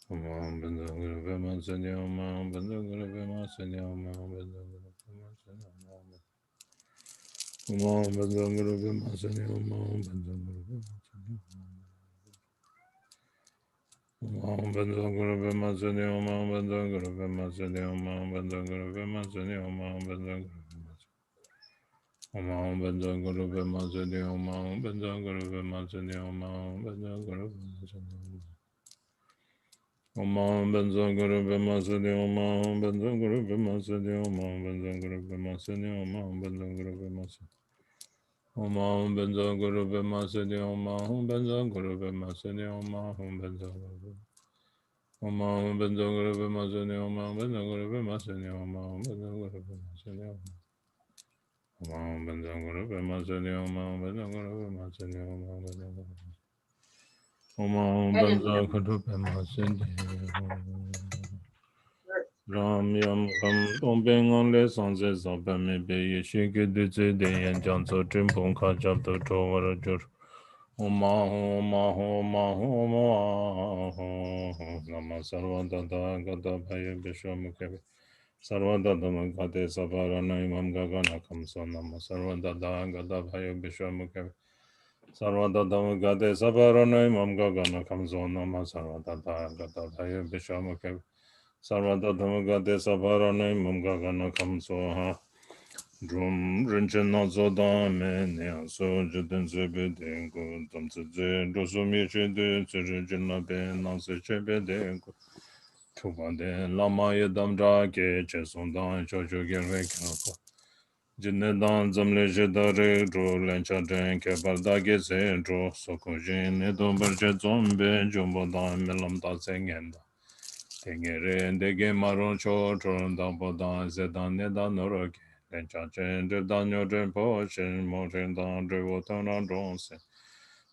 Guru Om Benzo Guru Bema Suni Om Benzo Guru Bema Suni Om Benzo Guru Bema Suni Om Benzo Guru Bema Suni Om Benzo Guru Bema Suni Om Benzo Guru Bema Suni Om Benzo Guru Bema Suni Om Benzo Guru Bema Suni Om Benzo Guru Om Benzo Guru Bema Suni Om Benzo Guru Bema Suni Om Benzo Guru Bema Suni Om Benzo Guru Bema Suni Om Benzo Guru Bema Suni Om Benzo Guru Bema Suni Om Benzo Guru Bema Suni Om Benzo Guru Bema Suni Om Benzo Guru Bema Suni Om Benzo Guru Om Benzo Guru Bema Suni Om Benzo Guru Bema Suni Om Benzo Guru Bema Suni Om Benzo Guru Bema Suni Om Benzo Guru Bema Suni Om Benzo Guru Om Benzo Guru Bema Suni Ram Yam Kam Dong Beng On Le Song Se So Ben Me Be Ye Shi Ge Du Zhe De Yan Jiang Zo Jin Pong Ka Jab Do Zhou Wa Re Zhu Om Ma Ho Ma Ho Ma Ho Ma Ho Nama Sarva Da Da Ga Da Bha Ye Be Shwa Mu Ke Be Sarva Da Da Ma Ga De Sa Ba Ra Na Imam Ga Ga Na Kam So Nama Sarva Da Da Ga Da Bha Ye Be Shwa Mu Ke Be Sarva Da Da Ma Ga De Sa Ba Ra Na Imam Ga Ga Na Kam So Nama Sarva Da Da Ga Da Bha Ye Be Shwa Mu Ke Be Sarvada Dhamaga De Savarana Mamga Gana Kam Soha Drum Rinchen Nazo Dame Nea So Juden Zebe Dengu Dum Tze Dosu Miche De Tzirjin Labe Nase Chebe Dengu Tuba De Lama Yedam Drake Cheson Dan Chocho Gerwe Kako Jinne Dan Zamle Jedare Dro Lencha Den Kebar Dage Se Dro Soko Jin Edom Berje Zombe Jumbo Dan Melam Da Zengenda Tengere Dege Maron Cho Tron Dampo Dan Zedan Nedan Noroke Lencha Chen Dan Yoden Po Chen Mo Chen Dan Drevo Tonan Ronse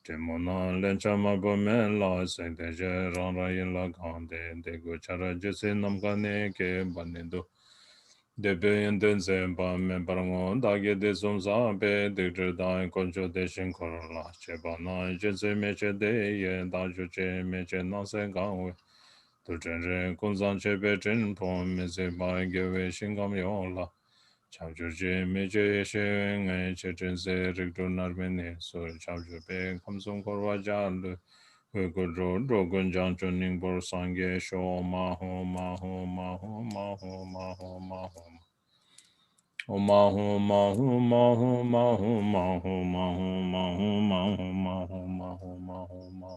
Temona Lencha Mabo Men La Se Deje Ran Rayin La Gande Dego Chara Jese Namgane Ke Banendo Debe Yenden Zemba Men Parangon Dage De Somsa Be Degre Dan Koncho De Shin Korola Cheba Na Jese Meche De Ye Da Juche Meche Nase Gangwe Tu chen ren kun san che pe chen pon me se ba ge we shin gam yo la. Chao chu che me che she ngai che chen se rik tu nar me ne so chao chu pe kam sung kor wa ja lu. We go ro ro gun jan chun ning bor sang ge sho ma ho ma ho ma ho ma ho ma ho ma ho ma. O ma ho ma ho ma ho ma ho ma ho ma ho ma ho ma ho ma ho ma ho ma ho ma ho.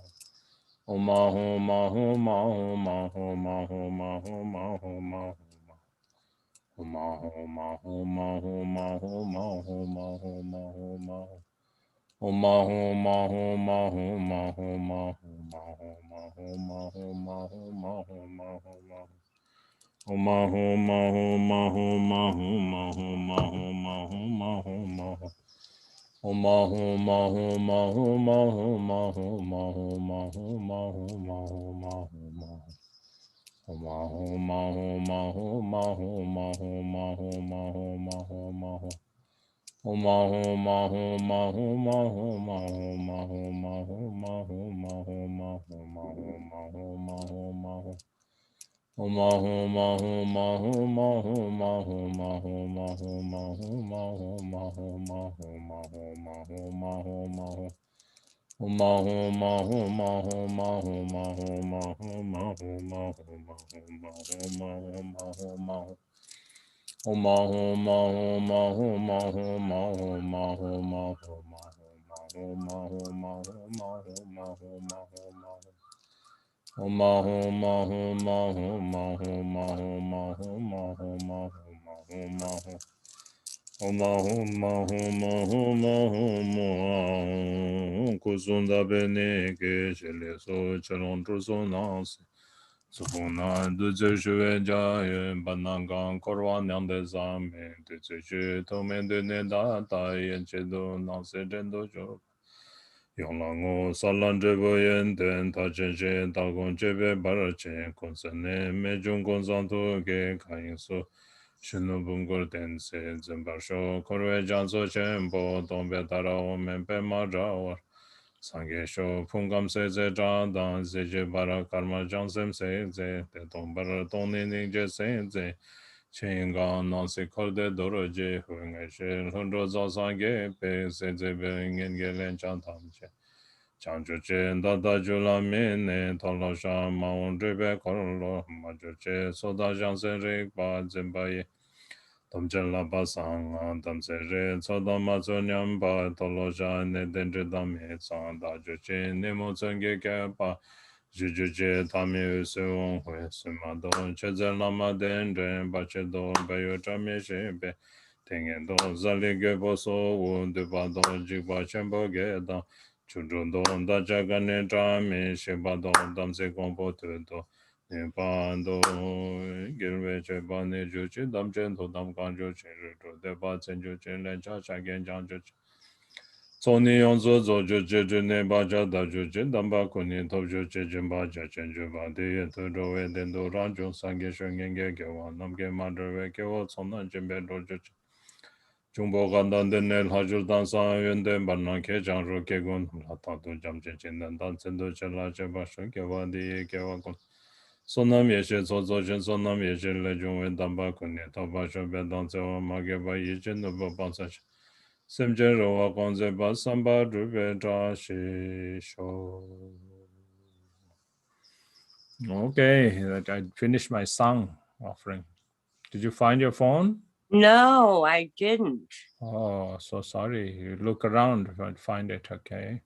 Om Ahum Ahum Ahum Ahum Ahum Ahum Ahum Ahum Ahum Ahum Ahum Ahum Ahum Ahum Ahum Om Ahum Ahum Ahum Ahum Ahum Ahum Ahum Ahum Ahum Ahum Om Ahum Ahum Ahum Ahum Ahum Ahum Ahum Ahum Ahum Om Ahum Ahum Ahum Ahum Ahum Ahum Ahum Ahum Ahum Ahum Om Ahum Ahum Ahum Ahum Ahum Ahum Ahum Ahum Ahum Om Ahum Ahum Ahum Ahum Ahum Ahum Ahum Ahum Ahum Ahum Ahum Ahum Ahum Om Ahum Ahum Ahum Ahum Ahum Ahum Ahum Ahum Ahum Ahum Ahum Ahum Ahum Ahum Ahum Om Ahum Ahum Ahum Ahum Ahum Ahum Ahum Ahum Ahum Ahum Ahum Ahum Om Ahum Ahum Ahum Ahum Ahum Ahum Ahum Ahum Ahum Ahum Ahum Ahum Ahum Ahum Om Ahum Ahum Ahum Ahum Ahum Ahum Ahum Ahum Ahum Ahum Om Ahum Ahum Ahum Ahum Ahum Kusunda Bene Ke Shele So Chalon Truso Nase Sukuna Duze Shue Jaye Banangan Korwa Nyande Zame Duze Shue Tome Dene Data Yen Chedo Nase Jendo Jo Yonglango Salan Jebo Yen Den Ta Chen She Ta Gon Chebe Bara Chen Konsane Me Jung Konsanto Ge Kayin So Shinu Bungor Den Se Zembar Sho Korwe Janso Chen Po Tombe Tara Omen Pe Ma Jawar Sangye Sho Pungam Se Ze Zha Dan Se Je Bara Karma Jan Sem Se Ze Te Tong Bara Tong Ni Ning Je Se Ze Chen Gang Nan Se Kor De Doro Je Hu Nge She Lun Ro Za Sangye Pe Se Ze Be Ngen Ge Len Chan Tam Che Chang Chu Che Da Da Ju La Mi Ne Ta Lo Sha Ma Won Zhe Be Kor Lo Ma Chu Che So Da Jan Se Rik Ba Zin Ba Ye Tom Chen La Ba Sang An Tam Se Re So Da Ma Zo Nyam Ba To Lo Sha Ne Den Zhe Da Mi Sang Da Chu Che Ne Mo Chen Ge Ke Pa Ju Ju Che Ta Mi U Se Wong Hui Su Ma Do Che Zen La Ma Den Zhen Ba Che Do Ba Yu Cha Mi She Be Tengen Do Za Li Ge Bo So Wu Du Ba Do Ji Ba Chen Bo Ge Da Chu Zhu Do Da Cha Ga Ne Cha Mi She Ba Do Dam Se Gong Po Tu Do Ne Pa Do Gil We Che Ba Ne Ju Chi Dam Chen Do Dam Gan Ju Chen Ru Do De Ba Chen Ju Chen Len Cha Cha Gen Jang Ju Chen Sony Yonzo Zojo Jejune Baja Dajuji, Damba Kuni Tojo Jejin Baja Jenjuba, the Todoe, Dendo Rajo Sange Shungenge Gawa, Namge Madre Gawa, Sona Jimbe Dojo Jumbo Gandan Denel Hajur Dansa Yende Banake Janro Kegun, Hatato Jamjin and Dansendo Chela Jabasho Gawa, the Gawa. Sonam Yeshe Zozo Jen Sonam Yeshe Legion and Damba Kuni, Tabasho Bedanzo Mageba Yijin of Bansach. Semjero Gonze Basamba Drubetra Shisho. Okay, I finished my song offering. Did you find your phone? No, I didn't. Oh, so sorry. You look around and find it, okay?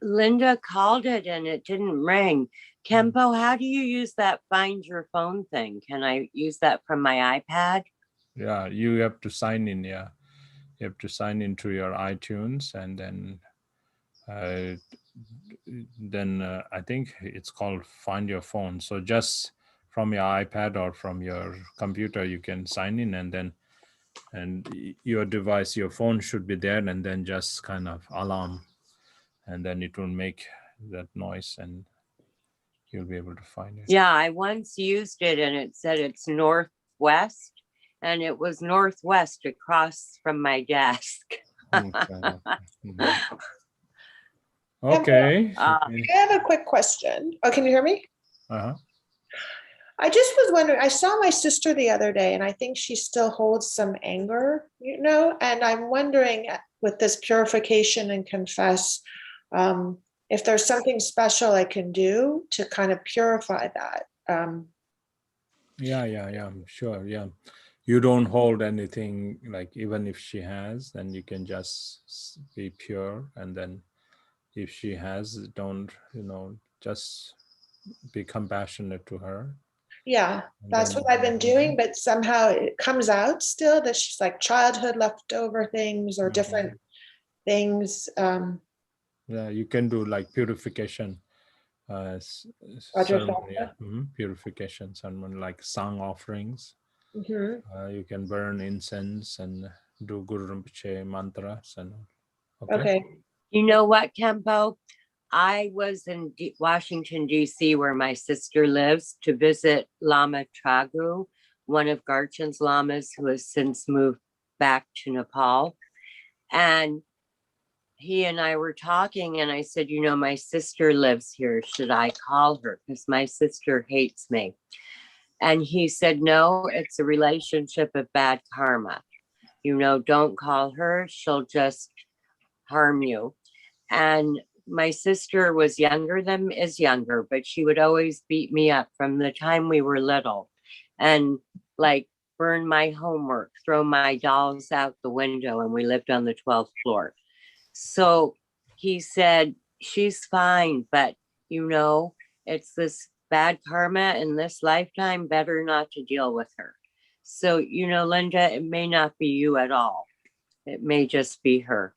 Linda called it and it didn't ring. Kempo, how do you use that find your phone thing? Can I use that from my iPad? Yeah, you have to sign in, yeah. You have to sign into your iTunes and then I think it's called Find Your Phone. So just from your iPad or from your computer, you can sign in and your device, your phone should be there, and then just kind of alarm, and then it will make that noise and you'll be able to find it. Yeah, I once used it and it said it's northwest and it was northwest across from my desk. Okay. Okay. I have a quick question. Oh, can you hear me? Uh-huh. I just was wondering, I saw my sister the other day and I think she still holds some anger, and I'm wondering with this purification and confess, if there's something special I can do to kind of purify that. Yeah, sure, yeah. You don't hold anything, like even if she has, then you can just be pure, and then if she has, don't, just be compassionate to her. Yeah, And that's then- what I've been doing, but somehow it comes out still that she's like childhood leftover things or different things. Yeah, you can do like purification Roger ceremony, yeah. Purification ceremony, like song offerings. You can burn incense and do Guru Rinpoche mantras and all. Okay. You know what, Kempo? I was in Washington, D.C., where my sister lives, to visit Lama Tragu, one of Garchan's lamas who has since moved back to Nepal. And he and I were talking, and I said, my sister lives here. Should I call her? Because my sister hates me. And he said, no, it's a relationship of bad karma. Don't call her. She'll just harm you. And my sister is younger, but she would always beat me up from the time we were little and like burn my homework, throw my dolls out the window, and we lived on the 12th floor. So he said, she's fine, but it's this bad karma in this lifetime, better not to deal with her. So, Linda, it may not be you at all. It may just be her.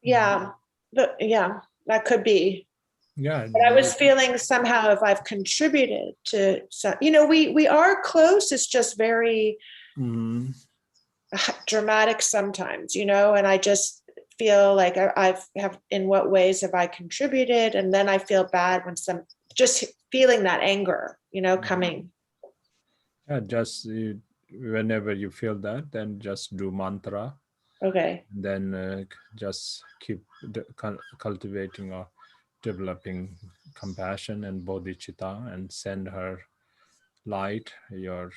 Yeah, that could be. Yeah. But I was feeling somehow if I've contributed to some, we are close. It's just very dramatic sometimes, and I just feel like I have, in what ways have I contributed? And then I feel bad when just feeling that anger, coming. Yeah, just whenever you feel that, then just do mantra. Okay. And then just keep cultivating or developing compassion and bodhicitta, and send her light, your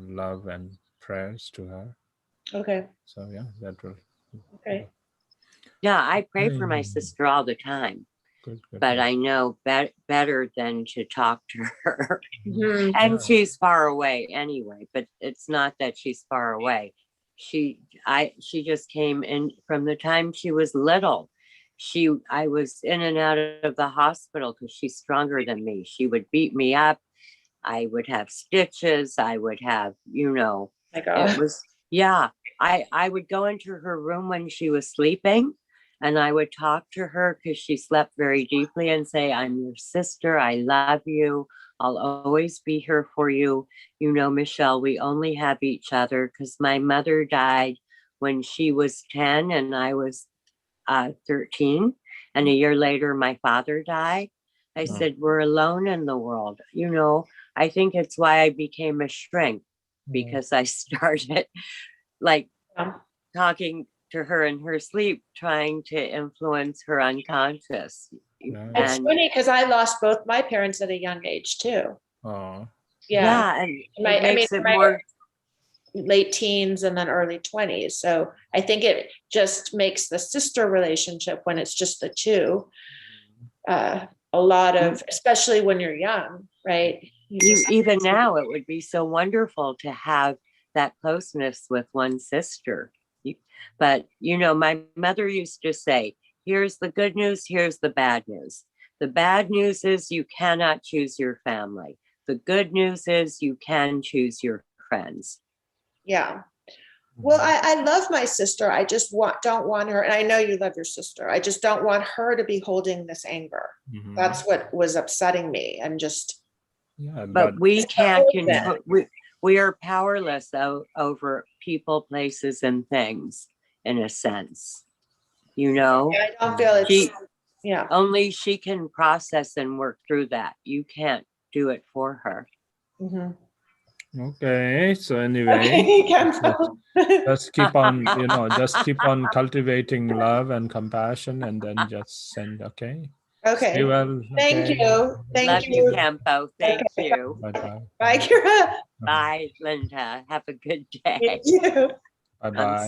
love and prayers to her. Okay. So yeah, that will. Okay. Yeah, I pray for my sister all the time. Good, but I know better than to talk to her. Mhm. And she's far away anyway, but it's not that she's far away. She just came in from the time she was little. I was in and out of the hospital because she's stronger than me. She would beat me up. I would have stitches. I would have, My God. it was, yeah. I would go into her room when she was sleeping, and I would talk to her because she slept very deeply, and say, I'm your sister. I love you. I'll always be here for you. Michelle, we only have each other because my mother died when she was 10 and I was 13. And a year later, my father died. I said, we're alone in the world. You know, I think it's why I became a shrink, because I started like talking to her in her sleep, trying to influence her unconscious. It's funny because I lost both my parents at a young age too. Oh. Yeah. And My, it makes it my more late teens and then early 20s. So I think it just makes the sister relationship, when it's just the two, a lot of, especially when you're young, right? even now, it would be so wonderful to have that closeness with one sister. But, you know, my mother used to say, here's the good news, here's the bad news. The bad news is you cannot choose your family. The good news is you can choose your friends. Yeah. Well, I love my sister. I just don't want her, and I know you love your sister. I just don't want her to be holding this anger. That's what was upsetting me, and just. Yeah, But we can't control. We are powerless over people, places, and things, in a sense. You know, I don't feel it's. Yeah. Only she can process and work through that. You can't do it for her. Okay, so anyway, just keep on, you know, just keep on cultivating love and compassion, and then just send. Okay. Okay. Stay well. Thank Okay. you. Thank Love you. you, Campo. Thank you. Bye-bye. Bye, Kira. Bye, Linda. Have a good day. You too. Bye-bye.